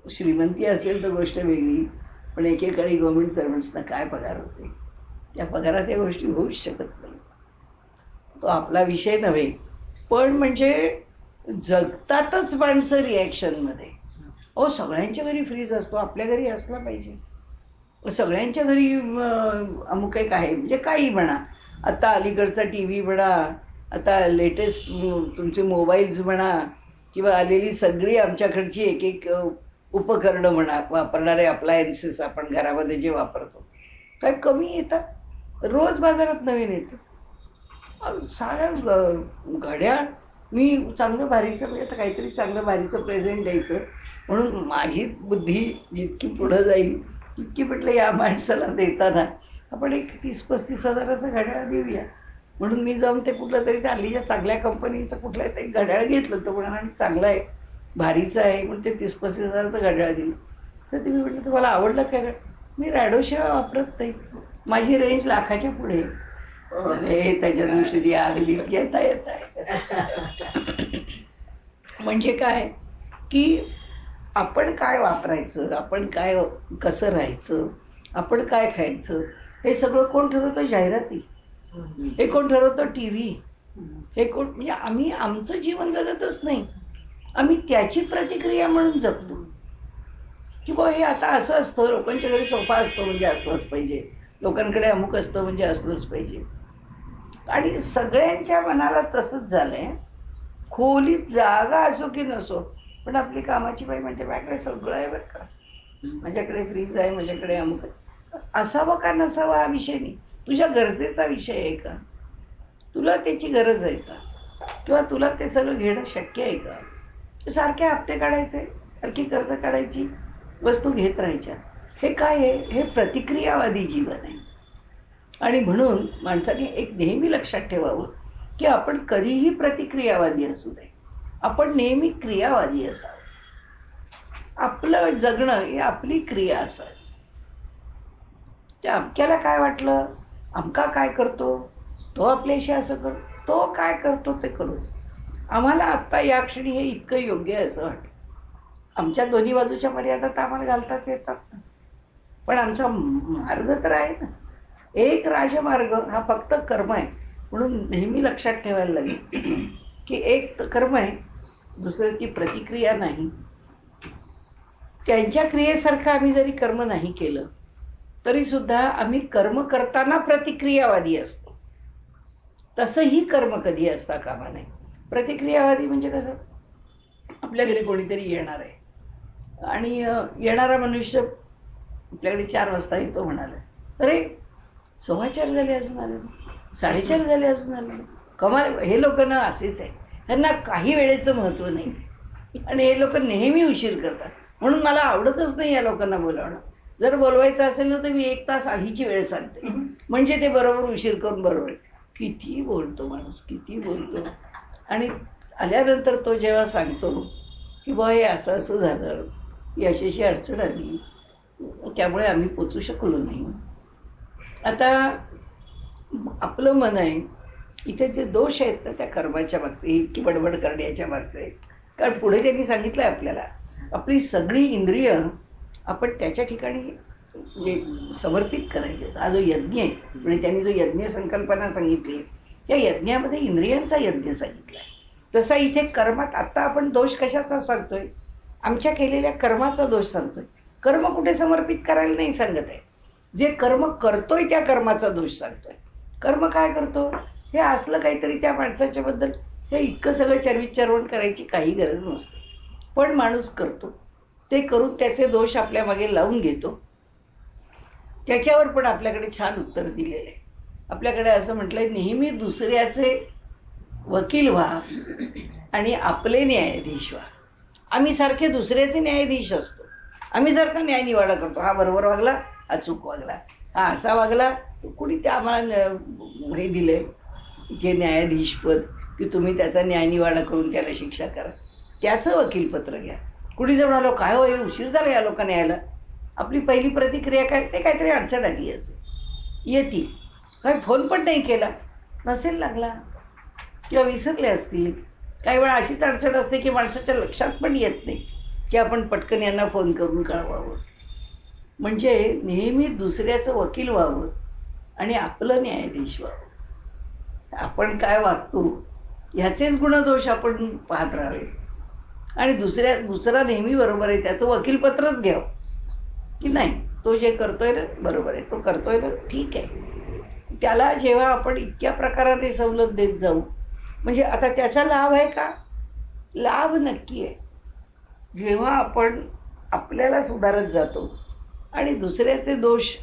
श्रीमंती असेल तर गोष्ट वेगळी, पण एकेकाळी गव्हर्नमेंट सर्वंट्सना काय पगार होते, त्या पगारात या गोष्टी होऊच शकत नाही. तो आपला विषय नव्हे, पण म्हणजे जगतातच माणसं रिॲक्शनमध्ये. सगळ्यांच्या घरी फ्रीज असतो, आपल्या घरी असला पाहिजे. सगळ्यांच्या घरी अमुक एक आहे, म्हणजे काही म्हणा, आता अलीकडचा TV म्हणा, आता लेटेस्ट तुमचे मोबाईल्स म्हणा, किंवा आलेली सगळी आमच्याकडची एक एक उपकरणं म्हणा, वापरणारे अप्लायन्सेस आपण घरामध्ये जे वापरतो, काय कमी येतात. रोज बाजारात नवीन येतं. साधं घड्याळ, मी चांगलं भारीचं, म्हणजे आता काहीतरी चांगलं भारीचं प्रेझेंट द्यायचं म्हणून माझी बुद्धी जितकी पुढं जाईल तितकी म्हटलं या माणसाला देताना आपण एक 30-35 हजाराचं घड्याळ देऊया. म्हणून मी जाऊन ते कुठलं तरी हल्लीच्या चांगल्या कंपनीचं कुठलं तरी घड्याळ घेतलं. तो म्हणाला आणि चांगलं आहे, भारीचं आहे, म्हणून ते 30-35 हजाराचं घड्याळ दिलं. तर तुम्ही म्हटलं तुम्हाला आवडलं काय? मी रॅडोशिवाय वापरत नाही, माझी रेंज लाखाच्या पुढे. अरे त्याच्या दिवशी अगदीच येता येत आहे. म्हणजे काय की आपण काय वापरायचं, आपण काय कसं राहायचं, आपण काय खायचं, हे सगळं कोण ठरवतं? जाहिराती. हे कोण ठरवतं? TV. हे कोण, म्हणजे आम्ही आमचं जीवन जगतच नाही, आम्ही त्याची प्रतिक्रिया म्हणून जगतो. किंवा हे आता असं असतं, लोकांच्या घरी सोफा असतो म्हणजे असलंच पाहिजे, लोकांकडे अमुक असतं म्हणजे असलंच पाहिजे. आणि सगळ्यांच्या मनाला तसंच झालंय. खोलीत जागा असो की नसो, पण आपली कामाची बाई म्हणते माझ्याकडे सगळं आहे बरं का, माझ्याकडे फ्रीज आहे, माझ्याकडे अमुक आहे. असावं का नसावं हा विषय नाही, तुझ्या गरजेचा विषय आहे का, तुला त्याची गरज आहे का, किंवा तुला ते सगळं घेणं शक्य आहे का. सारखे हप्ते काढायचे, सारखी कर्ज काढायची, वस्तू घेत राहायच्या. हे काय आहे? हे प्रतिक्रियावादी जीवन आहे. आणि म्हणून माणसाने एक नेहमी लक्षात ठेवावं की आपण कधीही प्रतिक्रियावादी असू नये, आपण नेहमी क्रियावादी असावं. आपलं जगणं ही आपली क्रिया असावी. त्या अमक्याला काय वाटलं, अमका काय करतो, तो आपल्याशी असं करतो, तो काय करतो ते करू. आम्हाला आत्ता या क्षणी हे इतकं योग्य आहे असं वाटतं. आमच्या दोन्ही बाजूच्या मर्यादा तर आम्हाला घालताच येतात ना, पण आमचा मार्ग तर आहे ना. एक राजमार्ग हा फक्त कर्म आहे. म्हणून नेहमी लक्षात ठेवायला लागेल की एक कर्म आहे, दुसरं ती प्रतिक्रिया नाही. त्यांच्या क्रियेसारखं आम्ही जरी कर्म नाही केलं तरी सुद्धा आम्ही कर्म करताना प्रतिक्रियावादी असतो. तसंही कर्म कधी असता कामा नये. प्रतिक्रियावादी म्हणजे कसं, आपल्या घरी कोणीतरी येणार आहे आणि येणारा मनुष्य आपल्याकडे 4 वाजता येतो म्हणाले, अरे 4:15 झाले अजून आले नाही, 4:30 झाले अजून आले नाही. कमाल. हे लोक ना असेच आहे, त्यांना काही वेळेचं महत्त्व नाही आणि हे लोक नेहमी उशीर करतात. म्हणून मला आवडतच नाही या लोकांना बोलावणं. जर बोलवायचं असेल ना तर मी 1 तास आधीची वेळ सांगते, म्हणजे ते बरोबर उशीर करून बरोबर. किती बोलतो माणूस, किती बोलतो. आणि आल्यानंतर तो जेव्हा सांगतो की बा हे असं असं झालं, ही अशी अडचण आली, त्यामुळे आम्ही पोचू शकलो नाही. आता आपलं मन आहे, इथे जे दोष आहेत ना त्या कर्माच्या बाबतीत की बडबड करण्याच्या मागचे आहेत. कारण पुढे त्यांनी सांगितलं आहे आपल्याला, आपली सगळी इंद्रिय आपण त्याच्या ठिकाणी म्हणजे समर्पित करायचे. हा जो यज्ञ आहे, म्हणजे त्यांनी जो यज्ञ संकल्पना सांगितली, या यज्ञामध्ये इंद्रियांचा यज्ञ सांगितला आहे. तसा इथे कर्मात आत्ता आपण दोष कशाचा सांगतोय, आमच्या केलेल्या कर्माचा दोष सांगतोय. कर्म कुठे समर्पित करायला नाही सांगत आहे, जे कर्म करतोय त्या कर्माचा दोष सांगतोय. कर्म काय करतो, हे असलं काहीतरी त्या माणसाच्या बद्दल, हे इतकं सगळं चरविचारवण करायची काही गरज नसते, पण माणूस करतो. ते करून त्याचे दोष आपल्या मागे लावून घेतो. त्याच्यावर पण आपल्याकडे छान उत्तर दिलेलं आहे. आपल्याकडे असं म्हटलंय, नेहमी दुसऱ्याचे वकील व्हा आणि आपले न्यायाधीश व्हा. आम्ही सारखे दुसऱ्याचे न्यायाधीश असतो. आम्ही सारखा न्यायनिवाडा करतो, हा बरोबर वागला, हा चूक वागला, हा असा वागला. कुणी ते आम्हाला हे दिले जे न्यायाधीशपद, की तुम्ही त्याचा न्यायनिवाडा करून त्याला शिक्षा करा, त्याचं वकीलपत्र घ्या. कुणी जर म्हणालो काय हो हे उशीर झाला या लोकांना यायला, आपली पहिली प्रतिक्रिया काय, ते काहीतरी अडचण आली असेल, येतील. काय फोन पण नाही केला नसेल लागला, किंवा विसरले असतील. काही वेळा अशीच अडचण असते की माणसाच्या लक्षात पण येत नाही की आपण पटकन यांना फोन करून कळवावं. म्हणजे नेहमी दुसऱ्याचं वकील व्हावं आणि आपलं न्यायाधीश व्हावं. आपण काय वागतो ह्याचेच गुणदोष आपण पाहत राहावे आणि दुसरा नेहमी बरोबर आहे त्याचं वकीलपत्रच घ्यावं की नाही, तो जे करतोय ना बरोबर आहे, तो करतोय ना ठीक आहे. त्याला जेव्हा आपण इतक्या प्रकाराने सवलत देत जाऊ, म्हणजे आता त्याचा लाभ आहे का, लाभ नक्की आहे. जेव्हा आपण आपल्याला सुधारत जातो आणि दुसऱ्याचे दोष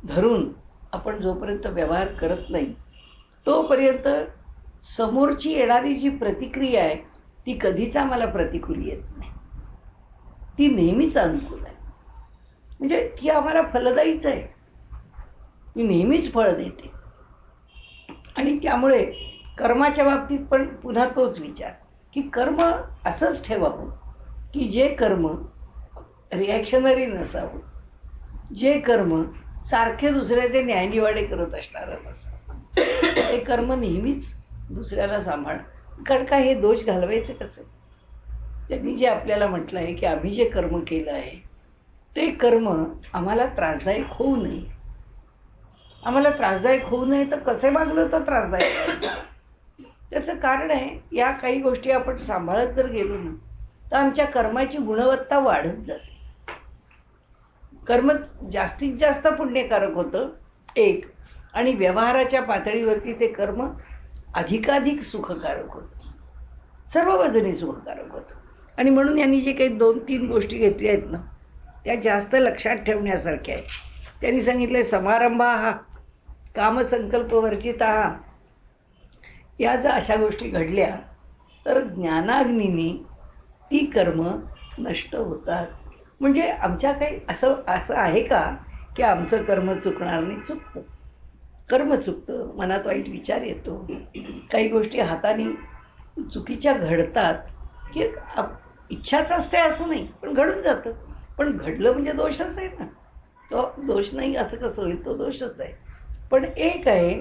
धरून आपण जोपर्यंत व्यवहार करत नाही तोपर्यंत समोरची येणारी जी प्रतिक्रिया आहे ती कधीच आम्हाला प्रतिकूल येत नाही, ती नेहमीच अनुकूल आहे. म्हणजे ती आम्हाला फलदायीच आहे, ती नेहमीच फळ देते. आणि त्यामुळे कर्माच्या बाबतीत पण पुन्हा तोच विचार की कर्म असंच ठेवावं की जे कर्म रिॲक्शनरी नसावं, जे कर्म सारखे दुसऱ्याचे न्यायनिवाडे करत असणारं नसावं. हे कर्म नेहमीच दुसऱ्याला सांभाळ. कारण का हे दोष घालवायचे कसे, त्यांनी जे आपल्याला म्हटलं आहे की आम्ही जे कर्म केलं आहे ते कर्म आम्हाला त्रासदायक होऊ नये. आम्हाला त्रासदायक होऊ नये तर कसे वागलो तर त्रासदायक. त्याचं कारण आहे, या काही गोष्टी आपण सांभाळत जर गेलो ना तर आमच्या कर्माची गुणवत्ता वाढत जाते. कर्म जास्तीत जास्त पुण्यकारक होतं एक, आणि व्यवहाराच्या पातळीवरती ते कर्म अधिकाधिक सुखकारक होतं, सर्व बाजूने सुखकारक होतं. आणि म्हणून यांनी जे काही 2-3 गोष्टी घेतल्या आहेत ना त्या जास्त लक्षात ठेवण्यासारख्या आहेत. त्यांनी सांगितले समारंभा हा कामसंकल्पवर्जिता, या जर अशा गोष्टी घडल्या तर ज्ञानाग्नीने ती कर्म नष्ट होतात. म्हणजे आमच्या काही असं आहे का की आमचं कर्म चुकणार नाही, चुकतं. कर्म चुकतं, मनात वाईट विचार येतो, काही गोष्टी हाताने चुकीच्या घडतात की इच्छाच असते असं नाही, पण घडून जातं. पण घडलं म्हणजे दोषच आहे ना, तो दोष नाही असं कसं होईल, तो दोषच आहे. पण एक आहे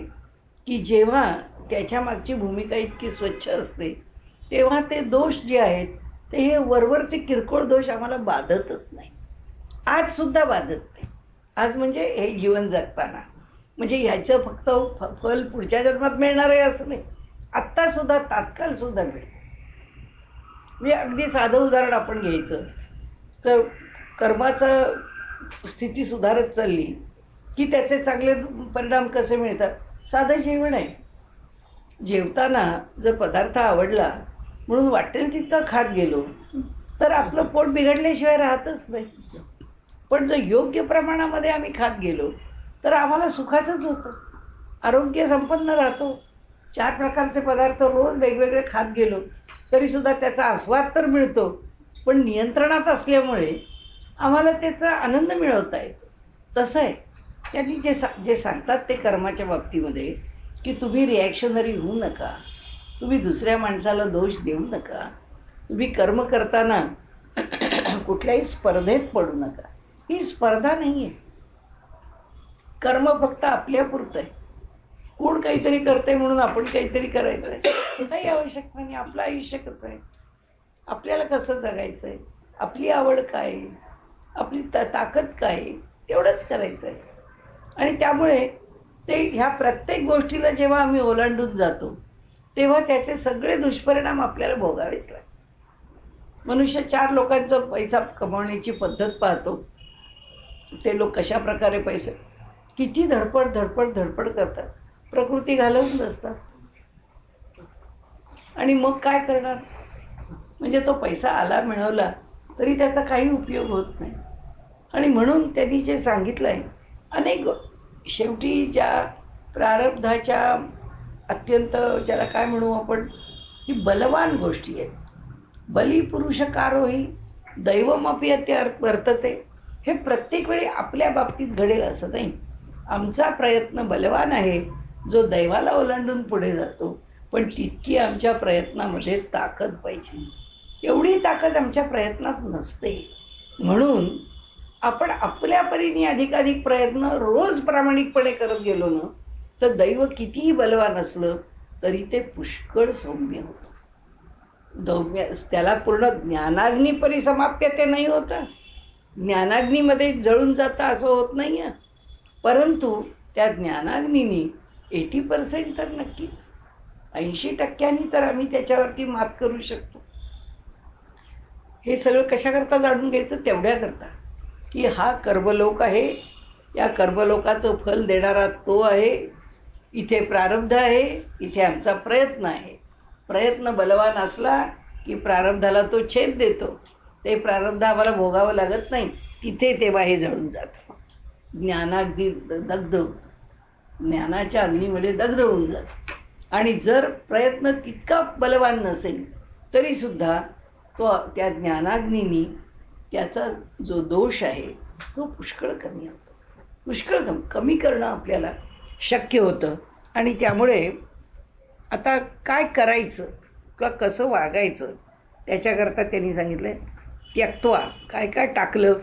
की जेव्हा त्याच्या मागची भूमिका इतकी स्वच्छ असते तेव्हा ते दोष जे आहेत ते हे वरवरचे किरकोळ दोष आम्हाला बाधतच नाही. आज सुद्धा बाधत नाही. आज म्हणजे हे जीवन जगताना, म्हणजे ह्याचं फक्त फल पुढच्या जन्मात मिळणार आहे असं नाही, आत्ता सुद्धा तात्काळ सुद्धा मिळेल. म्हणजे अगदी साधं उदाहरण आपण घ्यायचं तर कर्माचं स्थिती सुधारत चालली की त्याचे चांगले परिणाम कसे मिळतात. साधं जेवण आहे, जेवताना जर पदार्थ आवडला म्हणून वाटेल तितका खात गेलो तर आपलं पोट बिघडल्याशिवाय राहतच नाही. पण जर योग्य प्रमाणामध्ये आम्ही खात गेलो तर आम्हाला सुखाचंच होतं, आरोग्य संपन्न राहतो. 4 प्रकारचे पदार्थ रोज वेगवेगळे खात गेलो तरीसुद्धा त्याचा आस्वाद तर मिळतो, पण नियंत्रणात असल्यामुळे आम्हाला त्याचा आनंद मिळवता येतो. तसं आहे त्यांनी जे सांगतात ते कर्माच्या बाबतीमध्ये की तुम्ही रिॲक्शनरी होऊ नका, तुम्ही दुसऱ्या माणसाला दोष देऊ नका, तुम्ही कर्म करताना कुठल्याही स्पर्धेत पडू नका. ही स्पर्धा नाही आहे. कर्म फक्त आपल्यापुरतं आहे. कोण काहीतरी करते म्हणून आपण काहीतरी करायचं आहे काही आवश्यकता नाही. आपलं आयुष्य कसं आहे, आपल्याला कसं जगायचं आहे, आपली आवड काय आहे, आपली ताकद काय आहे, तेवढंच करायचं आहे. आणि त्यामुळे ते ह्या प्रत्येक गोष्टीला जेव्हा आम्ही ओलांडून जातो तेव्हा त्याचे सगळे दुष्परिणाम आपल्याला भोगावेच लागतात. मनुष्य 4 लोकांचा पैसा कमावण्याची पद्धत पाहतो. ते लोक कशा प्रकारे पैसे किती धडपड धडपड धडपड करतात, प्रकृती घालवून बसतात. आणि मग काय करणार, म्हणजे तो पैसा आला मिळवला तरी त्याचा काही उपयोग होत नाही. आणि म्हणून त्यांनी जे सांगितलं आहे अनेक शेवटी ज्या प्रारब्धाच्या अत्यंत ज्याला काय म्हणू आपण की बलवान गोष्टी आहेत. बली पुरुष कारोही दैवमपि अत्य वर्तते. हे प्रत्येक वेळी आपल्या बाबतीत घडेल असं नाही. आमचा प्रयत्न बलवान आहे जो दैवाला ओलांडून पुढे जातो, पण तितकी आमच्या प्रयत्नामध्ये ताकद पाहिजे. एवढी ताकद आमच्या प्रयत्नात नसते. म्हणून आपण आपल्या परीने अधिकाधिक प्रयत्न रोज प्रामाणिकपणे करत गेलो ना तर दैव कितीही बलवान असलं तरी ते पुष्कळ सौम्य होतं. त्याला पूर्ण ज्ञानाग्नी परिसमाप्य ते नाही होतं, ज्ञानाग्नीमध्ये जळून जातं असं होत नाही आहे. परंतु त्या ज्ञानाग्नीने 80% तर नक्कीच 80% तर आम्ही त्याच्यावरती मात करू शकतो. हे सगळं कशाकरता जाणून घ्यायचं, तेवढ्याकरता की हा कर्मलोक आहे, या कर्मलोकाचं फल देणारा तो आहे, इथे प्रारब्ध आहे, इथे आमचा प्रयत्न आहे. प्रयत्न बलवान असला की प्रारब्धाला तो छेद देतो. ते प्रारब्ध आम्हाला भोगावं लागत नाही, तिथे तेव्हा हे जळून जातं. ज्ञानाग्नी दग्ध, ज्ञानाच्या अग्नीमध्ये दग्ध होऊन जातं. आणि जर प्रयत्न तितका बलवान नसेल तरीसुद्धा तो त्या ज्ञानाग्नीनी त्याचा जो दोष आहे तो पुष्कळ कमी होतो. पुष्कळ कमी करणं आपल्याला शक्य होतं. आणि त्यामुळे आता काय करायचं किंवा कसं वागायचं त्याच्याकरता त्यांनी सांगितलं त्यक्त्वा. काय काय टाकलं,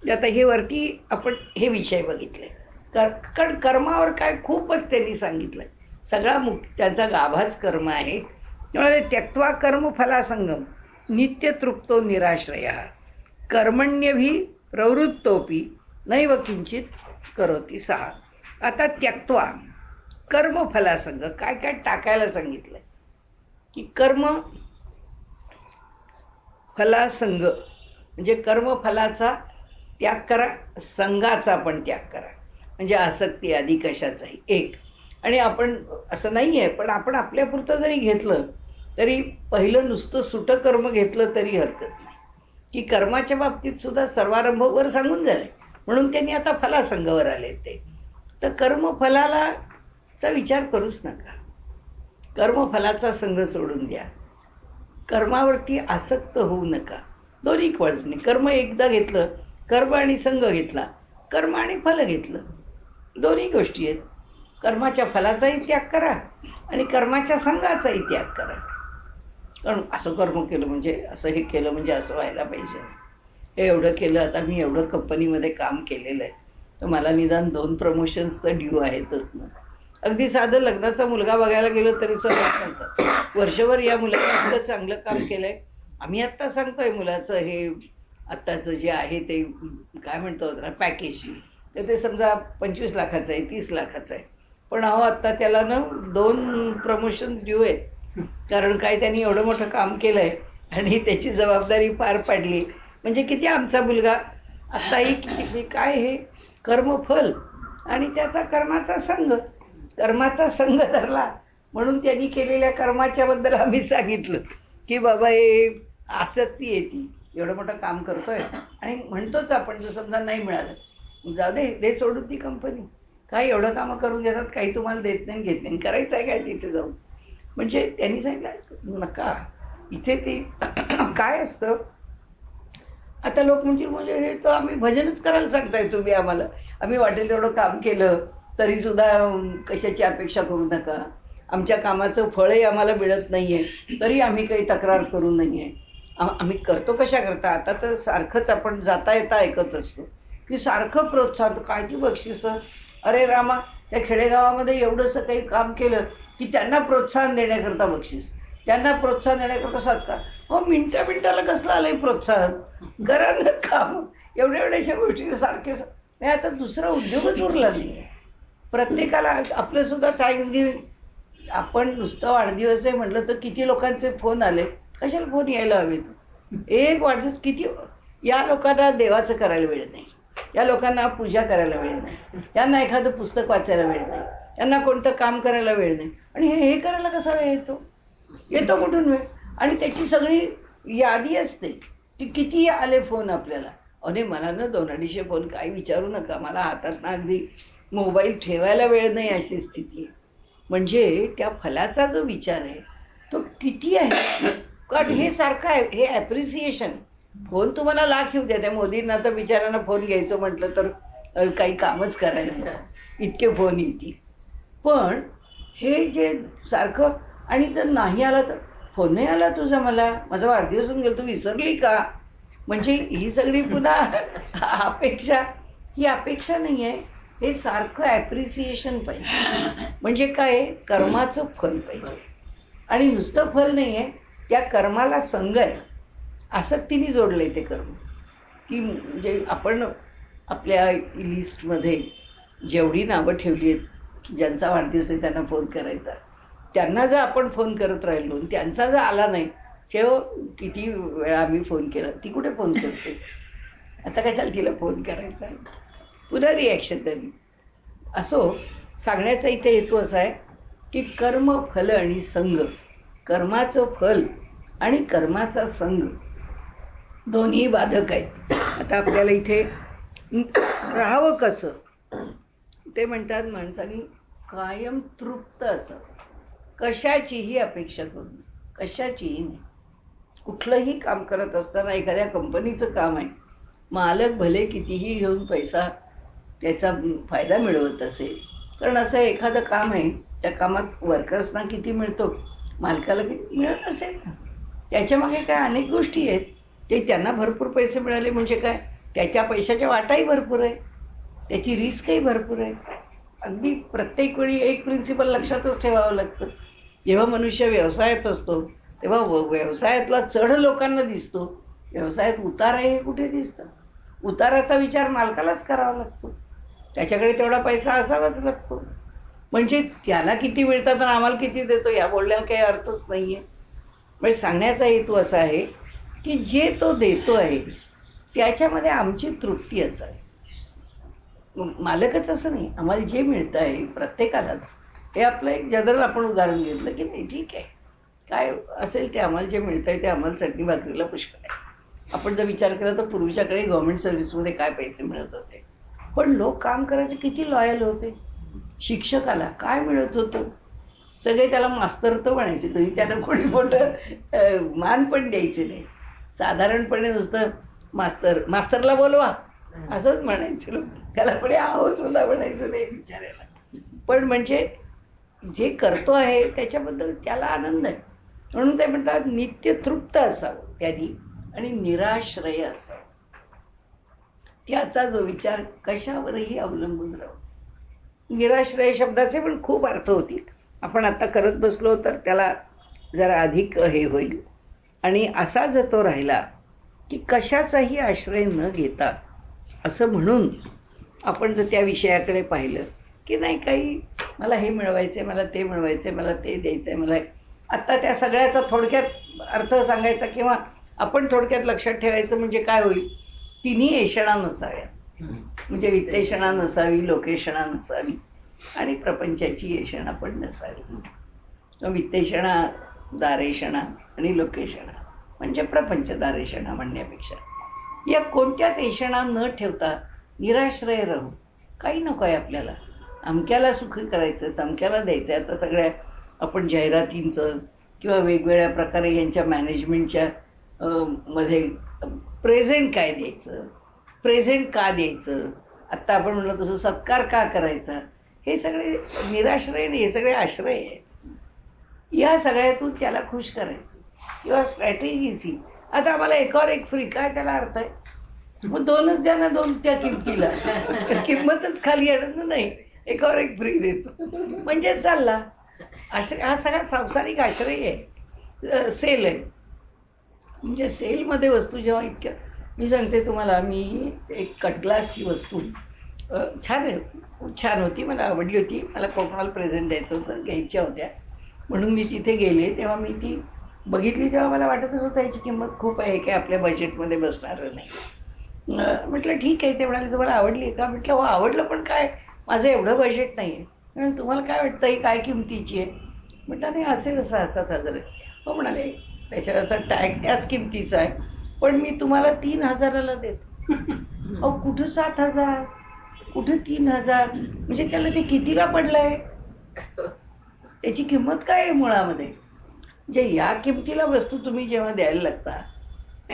आता हे वरती आपण हे विषय बघितले. कारण कर्मावर काय खूपच त्यांनी सांगितलं. सगळा त्यांचा गाभाच कर्म आहे. त्यामुळे त्यक्त्वा कर्म फलासंगम नित्यतृप्तो निराश्रय कर्मण्यभी प्रवृत्तोपी नैव किंचित करोति सहा. आता त्यक्त्वा कर्मफलासंग काय काय टाकायला सांगितलंय की कर्म फलासंग म्हणजे कर्मफलाचा त्याग करा, संघाचा पण त्याग करा. म्हणजे आसक्ती आधी कशाचाही एक. आणि आपण असं नाही आहे, पण आपण आपल्यापुरतं जरी घेतलं तरी पहिलं नुसतं सुटं कर्म घेतलं तरी हरकत नाही. की कर्माच्या बाबतीत सुद्धा सर्वारंभवर सांगून झाले, म्हणून त्यांनी आता फलासंगावर आले. ते तर कर्मफलाला चा विचार करूच नका. कर्मफलाचा संघ सोडून द्या. कर्मावरती आसक्त होऊ नका. दोन्ही वळणे, कर्म एकदा घेतलं, कर्म आणि संघ घेतला, कर्म आणि फल घेतलं, दोन्ही गोष्टी आहेत. कर्माच्या फलाचाही त्याग करा आणि कर्माच्या संघाचाही त्याग करा. कारण असं कर्म केलं म्हणजे असं, हे केलं म्हणजे असं व्हायला पाहिजे, हे एवढं केलं, आता मी एवढं कंपनीमध्ये काम केलेलं आहे तर मला निदान 2 प्रमोशन्स तर ड्यू आहेतच ना. अगदी साधं लग्नाचा मुलगा बघायला गेलो तरी सुद्धा सांगतात वर्षभर या मुलाने इतकं चांगलं काम केलंय. आम्ही आत्ता सांगतोय मुलाचं हे आत्ताचं जे आहे ते काय म्हणतो ना पॅकेज, तर ते समजा 25 लाखाचं आहे, 30 लाखाचं आहे, पण अहो आत्ता त्याला ना 2 प्रमोशन्स ड्यू आहेत. कारण काय त्यांनी एवढं मोठं काम केलंय आणि त्याची जबाबदारी पार पाडली. म्हणजे किती आमचा मुलगा आत्ताही किती काय हे कर्मफल आणि त्याचा कर्माचा संघ, कर्माचा संघ धरला म्हणून त्यांनी केलेल्या कर्माच्या बद्दल आम्ही सांगितलं की बाबा हे आसक्ती येते, एवढं मोठं काम करतोय आणि म्हणतोच आपण जर समजा नाही मिळालं जाऊ दे, दे सोडून ती कंपनी, काय एवढं कामं करून घेतात, काही तुम्हाला देत नाही घेत नाही, करायचं आहे काय तिथे जाऊन. म्हणजे त्यांनी सांगितलं नका इथे ते काय असतं. आता लोक म्हणजे हे तर आम्ही भजनच करायला सांगताय तुम्ही आम्हाला, आम्ही वाटेल तेवढं काम केलं तरी सुद्धा कशाची अपेक्षा करू नका, आमच्या कामाचं फळही आम्हाला मिळत नाहीये तरी आम्ही काही तक्रार करू नाहीये. आम्ही करतो कशा करता. आता तर सारखंच आपण जाता येता ऐकत असतो की सारखं प्रोत्साहन, काय ती बक्षिसं, अरे रामा त्या खेडेगावामध्ये एवढंसं काही काम केलं की त्यांना प्रोत्साहन देण्याकरता बक्षीस, त्यांना प्रोत्साहन देण्याकरता सत्कार. हो मिनटा मिनटाला कसलं आलंय प्रोत्साहन, करा ना काम. एवढ्या एवढ्याशा गोष्टी सारखे नाही. आता दुसरा उद्योगच उरला नाही. प्रत्येकाला आपलं सुद्धा थँक्स गिव्हिंग, आपण नुसतं वाढदिवस आहे म्हटलं तर किती लोकांचे फोन आले, कशाला फोन यायला हवेत. एक वाढदिवस किती, या लोकांना देवाचं करायला वेळ नाही, या लोकांना पूजा करायला वेळ नाही, यांना एखादं पुस्तक वाचायला वेळ नाही, यांना कोणतं काम करायला वेळ नाही. आणि हे करायला कसा वेळ येतो कुठून वेळ. आणि त्याची सगळी यादी असते की किती आले फोन आपल्याला. अरे मला ना 200-250 फोन, काही विचारू नका, मला हातात ना अगदी मोबाईल ठेवायला वेळ नाही अशी स्थिती आहे. म्हणजे त्या फलाचा जो विचार आहे तो किती आहे. कारण हे सारखं आहे, हे ॲप्रिसिएशन. फोन तुम्हाला लाख येऊ द्या, त्या मोदींना तर बिचारांना फोन घ्यायचं म्हटलं तर काही कामच करायला नाही, इतके फोन येतील. पण हे जे सारखं, आणि तर नाही आला तर फोन नाही आला तुझा, मला माझा वाढदिवस होऊन गेला, तू विसरली का. म्हणजे ही सगळी पुन्हा अपेक्षा, ही अपेक्षा नाही आहे, हे सारखं ॲप्रिसिएशन पाहिजे. म्हणजे काय, कर्माचं फल पाहिजे. आणि नुसतं फल नाही आहे, त्या कर्माला संग आहे, आसक्तीने जोडलं आहे ते कर्म. की म्हणजे आपण आपल्या लिस्टमध्ये जेवढी नावं ठेवली आहेत की ज्यांचा वाढदिवस आहे त्यांना फोन करायचा, त्यांना जर आपण फोन करत राहिलो, त्यांचा जर आला नाही, जेव्हा किती वेळा आम्ही फोन केला, ती कुठे फोन करते, आता कशाला तिला फोन करायचा, पुन्हा रिॲक्शन द्यावी. असो, सांगण्याचा इथे हेतू असा आहे की कर्म फल आणि संग, कर्माचं फल आणि कर्माचा संग दोन्ही बाधक आहेत. आता आपल्याला इथे राहावं कसं, ते म्हणतात माणसाने कायम तृप्त असावं, कशाचीही अपेक्षा करू नये, कशाचीही नाही. कुठलंही काम करत असताना, एखाद्या कंपनीचं काम आहे, मालक भले कितीही घेऊन पैसा त्याचा फायदा मिळवत असेल, कारण असं एखादं काम आहे, त्या कामात वर्कर्सना किती मिळतो, मालकाला किती मिळत असेल ना. त्याच्यामागे काय अनेक गोष्टी आहेत. ते त्यांना भरपूर पैसे मिळाले म्हणजे काय, त्याच्या पैशाच्या वाटाही भरपूर आहे, त्याची रिस्कही भरपूर आहे. अगदी प्रत्येक वेळी एक प्रिन्सिपल लक्षातच ठेवावं लागतं. जेव्हा मनुष्य व्यवसायात असतो तेव्हा व्यवसायातला चढ लोकांना दिसतो, व्यवसायात उतार आहे हे कुठे दिसतं. उताराचा विचार मालकालाच करावा लागतो, त्याच्याकडे तेवढा पैसा असावाच लागतो. म्हणजे त्याला किती मिळतात आणि आम्हाला किती देतो या बोलण्याला काही अर्थच नाही आहे. म्हणजे सांगण्याचा हेतू असा आहे की जे तो देतो आहे त्याच्यामध्ये आमची तृप्ती असावी. मालकच असं नाही, आम्हाला जे मिळतं आहे प्रत्येकालाच, हे आपलं एक जनरल आपण उदाहरण घेतलं की नाही ठीक आहे, काय असेल ते आम्हाला जे मिळतं आहे ते आम्हाला चटणी भाकरीला पुष्कळ आहे. आपण जर विचार केला तर पूर्वीच्या काळी गव्हर्नमेंट सर्व्हिसमध्ये काय पैसे मिळत होते, पण लोक काम करायचे किती लॉयल होते. शिक्षकाला काय मिळत होतं, सगळे त्याला मास्तर तर म्हणायचे, तरी त्याला कोणी मोठं मान पण द्यायचे नाही. साधारणपणे नुसतं मास्तर, मास्तरला बोलवा असंच म्हणायचं लोक, त्याला कोणी आहो सुद्धा म्हणायचं नाही विचारायला. पण म्हणजे जे करतो आहे त्याच्याबद्दल त्याला आनंद आहे, म्हणून ते म्हणतात नित्य तृप्त असावं त्यांनी आणि निराश्रय असावं. त्याचा जो विचार कशावरही अवलंबून राहू. निराश्रय शब्दाचे पण खूप अर्थ होतील, आपण आता करत बसलो तर त्याला जरा अधिक हे होईल. आणि असा जर तो राहिला की कशाचाही आश्रय न घेता, असं म्हणून आपण जर त्या विषयाकडे पाहिलं की नाही काही मला हे मिळवायचं आहे, मला ते मिळवायचं आहे, मला ते द्यायचं आहे, मला आत्ता त्या सगळ्याचा थोडक्यात अर्थ सांगायचा किंवा आपण थोडक्यात लक्षात ठेवायचं म्हणजे काय होईल, तिन्ही ऐषणा नसाव्या. म्हणजे वित्तेषणा नसावी, लोकेषणा नसावी आणि प्रपंचाची ऐषणा पण नसावी. वित्तेषणा दारेषणा आणि लोकेषणा म्हणजे प्रपंच दारेषणा म्हणण्यापेक्षा या कोणत्याच ऐषणा न ठेवता निराश्रय राहू. काही नको आहे आपल्याला. अमक्याला सुखी करायचं, तमक्याला द्यायचं आहे. आता सगळ्या आपण जाहिरातींचं किंवा वेगवेगळ्या प्रकारे यांच्या मॅनेजमेंटच्या मध्ये प्रेझेंट काय द्यायचं, प्रेझेंट का द्यायचं, आत्ता आपण म्हणलं तसं सत्कार का करायचा, हे सगळे निराश्रय नाही, हे सगळे आश्रय आहेत. या सगळ्यातून त्याला खुश करायचं किंवा स्ट्रॅटेजीच ही. आता आम्हाला एकावर एक फ्री, काय त्याला अर्थ आहे? मग दोनच द्या ना, दोन त्या किमतीला. किंमतच खाली येणार नाही, एकावर एक फ्री देतो म्हणजे चालला आश्रय. हा सगळा सांसारिक आश्रय आहे. सेल आहे. म्हणजे सेलमध्ये वस्तू जेव्हा इतक्या, मी सांगते तुम्हाला, मी एक कटग्लासची वस्तू छान आहे, छान होती, मला आवडली होती. मला कोणाला प्रेझेंट द्यायचं होतं, घ्यायच्या होत्या म्हणून मी तिथे गेले. तेव्हा मी ती बघितली, तेव्हा मला वाटतच होतं याची किंमत खूप आहे, की आपल्या बजेटमध्ये बसणारं नाही. म्हटलं ठीक आहे. ते म्हणाले तुम्हाला आवडली आहे का? म्हटलं हो आवडलं, पण काय माझं एवढं बजेट नाही आहे. तुम्हाला काय वाटतं ही काय किमतीची आहे? म्हटलं नाही असेल 6-7 हजाराची. हो म्हणाले त्याच्यावरचा टॅग त्याच किमतीचा आहे, पण मी तुम्हाला 3,000ला देतो. अहो कुठं 7,000, कुठं 3,000? म्हणजे त्याला ते कितीला पडलंय, त्याची किंमत काय आहे मुळामध्ये? म्हणजे या किमतीला वस्तू तुम्ही जेव्हा द्यायला लागता,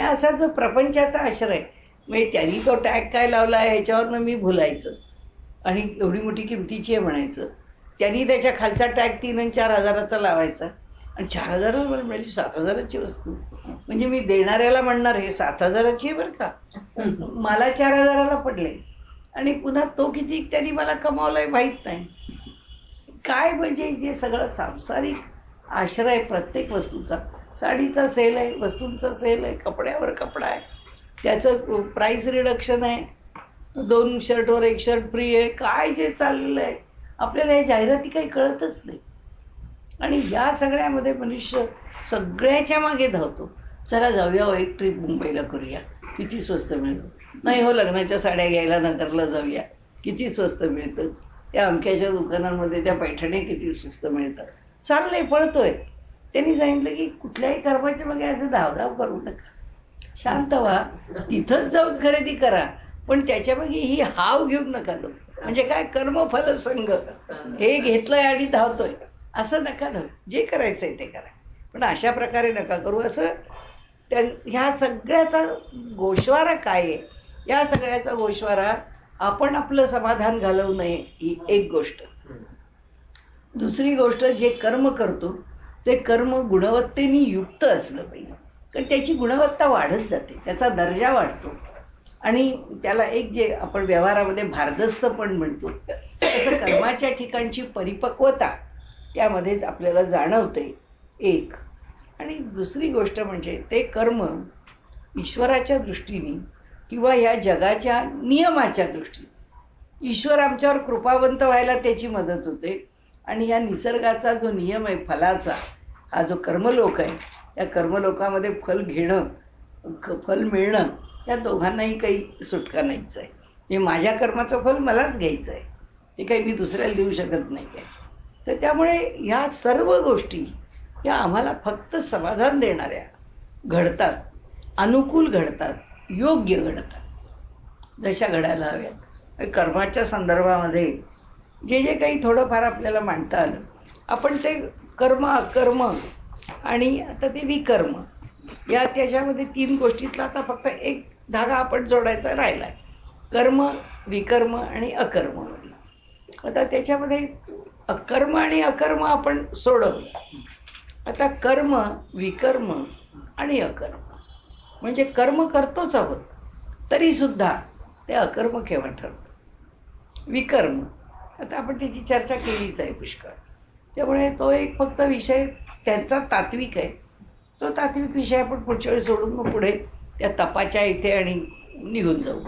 असा जो प्रपंचाचा आश्रय, म्हणजे त्यांनी तो टॅग काय लावला आहे ह्याच्यावरनं मी भुलायचं आणि एवढी मोठी किमतीची आहे म्हणायचं. त्यांनी त्याच्या खालचा टॅग 3 आणि 4,000चा लावायचा आणि 4,000ला मला मिळाली 7,000ची वस्तू. म्हणजे मी देणाऱ्याला म्हणणार हे 7,000ची आहे बरं का, मला 4,000ला पडले आणि पुन्हा तो किती त्यांनी मला कमावलाय माहीत नाही. काय म्हणजे जे सगळं सांसारिक आश्रय प्रत्येक वस्तूचा. साडीचा सेल आहे, वस्तूंचा सेल आहे, कपड्यावर कपडा आहे, त्याचं प्राईस रिडक्शन आहे, 2 शर्टवर 1 शर्ट फ्री आहे, काय जे चाललेलं आहे आपल्याला हे जाहिराती काही कळतच नाही. आणि या सगळ्यामध्ये मनुष्य सगळ्याच्या मागे धावतो. चला जाऊया एक ट्रिप मुंबईला करूया, किती स्वस्त मिळतं. नाही हो लग्नाच्या साड्या घ्यायला नगरला जाऊया, किती स्वस्त मिळतं. त्या अमक्याच्या दुकानांमध्ये त्या पैठणी किती स्वस्त मिळतात. चाललंय, पळतोय. त्यांनी सांगितलं की कुठल्याही कर्माच्या मागे असं धावधाव करू नका, शांत व्हा, तिथंच जाऊन खरेदी करा, पण त्याच्या मागे ही हाव घेऊन नका जाऊ. म्हणजे काय कर्मफल संघ, हे घेतलंय आणि धावतोय असं नका धावू. जे करायचंय ते करा, पण अशा प्रकारे नका करू. असं ह्या सगळ्याचा गोषवारा काय आहे? या सगळ्याचा गोषवारा आपण आपलं समाधान घालवू नये ही एक गोष्ट. दुसरी गोष्ट, जे कर्म करतो ते कर्म गुणवत्तेने युक्त असलं पाहिजे, कारण त्याची गुणवत्ता वाढत जाते, त्याचा दर्जा वाढतो आणि त्याला एक जे आपण व्यवहारामध्ये भारदस्त पण म्हणतो तसं कर्माच्या ठिकाणची परिपक्वता त्यामध्येच आपल्याला जाणवते एक. आणि दुसरी गोष्ट म्हणजे ते कर्म ईश्वराच्या दृष्टीने किंवा ह्या जगाच्या नियमाच्या दृष्टीने, ईश्वर आमच्यावर कृपावंत व्हायला त्याची मदत होते आणि या निसर्गाचा जो नियम आहे फलाचा, हा जो कर्मलोक आहे, या कर्मलोकामध्ये फल घेणं, फल मिळणं, या दोघांनाही काही सुटका नाहीच आहे. म्हणजे माझ्या कर्माचं फल मलाच घ्यायचं आहे, ते काही मी दुसऱ्याला देऊ शकत नाही आहे. तर त्यामुळे ह्या सर्व गोष्टी या आम्हाला फक्त समाधान देणाऱ्या घडतात, अनुकूल घडतात, योग्य घडतात, जशा घडायला हव्यात. कर्माच्या संदर्भामध्ये जे जे काही थोडंफार आपल्याला मांडता आलं, आपण ते कर्म, अकर्म आणि आता ते विकर्म, या त्याच्यामध्ये 3 गोष्टीतला आता फक्त एक धागा आपण जोडायचा राहिला आहे, कर्म, विकर्म आणि अकर्म. आता त्याच्यामध्ये कर्म आणि अकर्म आपण सोडवलं. आता कर्म, विकर्म आणि अकर्म, म्हणजे कर्म करतोच आहोत तरीसुद्धा ते अकर्म केव्हा ठरतं, विकर्म. आता आपण त्याची चर्चा केलीच आहे पुष्कळ, त्यामुळे तो एक फक्त विषय त्यांचा तात्विक आहे. तो तात्विक विषय आपण पुढच्या वेळी सोडून मग पुढे त्या तपाच्या इथे आणि निघून जाऊ.